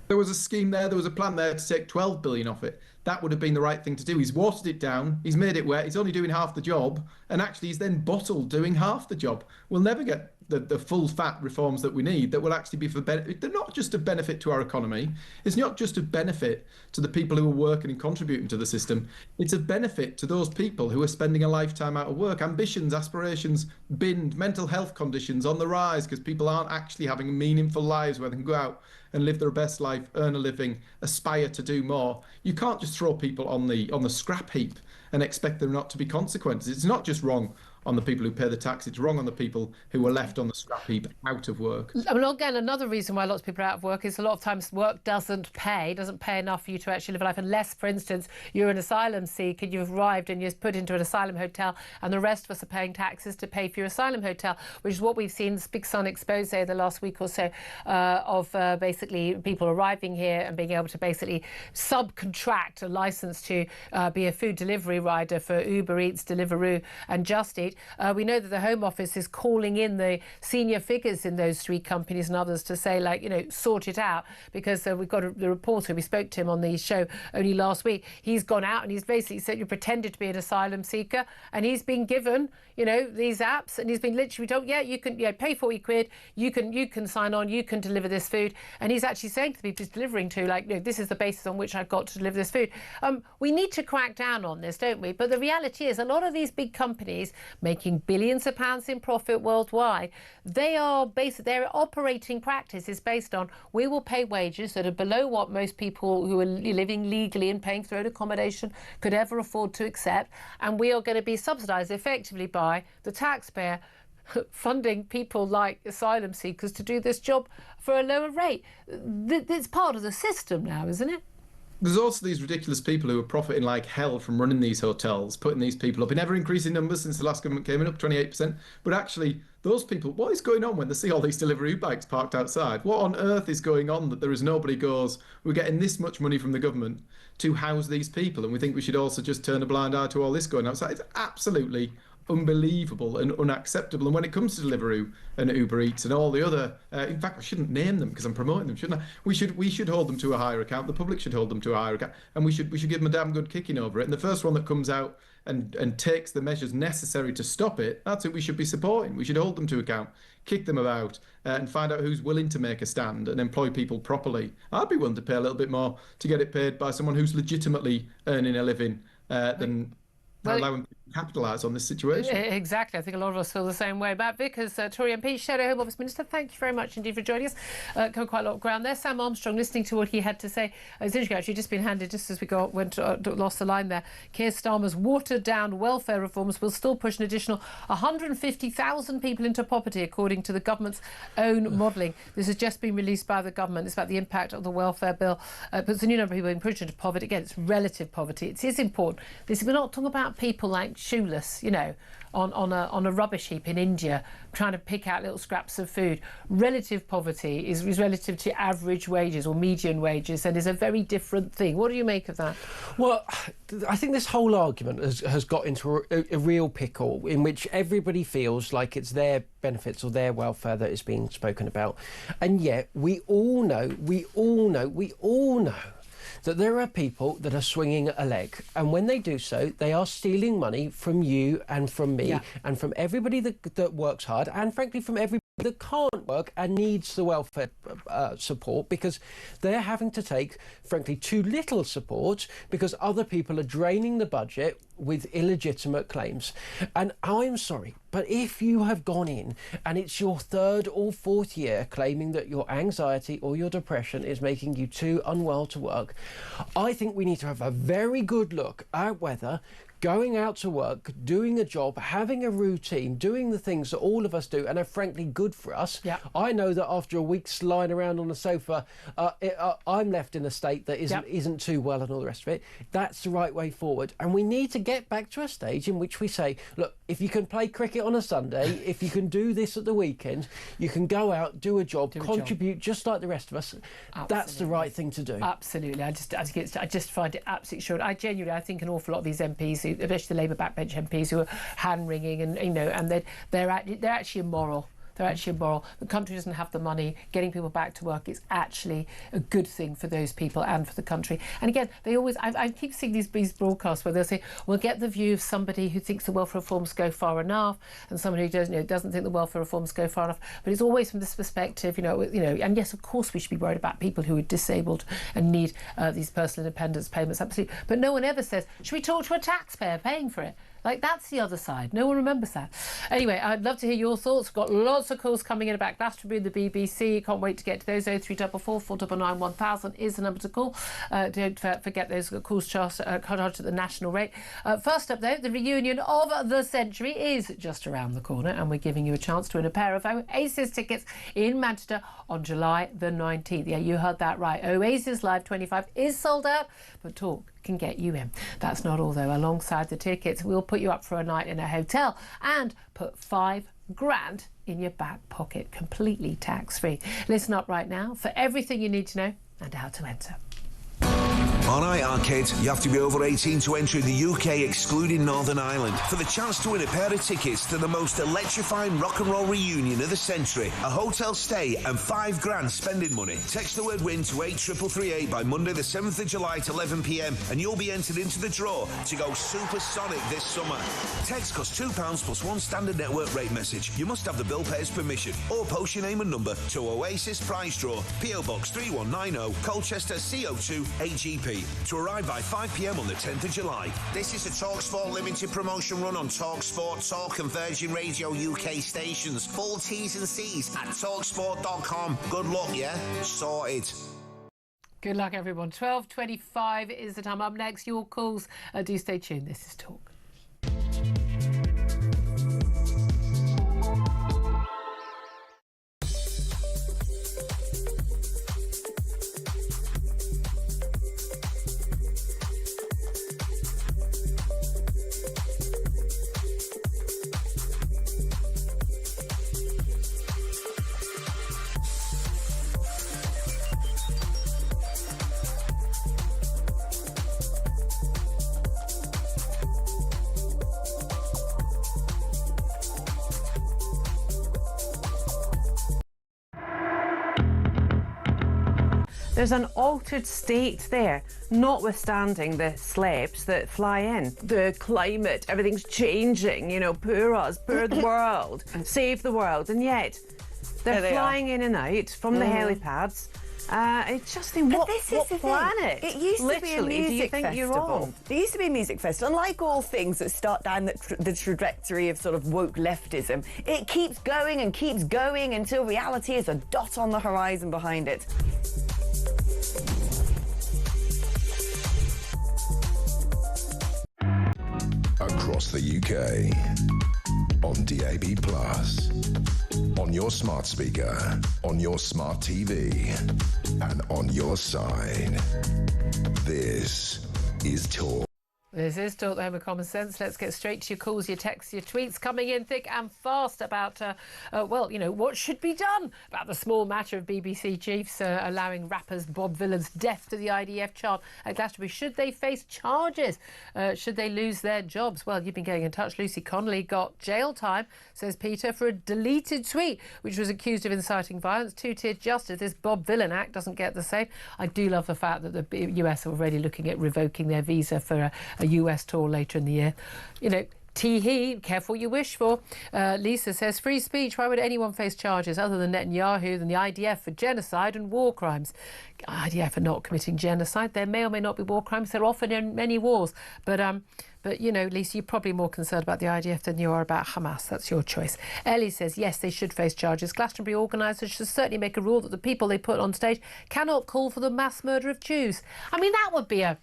There was a scheme there was a plan there to take 12 billion off it. That would have been the right thing to do. He's watered it down, he's made it wet, he's only doing half the job, and actually he's then bottled doing half the job. We'll never get the full fat reforms that we need that will actually be for benefit. They're not just a benefit to our economy. It's not just a benefit to the people who are working and contributing to the system. It's a benefit to those people who are spending a lifetime out of work. Ambitions, aspirations, binned, mental health conditions on the rise because people aren't actually having meaningful lives where they can go out and live their best life, earn a living, aspire to do more. You can't just throw people on the scrap heap and expect there not to be consequences. It's not just wrong on the people who pay the tax, it's wrong on the people who are left on the scrap heap out of work. I mean, again, another reason why lots of people are out of work is a lot of times work doesn't pay enough for you to actually live a life. Unless, for instance, you're an asylum seeker, you've arrived and you're put into an asylum hotel, and the rest of us are paying taxes to pay for your asylum hotel, which is what we've seen this Big Sun expose the last week or so of basically people arriving here and being able to basically subcontract a licence to be a food delivery rider for Uber Eats, Deliveroo and Just Eat. We know that the Home Office is calling in the senior figures in those 3 companies and others to say, sort it out, because we've got the reporter, we spoke to him on the show only last week. He's gone out and he's basically said you pretended to be an asylum seeker, and he's been given, these apps, and he's been literally told, you can pay 40 quid, you can sign on, you can deliver this food. And he's actually saying to the people he's delivering to, this is the basis on which I've got to deliver this food. We need to crack down on this, don't we? But the reality is a lot of these big companies making billions of pounds in profit worldwide, their operating practice is based on, we will pay wages that are below what most people who are living legally and paying for their own accommodation could ever afford to accept, and we are going to be subsidised effectively by the taxpayer funding people like asylum seekers to do this job for a lower rate. It's part of the system now, isn't it? There's also these ridiculous people who are profiting like hell from running these hotels, putting these people up in ever-increasing numbers since the last government came in, up 28%. But actually, those people, what is going on when they see all these delivery bikes parked outside? What on earth is going on that there is nobody goes, we're getting this much money from the government to house these people, and we think we should also just turn a blind eye to all this going outside? It's absolutely unbelievable and unacceptable. And when it comes to Deliveroo and Uber Eats and all the other, in fact, I shouldn't name them because I'm promoting them, shouldn't I? We should hold them to a higher account. The public should hold them to a higher account, and we should give them a damn good kicking over it. And the first one that comes out and takes the measures necessary to stop it, that's who we should be supporting. We should hold them to account, kick them about, and find out who's willing to make a stand and employ people properly. I'd be willing to pay a little bit more to get it paid by someone who's legitimately earning a living than allowing people to capitalise on this situation. Exactly. I think a lot of us feel the same way. Matt Vickers, Tory MP, Shadow Home Office Minister, thank you very much indeed for joining us. Covered quite a lot of ground there. Sam Armstrong, listening to what he had to say. It's interesting, actually, just been handed, just as we lost the line there. Keir Starmer's watered-down welfare reforms will still push an additional 150,000 people into poverty, according to the government's own modelling. This has just been released by the government. It's about the impact of the welfare bill. Puts a new number of people being pushed into poverty. Again, it's relative poverty. It is important. We're not talking about people like shoeless, on a rubbish heap in India, trying to pick out little scraps of food. Relative poverty is relative to average wages or median wages, and is a very different thing. What do you make of that? Well, I think this whole argument has got into a real pickle in which everybody feels like it's their benefits or their welfare that is being spoken about. And yet we all know that there are people that are swinging a leg, and when they do so, they are stealing money from you and from me and from everybody that works hard, and frankly from everybody that can't work and needs the welfare support, because they're having to take, frankly, too little support because other people are draining the budget with illegitimate claims. And I'm sorry, but if you have gone in and it's your third or fourth year claiming that your anxiety or your depression is making you too unwell to work, I think we need to have a very good look at whether going out to work, doing a job, having a routine, doing the things that all of us do and are frankly good for us. I know that after a week's lying around on the sofa, I'm left in a state that isn't too well and all the rest of it. That's the right way forward. And we need to get back to a stage in which we say, look, if you can play cricket on a Sunday, if you can do this at the weekend, you can go out, do a job, contribute just like the rest of us. Absolutely. That's the right thing to do. Absolutely. I just find it absolutely short. I think an awful lot of these MPs, especially the Labour backbench MPs, who are hand-wringing and they're actually immoral. They're actually immoral. The country doesn't have the money. Getting people back to work is actually a good thing for those people and for the country. And again, they always, I keep seeing these broadcasts where they'll say, we'll get the view of somebody who thinks the welfare reforms go far enough and somebody who doesn't think the welfare reforms go far enough. But it's always from this perspective, and yes, of course we should be worried about people who are disabled and need these personal independence payments, absolutely. But no one ever says, should we talk to a taxpayer paying for it? Like, that's the other side. No one remembers that. Anyway, I'd love to hear your thoughts. We've got lots of calls coming in about Glastonbury and the BBC. Can't wait to get to those. 0344 499 1000 is the number to call. Don't forget those calls charged at the national rate. First up, though, the reunion of the century is just around the corner, and we're giving you a chance to win a pair of Oasis tickets in Manchester on July the 19th. Yeah, you heard that right. Oasis Live 25 is sold out, but talk can get you in. That's not all, though. Alongside the tickets, we'll put you up for a night in a hotel and put $5 grand in your back pocket, completely tax-free. Listen up right now for everything you need to know and how to enter. On iArcade, you have to be over 18 to enter in the UK, excluding Northern Ireland, for the chance to win a pair of tickets to the most electrifying rock and roll reunion of the century, a hotel stay and $5 grand spending money. Text the word WIN to 83338 by Monday the 7th of July at 11 p.m. and you'll be entered into the draw to go supersonic this summer. Text costs £2 plus one standard network rate message. You must have the bill payer's permission, or post your name and number to Oasis Prize Draw, PO Box 3190, Colchester CO2 8GP. To arrive by 5 p.m. on the 10th of July. This is a TalkSport limited promotion run on TalkSport, Talk and Virgin Radio UK stations. Full T's and C's at talksport.com. Good luck, yeah? Sorted. Good luck, everyone. 12:25 is the time. Up next, your calls. Do stay tuned. This is Talk. There's an altered state there, notwithstanding the slabs that fly in. The climate, everything's changing, poor us, poor the world, save the world. And yet, they're flying in and out from the helipads. It's just in what planet? It used to be a music festival. It used to be a music festival. And like all things that start down the trajectory of sort of woke leftism, it keeps going until reality is a dot on the horizon behind it. Across the UK, on DAB+, on your smart speaker, on your smart TV, and on your side. This is Talk. This is Talk the Home of Common Sense. Let's get straight to your calls, your texts, your tweets coming in thick and fast about, what should be done about the small matter of BBC chiefs allowing rappers Bob Vylan's death to the IDF chant at Glastonbury. Should they face charges? Should they lose their jobs? Well, you've been getting in touch. Lucy Connolly got jail time, says Peter, for a deleted tweet which was accused of inciting violence. Two-tiered justice. This Bob Vylan Act doesn't get the same. I do love the fact that the US are already looking at revoking their visa for a US tour later in the year. Tee-hee, careful what you wish for. Lisa says, free speech. Why would anyone face charges other than Netanyahu than the IDF for genocide and war crimes? IDF are not committing genocide. There may or may not be war crimes. They're often in many wars. But Lisa, you're probably more concerned about the IDF than you are about Hamas. That's your choice. Ellie says, yes, they should face charges. Glastonbury organisers should certainly make a rule that the people they put on stage cannot call for the mass murder of Jews. I mean, that would be a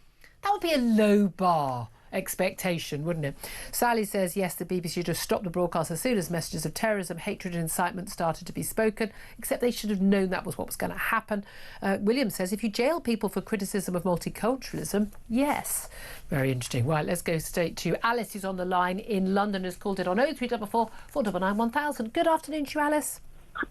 low bar expectation, wouldn't it? Sally says, yes, the BBC should have stopped the broadcast as soon as messages of terrorism, hatred and incitement started to be spoken, except they should have known that was what was going to happen. William says, if you jail people for criticism of multiculturalism, yes. Very interesting. Right, let's go straight to Alice, who's on the line in London, has called it on 0344 499 1000. Good afternoon to you, Alice.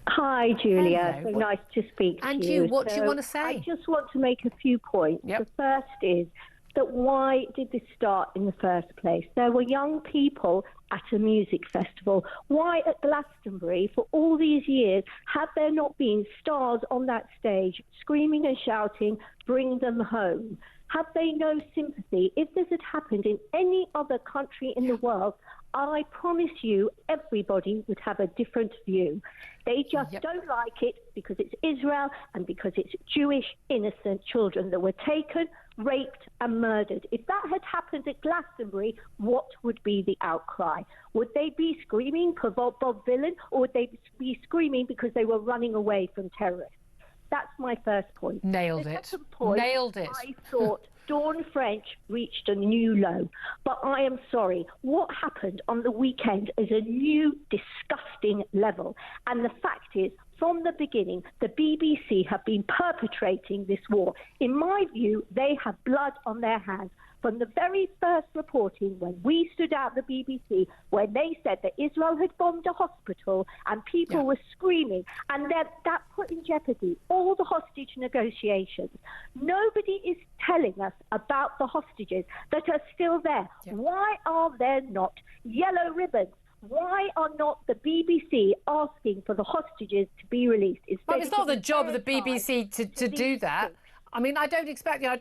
Hi, Julia. Hello. So nice to speak to you. And you, what do you want to say? I just want to make a few points. The first is that why did this start in the first place? There were young people at a music festival. Why at Glastonbury, for all these years, have there not been stars on that stage screaming and shouting, bring them home? Have they no sympathy? If this had happened in any other country in the world, I promise you everybody would have a different view. They just don't like it because it's Israel and because it's Jewish innocent children that were taken, raped and murdered. If that had happened at Glastonbury, what would be the outcry? Would they be screaming for Bob Vylan, or would they be screaming because they were running away from terrorists? That's my first point. Nailed it. I thought Dawn French reached a new low. But I am sorry, what happened on the weekend is a new disgusting level. And the fact is, from the beginning, the BBC have been perpetrating this war. In my view, they have blood on their hands. From the very first reporting, when we stood out the BBC, when they said that Israel had bombed a hospital and people were screaming, and that put in jeopardy all the hostage negotiations. Nobody is telling us about the hostages that are still there. Why are there not yellow ribbons? Why are not the BBC asking for the hostages to be released? Well, it's not the job of the BBC to do that. I mean, I don't expect them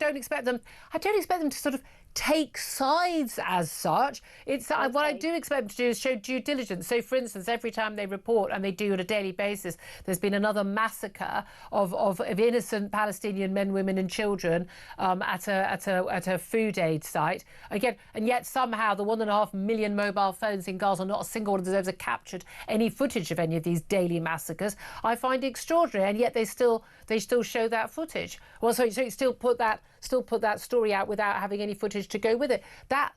to sort of take sides as such. It's what I do expect them to do is show due diligence. So, for instance, every time they report, and they do on a daily basis, there's been another massacre of innocent Palestinian men, women, and children at a food aid site. Again, and yet somehow the 1.5 million mobile phones in Gaza, not a single one of those have captured any footage of any of these daily massacres. I find extraordinary, and yet they still show that footage. Well, so still put that story out without having any footage to go with it. That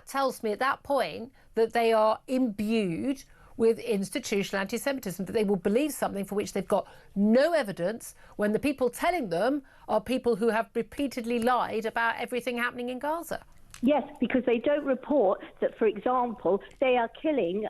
tells me at that point that they are imbued with institutional anti-Semitism, that they will believe something for which they've got no evidence when the people telling them are people who have repeatedly lied about everything happening in Gaza. Yes, because they don't report that, for example, they are killing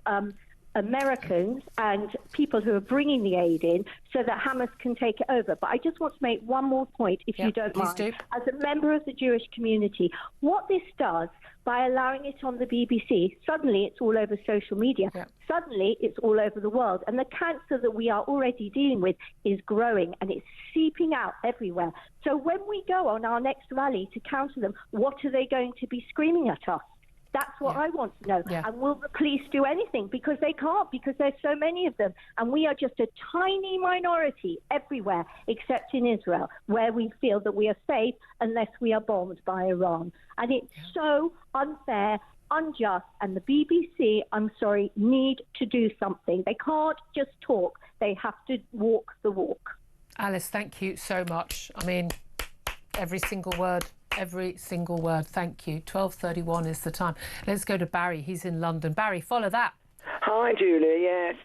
Americans and people who are bringing the aid in so that Hamas can take it over. But I just want to make one more point, if you don't mind. As a member of the Jewish community, what this does, by allowing it on the BBC, suddenly it's all over social media. Suddenly it's all over the world. And the cancer that we are already dealing with is growing and it's seeping out everywhere. So when we go on our next rally to counter them, what are they going to be screaming at us? That's what I want to know. And will the police do anything? Because they can't, because there's so many of them. And we are just a tiny minority everywhere, except in Israel, where we feel that we are safe unless we are bombed by Iran. And it's so unfair, unjust. And the BBC, I'm sorry, need to do something. They can't just talk. They have to walk the walk. Alice, thank you so much. I mean, every single word. Every single word. Thank you. 12:31 is the time. Let's go to Barry. He's in London. Barry, follow that. Hi, Julia. Yes.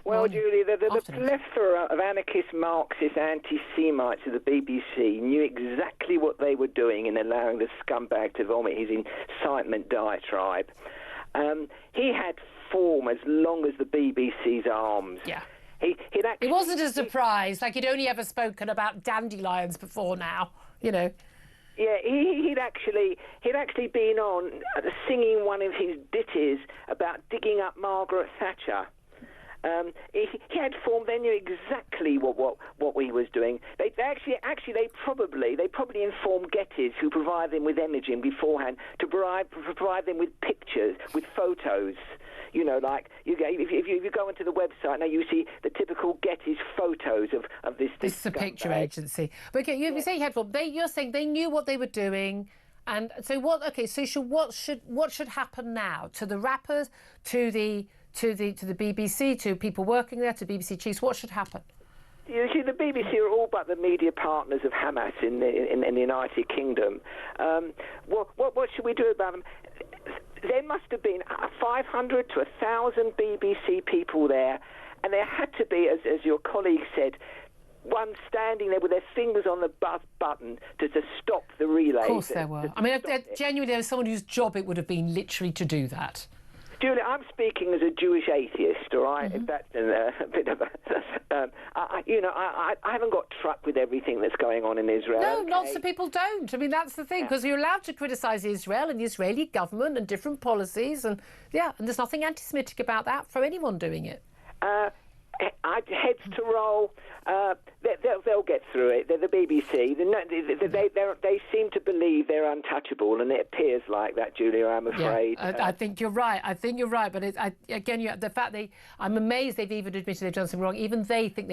Well, Julie, the plethora of anarchist, Marxist, anti-Semites of the BBC knew exactly what they were doing in allowing the scumbag to vomit his incitement diatribe. He had form as long as the BBC's arms. Yeah. It wasn't a surprise, like he'd only ever spoken about dandelions before now, you know. Yeah, he'd actually been on singing one of his ditties about digging up Margaret Thatcher. He had form. They knew exactly what he was doing. They probably informed Gettys, who provide them with imaging beforehand, to provide them with pictures, with photos. You know, like if you go onto the website now, you see the typical Gettys photos of this. This is a picture agency. But okay, you say you had form. You're saying they knew what they were doing. And so what? Okay, so what should happen now to the rappers, to the BBC, to people working there, to BBC chiefs? What should happen? You see, the BBC are all but the media partners of Hamas in the United Kingdom. What should we do about them? There must have been 500 to 1,000 BBC people there, and there had to be, as your colleague said, one standing there with their fingers on the button to stop the relay. Of course there were. I mean, genuinely, there was someone whose job it would have been literally to do that. Julia, I'm speaking as a Jewish atheist, all right? If that's a bit of a... I haven't got truck with everything that's going on in Israel. No, lots of people don't. I mean, that's the thing, because you're allowed to criticise Israel and the Israeli government and different policies, and there's nothing anti-Semitic about that for anyone doing it. Heads to roll. They'll get through it. They're the BBC. They seem to believe they're untouchable, and it appears like that, Julia, I'm afraid. Yeah, I think you're right. But the fact I'm amazed they've even admitted they've done something wrong. Even they think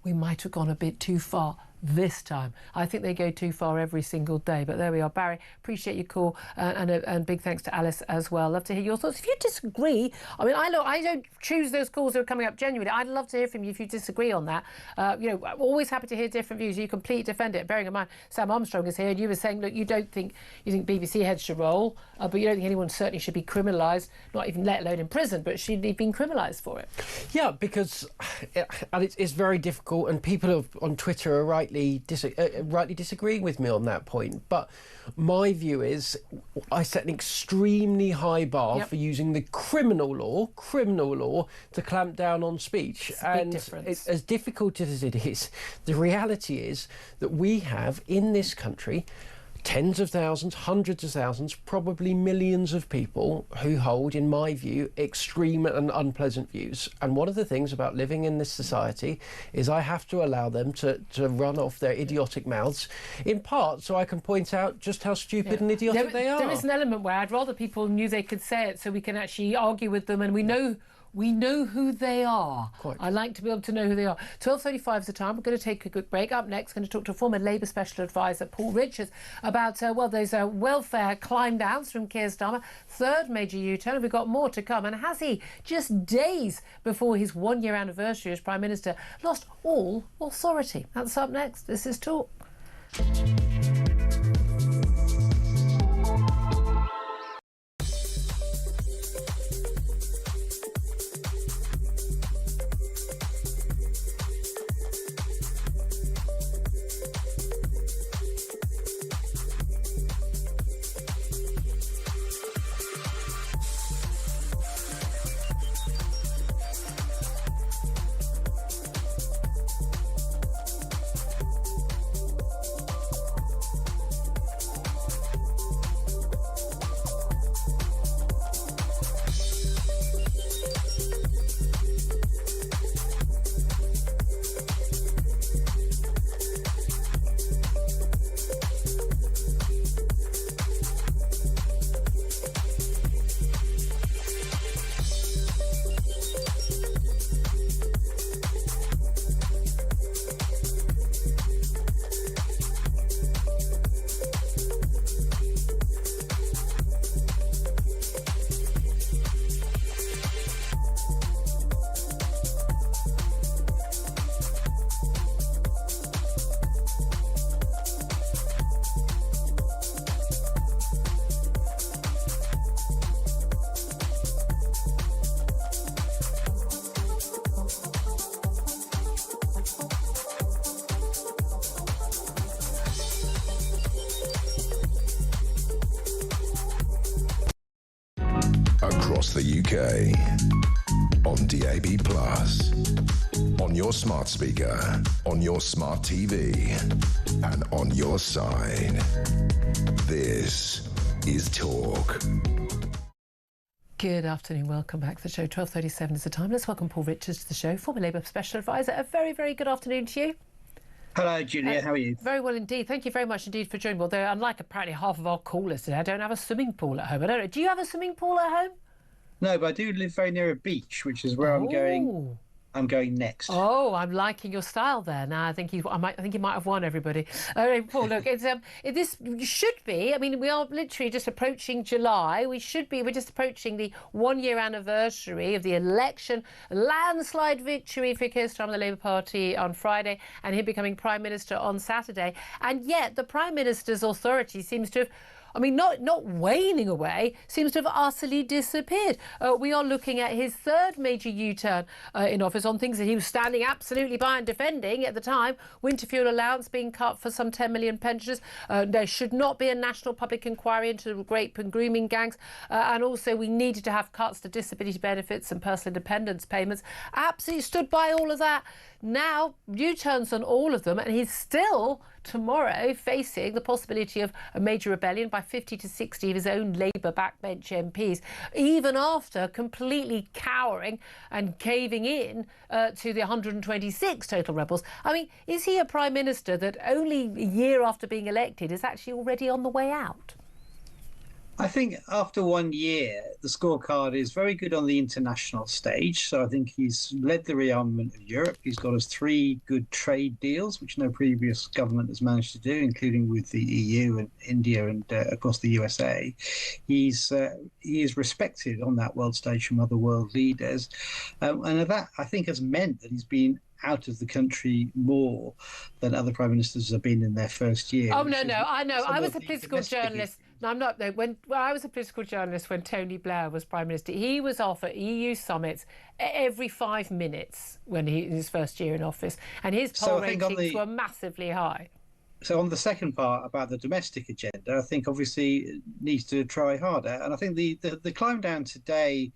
we might have gone a bit too far this time. I think they go too far every single day. But there we are. Barry, appreciate your call, and big thanks to Alice as well. Love to hear your thoughts. If you disagree, I mean, I don't choose those calls that are coming up genuinely. I'd love to hear from you if you disagree on that. I'm always happy to hear different views. You completely defend it. Bearing in mind, Sam Armstrong is here, and you were saying, look, you think BBC heads should roll, but you don't think anyone certainly should be criminalised, not even let alone in prison, but should have been criminalised for it. Yeah, because it's very difficult, and people on Twitter are rightly disagreeing with me on that point. But my view is, I set an extremely high bar for using the criminal law to clamp down on speech. It's a big difference. It's as difficult as it is, the reality is that we have in this country tens of thousands, hundreds of thousands, probably millions of people who hold, in my view, extreme and unpleasant views. And one of the things about living in this society is I have to allow them to run off their idiotic mouths, in part so I can point out just how stupid and idiotic they are. There is an element where I'd rather people knew they could say it so we can actually argue with them, and we know who they are. Quite. I like to be able to know who they are. 12:35 is the time. We're going to take a quick break. Up next, going to talk to former Labour Special Advisor Paul Richards about, those welfare climb downs from Keir Starmer. Third major U-turn. We've got more to come. And has he, just days before his one-year anniversary as Prime Minister, lost all authority? That's up next. This is Talk. UK. On DAB+. On your smart speaker, on your smart TV, and on your side. This is Talk. Good afternoon, welcome back to the show. 12:37 is the time. Let's welcome Paul Richards to the show, former Labour Special Advisor. A very, very good afternoon to you. Hello, Julia. How are you? Very well indeed. Thank you very much indeed for joining. Although, unlike apparently half of our callers today, I don't have a swimming pool at home. I don't know. Do you have a swimming pool at home? No, but I do live very near a beach, which is where I'm going. I'm going next. Oh, I'm liking your style there. Now I think you might have won everybody. Paul, look, this should be. I mean, we are literally just approaching July. We're just approaching the 1-year anniversary of the election, landslide victory for Keir Starmer, the Labour Party, on Friday, and him becoming Prime Minister on Saturday. And yet, the Prime Minister's authority seems to have, I mean, not waning away, seems to have utterly disappeared. We are looking at his third major U-turn in office on things that he was standing absolutely by and defending at the time. Winter fuel allowance being cut for some 10 million pensioners. There should not be a national public inquiry into the rape and grooming gangs. And also we needed to have cuts to disability benefits and personal independence payments. Absolutely stood by all of that. Now, U-turns on all of them, and he's still tomorrow facing the possibility of a major rebellion by 50 to 60 of his own Labour backbench MPs, even after completely cowering and caving in to the 126 total rebels. I mean, is he a Prime Minister that only a year after being elected is actually already on the way out? I think after 1 year, the scorecard is very good on the international stage. So I think he's led the rearmament of Europe. He's got us 3 good trade deals, which no previous government has managed to do, including with the EU and India and, of course, the USA. He is respected on that world stage from other world leaders. And that, I think, has meant that he's been out of the country more than other prime ministers have been in their first year. Oh, no, I know. I was a political journalist. No, I'm not. When I was a political journalist when Tony Blair was Prime Minister, he was off at EU summits every 5 minutes when in his first year in office, and his poll ratings were massively high. So on the second part about the domestic agenda, I think obviously it needs to try harder, and I think the climb down today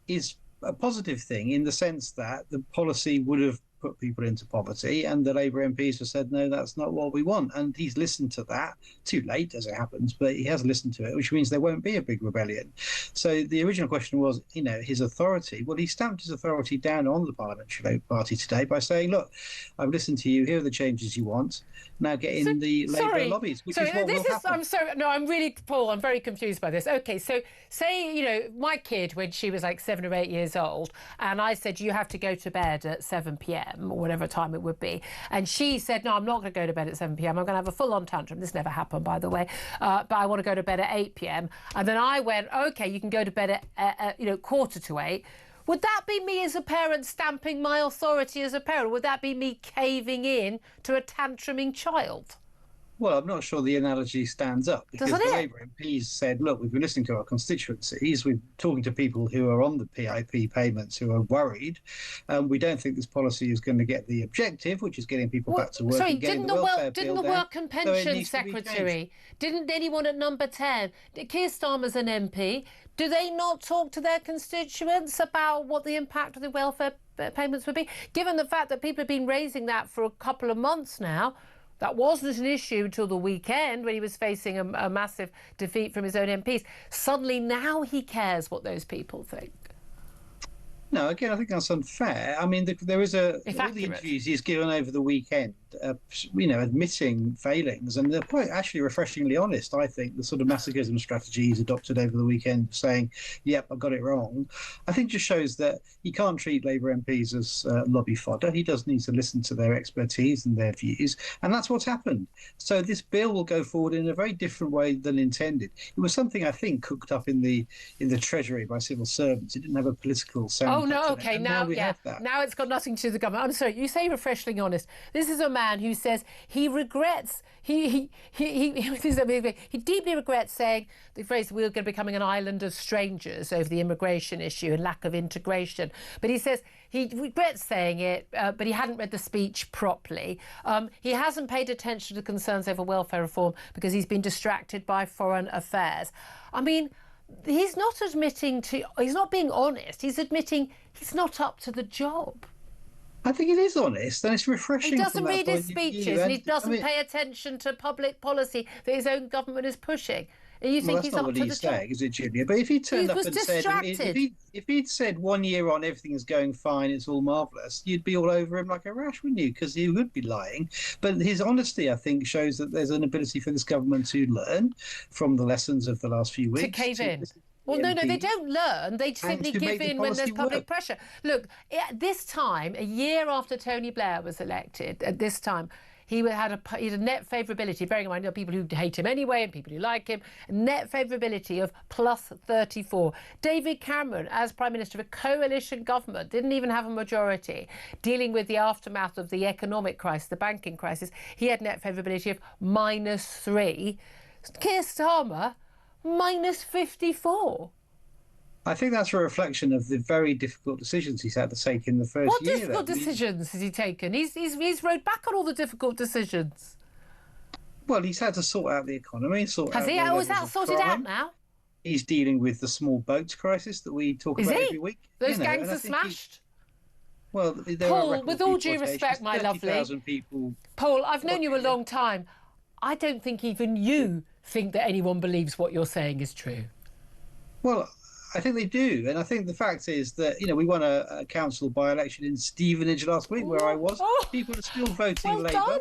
is a positive thing in the sense that the policy would have put people into poverty, and the Labour MPs have said, no, that's not what we want. And he's listened to that, too late as it happens, but he has listened to it, which means there won't be a big rebellion. So the original question was, his authority. Well, he stamped his authority down on the Parliamentary Labour Party today by saying, look, I've listened to you, here are the changes you want. Now get in the Labour lobbies, which is what will happen. I'm sorry, no, I'm really, Paul, I'm very confused by this. Okay, so say, my kid, when she was like 7 or 8 years old, and I said, you have to go to bed at 7 p.m. or whatever time it would be. And she said, no, I'm not going to go to bed at 7 p.m. I'm going to have a full-on tantrum. This never happened, by the way. But I want to go to bed at 8 p.m. And then I went, OK, you can go to bed at 7:45. Would that be me as a parent stamping my authority as a parent? Would that be me caving in to a tantruming child? Well, I'm not sure the analogy stands up because the Labour MPs said, look, we've been listening to our constituencies, we're talking to people who are on the PIP payments who are worried, and we don't think this policy is going to get the objective, which is getting people back to work. Sorry, and getting didn't the Work and Pension Secretary, didn't anyone at number 10, Keir Starmer's an MP, do they not talk to their constituents about what the impact of the welfare payments would be? Given the fact that people have been raising that for a couple of months now, that wasn't an issue until the weekend when he was facing a massive defeat from his own MPs. Suddenly now he cares what those people think. No, again, I think that's unfair. I mean, there is all the interviews he's given over the weekend, admitting failings, and they're quite actually refreshingly honest, I think, the sort of masochism strategy he's adopted over the weekend, saying, yep, I got it wrong, I think just shows that he can't treat Labour MPs as lobby fodder. He does need to listen to their expertise and their views, and that's what's happened. So this bill will go forward in a very different way than intended. It was something, I think, cooked up in the Treasury by civil servants. It didn't have a political sound. Oh, no, OK, now we have that. Now it's got nothing to do with the government. I'm sorry, you say refreshingly honest. This is a man who says he regrets, he deeply regrets saying the phrase, we're going to be becoming an island of strangers over the immigration issue and lack of integration. But he says he regrets saying it, but he hadn't read the speech properly. He hasn't paid attention to concerns over welfare reform because he's been distracted by foreign affairs. I mean, he's not admitting to, he's not being honest, he's admitting he's not up to the job. I think it is honest, and it's refreshing. He doesn't from that read his point of view. speeches, and he doesn't I mean, pay attention to public policy that his own government is pushing. And you think well, that's he's not up what to he's the job? saying, is it, Julia? But if he turned up was and distracted. said, if he'd said 1 year on everything is going fine, it's all marvellous, you'd be all over him like a rash, wouldn't you? Because he would be lying. But his honesty, I think, shows that there's an ability for this government to learn from the lessons of the last few weeks. To cave in. Well, no, they don't learn. They simply give in when there's public pressure. Look, at this time, a year after Tony Blair was elected, at this time, he had a net favourability, bearing in mind there are people who hate him anyway and people who like him, net favourability of plus 34. David Cameron, as Prime Minister of a coalition government, didn't even have a majority. Dealing with the aftermath of the economic crisis, the banking crisis, he had net favourability of -3. Keir Starmer, -54. I think that's a reflection of the very difficult decisions he's had to take in the first What year. What difficult decisions has he taken? He's rode back on all the difficult decisions. Well, he's had to sort out the economy. Has he? Oh, is that sorted out now? He's dealing with the small boats crisis that we talk about every week. Those gangs are smashed? Well, Paul, with all due respect, my lovely, people. Paul, I've known you a long time. I don't think even you think that anyone believes what you're saying is true. Well, I think they do, and I think the fact is that we won a council by-election in Stevenage last week, where I was. People are still voting Labour.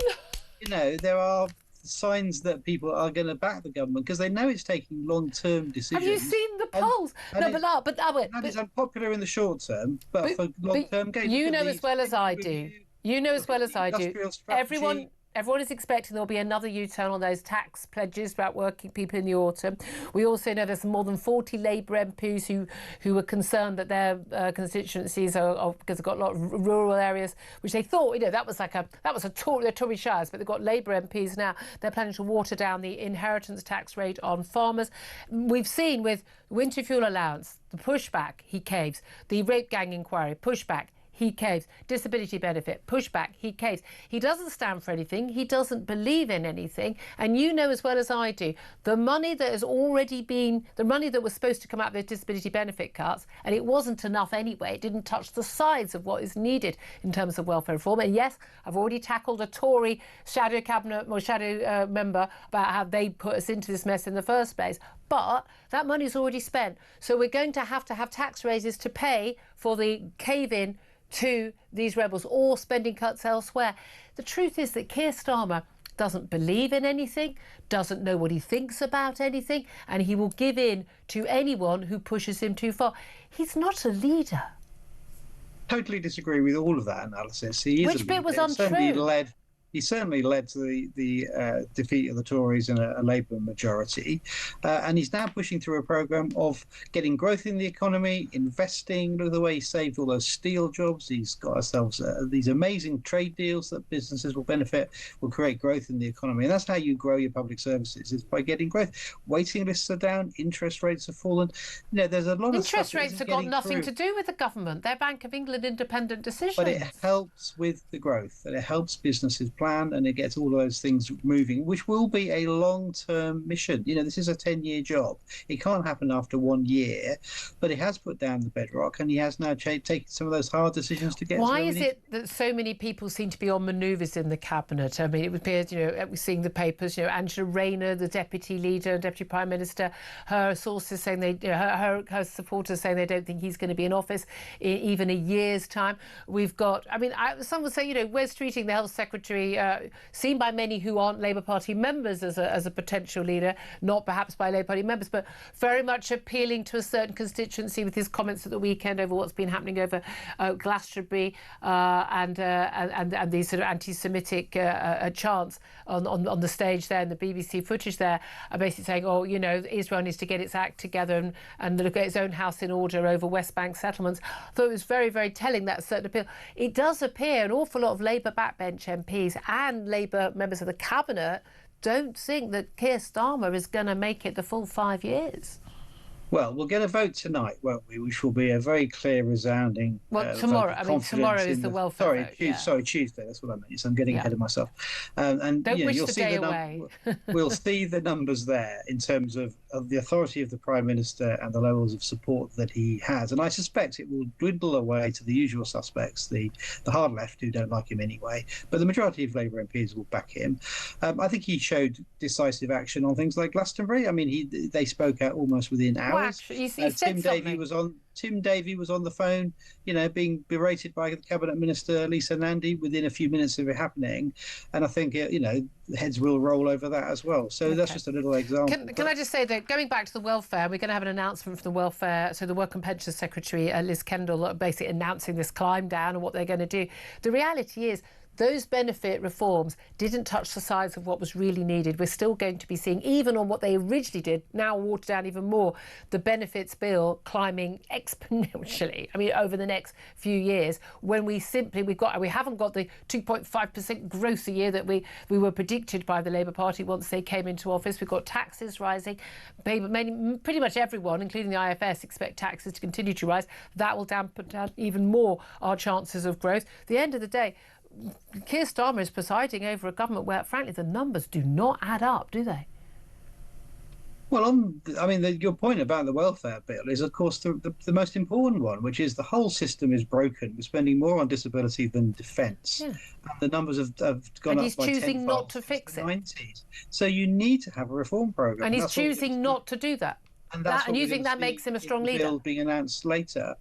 There are signs that people are going to back the government because they know it's taking long-term decisions. Have you seen the polls? That is unpopular in the short term, but for long-term gains. You know as well as I do. You know as well as I do. Everyone is expecting there'll be another U-turn on those tax pledges about working people in the autumn. We also know there's more than 40 Labour MPs who are concerned that their constituencies are because they've got a lot of rural areas, which they thought, that was they're Tory shires, but they've got Labour MPs now. They're planning to water down the inheritance tax rate on farmers. We've seen with winter fuel allowance, the pushback, he caves. The rape gang inquiry, pushback, he caves. Disability benefit, pushback, he caves. He doesn't stand for anything. He doesn't believe in anything. And you know as well as I do, the money that has already been, the money that was supposed to come out of those disability benefit cuts, and it wasn't enough anyway. It didn't touch the sides of what is needed in terms of welfare reform. And yes, I've already tackled a Tory shadow cabinet or shadow member about how they put us into this mess in the first place. But that money's already spent. So we're going to have tax raises to pay for the cave-in to these rebels or spending cuts elsewhere. The truth is that Keir Starmer doesn't believe in anything, doesn't know what he thinks about anything, and he will give in to anyone who pushes him too far. He's not a leader. Totally disagree with all of that analysis. Which bit was untrue? He certainly led to the defeat of the Tories in a Labour majority. And he's now pushing through a programme of getting growth in the economy, investing. Look at the way he saved all those steel jobs. He's got ourselves these amazing trade deals that businesses will benefit, will create growth in the economy. And that's how you grow your public services, is by getting growth. Waiting lists are down, interest rates have fallen. There's a lot of interest rates have got nothing to do with the government. They're Bank of England independent decisions. But it helps with the growth, and it helps businesses plan, and it gets all those things moving, which will be a long-term mission. This is a 10-year job. It can't happen after 1 year, but it has put down the bedrock, and he has now taken some of those hard decisions to get. Why is it that so many people seem to be on manoeuvres in the cabinet? I mean, it appears, we're seeing the papers. Angela Rayner, the deputy leader, deputy prime minister, her sources saying her supporters saying they don't think he's going to be in office in even a year's time. We've got, some would say, Wes Streeting, the health secretary, seen by many who aren't Labour Party members as a potential leader, not perhaps by Labour Party members, but very much appealing to a certain constituency with his comments at the weekend over what's been happening over Glastonbury and these sort of anti-Semitic chants on the stage there, and the BBC footage there are basically saying, Israel needs to get its act together and look at its own house in order over West Bank settlements. I thought it was very, very telling, that certain appeal. It does appear an awful lot of Labour backbench MPs and Labour members of the cabinet don't think that Keir Starmer is going to make it the full 5 years. Well, we'll get a vote tonight, won't we? Which will be a very clear, resounding. Tomorrow. I mean, tomorrow is the welfare vote. Sorry, Tuesday. That's what I meant. So I'm getting ahead of myself. And don't wish you'll the see day away. We'll see the numbers there in terms of the authority of the Prime Minister and the levels of support that he has. And I suspect it will dwindle away to the usual suspects, the hard left who don't like him anyway. But the majority of Labour MPs will back him. I think he showed decisive action on things like Glastonbury. I mean, they spoke out almost within hours. Tim Davey was on the phone, being berated by the Cabinet Minister Lisa Nandy within a few minutes of it happening, and I think heads will roll over that as well. So that's just a little example. Can I just say that going back to the welfare, we're going to have an announcement from the welfare. So the Work and Pensions Secretary Liz Kendall basically announcing this climb down and what they're going to do. The reality is, those benefit reforms didn't touch the size of what was really needed. We're still going to be seeing, even on what they originally did, now watered down even more, the benefits bill climbing exponentially. I mean, over the next few years, when we haven't got the 2.5% growth a year that we were predicted by the Labour Party once they came into office. We've got taxes rising. Pretty much everyone, including the IFS, expect taxes to continue to rise. That will dampen down even more our chances of growth. At the end of the day, Keir Starmer is presiding over a government where, frankly, the numbers do not add up, do they? Well, your point about the welfare bill is, of course, the most important one, which is the whole system is broken. We're spending more on disability than defence. Yeah. And the numbers have gone up by 10. And he's choosing not to fix it. 90s. So you need to have a reform programme. And he's choosing not to do that. And you think that makes him a strong leader? Bill being announced later.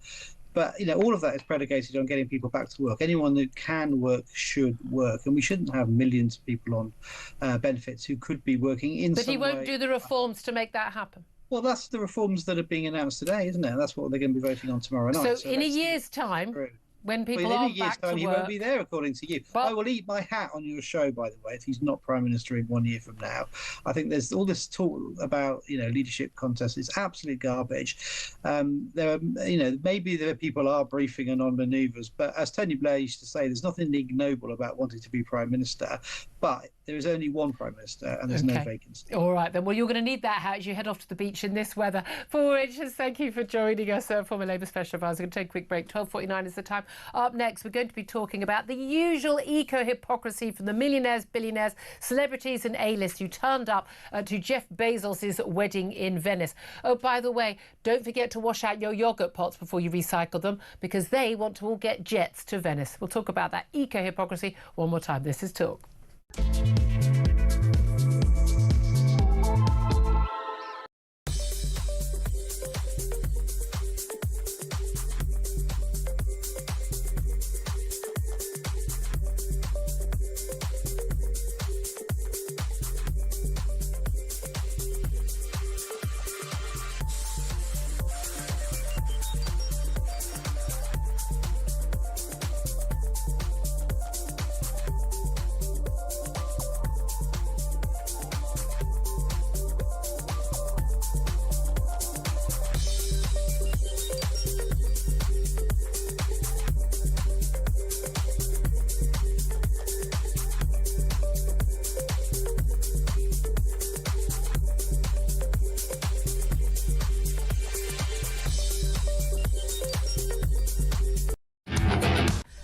But, all of that is predicated on getting people back to work. Anyone who can work should work. And we shouldn't have millions of people on benefits who could be working in some way. But he won't do the reforms to make that happen. Well, that's the reforms that are being announced today, isn't it? That's what they're going to be voting on tomorrow night. So in a year's time, when people are back to work... he won't be there, according to you. But I will eat my hat on your show, by the way, if he's not Prime Minister in 1 year from now. I think there's all this talk about, leadership contests. It's absolute garbage. Maybe the people are briefing and on manoeuvres, but as Tony Blair used to say, there's nothing ignoble about wanting to be Prime Minister. But there is only one Prime Minister and there's no vacancy. All right, then. Well, you're going to need that hat as you head off to the beach in this weather. Paul Richards, thank you for joining us, former Labour Special Advisor. We're going to take a quick break. 12:49 is the time. Up next, we're going to be talking about the usual eco-hypocrisy from the millionaires, billionaires, celebrities and A-list who turned up to Jeff Bezos' wedding in Venice. Oh, by the way, don't forget to wash out your yoghurt pots before you recycle them, because they want to all get jets to Venice. We'll talk about that eco-hypocrisy one more time. This is Talk.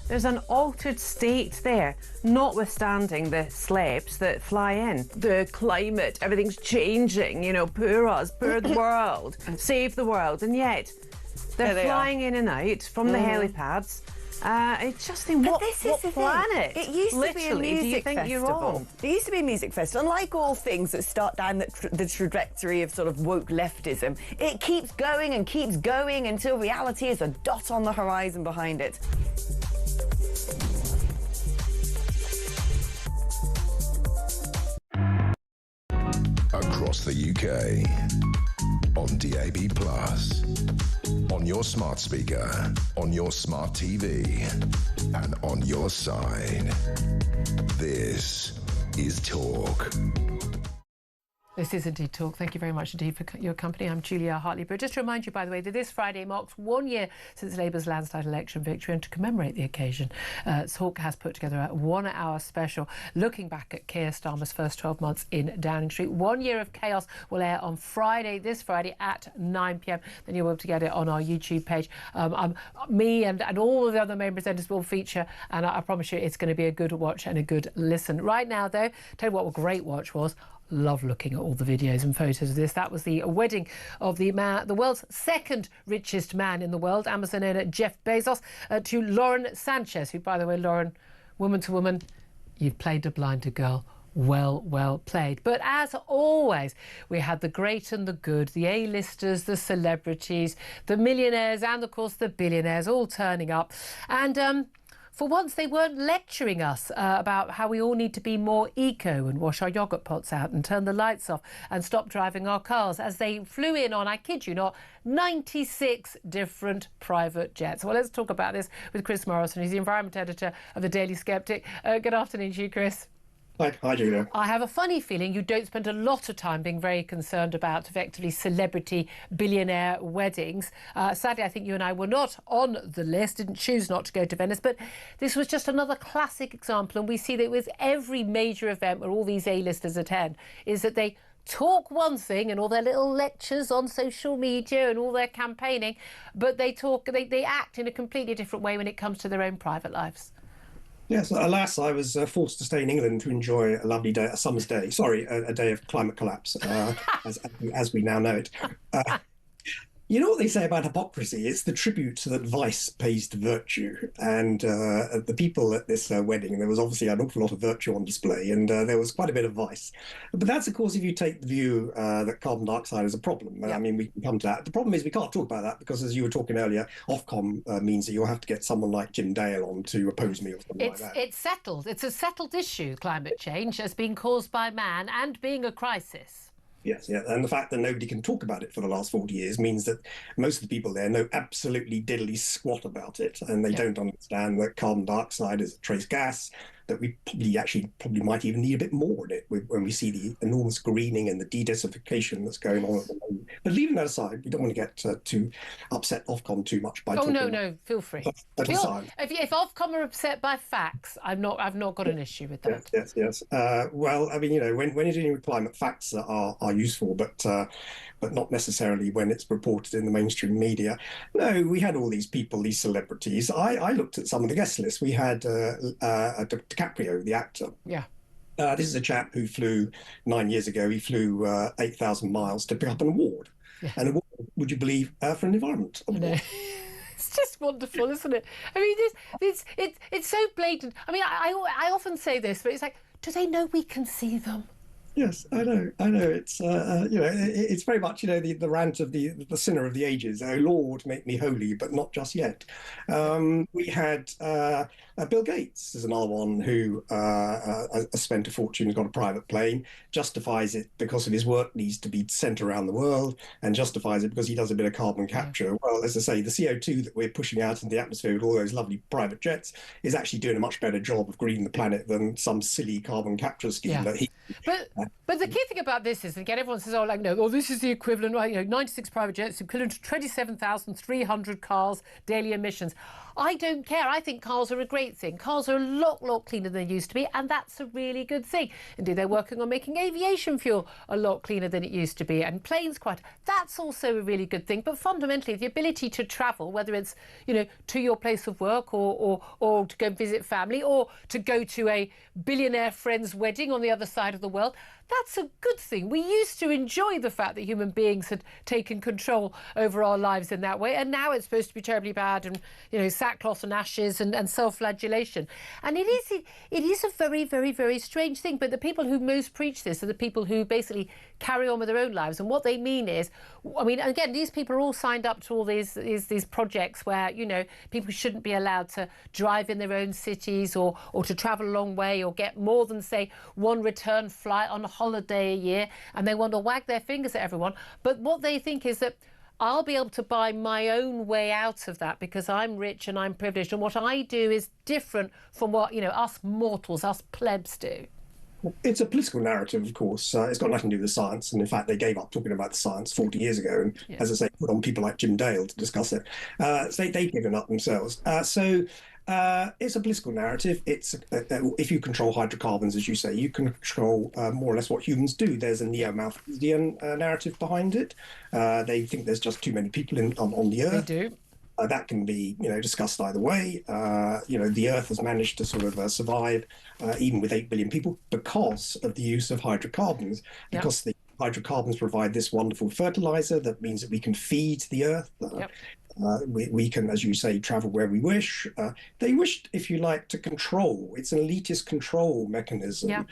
There's an altered state there, notwithstanding the slabs that fly in. The climate, everything's changing, poor us, poor the world, save the world. And yet, they're flying in and out from the helipads. It's just what planet? It used to be a music festival. It used to be a music festival. And like all things that start down the trajectory of sort of woke leftism, it keeps going and keeps going until reality is a dot on the horizon behind it. Across the UK, on DAB+, on your smart speaker, on your smart TV, and on your side. This is Talk. This is Indeed Talk. Thank you very much indeed for your company. I'm Julia Hartley-Brewer. Just to remind you, by the way, that this Friday marks 1 year since Labour's landslide election victory, and to commemorate the occasion, Talk has put together a 1 hour special looking back at Keir Starmer's first 12 months in Downing Street. 1 year of chaos will air on Friday, this Friday at 9 p.m. Then you'll be able to get it on our YouTube page. Me and all of the other main presenters will feature, and I promise you it's going to be a good watch and a good listen. Right now, though, tell you what a great watch was. Love looking at all the videos and photos of this. That was the wedding of the world's second richest man in the world, Amazon owner Jeff Bezos, to Lauren Sanchez, who, by the way, Lauren, woman to woman, you've played a blinder girl. Well played. But as always, we had the great and the good, the A-listers, the celebrities, the millionaires, and of course the billionaires all turning up. And for once, they weren't lecturing us about how we all need to be more eco and wash our yoghurt pots out and turn the lights off and stop driving our cars, as they flew in on, I kid you not, 96 different private jets. Well, let's talk about this with Chris Morrison. He's the environment editor of the Daily Sceptic. Good afternoon to you, Chris. Hi, Julia. I have a funny feeling you don't spend a lot of time being very concerned about effectively celebrity billionaire weddings. Sadly, I think you and I were not on the list, didn't choose not to go to Venice, but this was just another classic example, and we see that with every major event where all these A-listers attend, is that they talk one thing and all their little lectures on social media and all their campaigning, but they act in a completely different way when it comes to their own private lives. Yes, alas, I was forced to stay in England to enjoy a lovely day, a summer's day. Sorry, a day of climate collapse, as we now know it. You know what they say about hypocrisy? It's the tribute that vice pays to virtue. And the people at this wedding, there was obviously an awful lot of virtue on display, and there was quite a bit of vice. But that's, of course, if you take the view that carbon dioxide is a problem. Yeah. I mean, we can come to that. The problem is we can't talk about that because, as you were talking earlier, Offcom means that you'll have to get someone like Jim Dale on to oppose me or something like that. It's settled. It's a settled issue, climate change, as being caused by man and being a crisis. Yes, yeah, and the fact that nobody can talk about it for the last 40 years means that most of the people there know absolutely diddly squat about it, and they don't understand that carbon dioxide is a trace gas, that we probably might even need a bit more in it when we see the enormous greening and the de-desertification that's going on at the moment. But leaving that aside, we don't want to get too upset Ofcom too much by talking. No, feel free. If Ofcom are upset by facts, I've not got an issue with that. Yes. Well, I mean, when you're dealing with climate, facts are useful, but not necessarily when it's reported in the mainstream media. No, we had all these people, these celebrities. I looked at some of the guest lists. We had DiCaprio, the actor. Yeah. This is a chap who flew 9 years ago. He flew 8,000 miles to pick up an award. Yeah. An award, would you believe, for an environment award. It's just wonderful, isn't it? I mean, it's so blatant. I mean, I often say this, but it's like, do they know we can see them? Yes, I know. It's it's very much the rant of the sinner of the ages. Oh Lord, make me holy, but not just yet. We had Bill Gates is another one who spent a fortune, got a private plane, justifies it because of his work needs to be sent around the world, and justifies it because he does a bit of carbon capture. Well, as I say, the CO2 that we're pushing out into the atmosphere with all those lovely private jets is actually doing a much better job of greening the planet than some silly carbon capture scheme that he. But the key thing about this is, again, everyone says, this is the equivalent, right? 96 private jets, equivalent to 27,300 cars, daily emissions. I don't care. I think cars are a great thing. Cars are a lot cleaner than they used to be, and that's a really good thing. Indeed, they're working on making aviation fuel a lot cleaner than it used to be, and planes that's also a really good thing. But fundamentally, the ability to travel, whether it's, to your place of work or to go visit family or to go to a billionaire friend's wedding on the other side of the world, that's a good thing. We used to enjoy the fact that human beings had taken control over our lives in that way, and now it's supposed to be terribly bad and, sackcloth and ashes and self-flagellation. And it is a very, very, very strange thing. But the people who most preach this are the people who basically carry on with their own lives. And what they mean is, again, these people are all signed up to all these projects where, people shouldn't be allowed to drive in their own cities or to travel a long way or get more than, say, one return flight on a holiday a year, and they want to wag their fingers at everyone. But what they think is that I'll be able to buy my own way out of that because I'm rich and I'm privileged, and what I do is different from what us mortals, us plebs do. It's a political narrative, of course. It's got nothing to do with science. And in fact, they gave up talking about the science 40 years ago. And as I say, put on people like Jim Dale to discuss it. So they've given up themselves. It's a political narrative. It's if you control hydrocarbons, as you say, you can control more or less what humans do. There's a neo-Malthusian narrative behind it. They think there's just too many people on the Earth. They do. That can be, discussed either way. The Earth has managed to sort of survive even with 8 billion people because of the use of hydrocarbons. Because the hydrocarbons provide this wonderful fertilizer that means that we can feed the Earth. We can, as you say, travel where we wish. They wished, if you like, to control. It's an elitist control mechanism.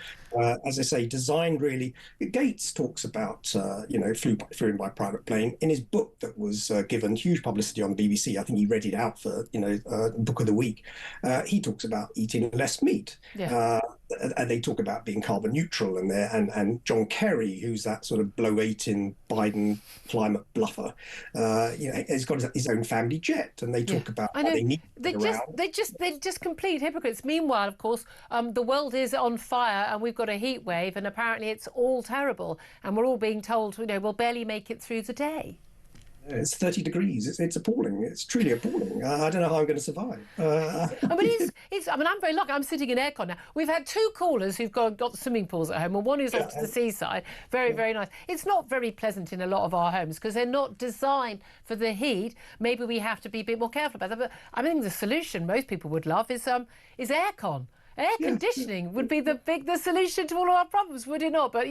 As I say, designed really. Gates talks about, flew in by private plane. In his book that was given huge publicity on the BBC, I think he read it out for, Book of the Week. He talks about eating less meat. And they talk about being carbon neutral, and John Kerry, who's that sort of blow-eating Biden climate bluffer, has got his own family jet, and they talk about how they need they're just complete hypocrites. Meanwhile, of course, the world is on fire, and we've got a heat wave, and apparently it's all terrible, and we're all being told, we'll barely make it through the day. It's 30 degrees. It's appalling. It's truly appalling. I don't know how I'm going to survive. I'm very lucky. I'm sitting in aircon now. We've had 2 callers who've got swimming pools at home, and one who's off to the seaside. Very, very nice. It's not very pleasant in a lot of our homes because they're not designed for the heat. Maybe we have to be a bit more careful about that. But I think the solution most people would love is aircon. Air conditioning would be the solution to all of our problems, would it not? But,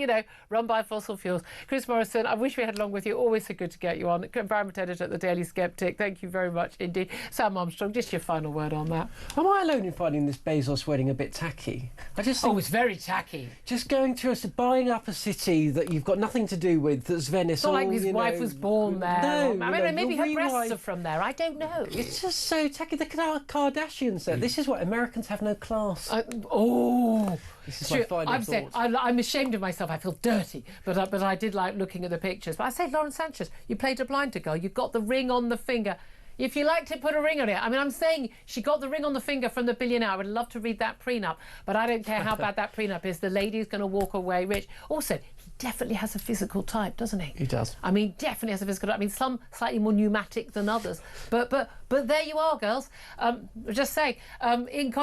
run by fossil fuels. Chris Morrison, I wish we had along with you. Always so good to get you on. Environment editor at the Daily Sceptic. Thank you very much indeed. Sam Armstrong, just your final word on that. Am I alone in finding this Bezos wedding a bit tacky? I just think it's very tacky. Just going to buying up a city that you've got nothing to do with, that's Venice. It's not like his wife was born there. No, maybe her breasts are from there. I don't know. It's just so tacky. The Kardashians there. This is what Americans have no class. This is my final thought. I'm ashamed of myself. I feel dirty, but I did like looking at the pictures. But I say, Lauren Sanchez, you played a blinder girl. You got the ring on the finger. If you liked it, put a ring on it. I'm saying she got the ring on the finger from the billionaire. I would love to read that prenup, but I don't care how bad that prenup is. The lady's going to walk away rich. Also, he definitely has a physical type, doesn't he? He does. Definitely has a physical type. Some slightly more pneumatic than others. But there you are, girls. Just saying, in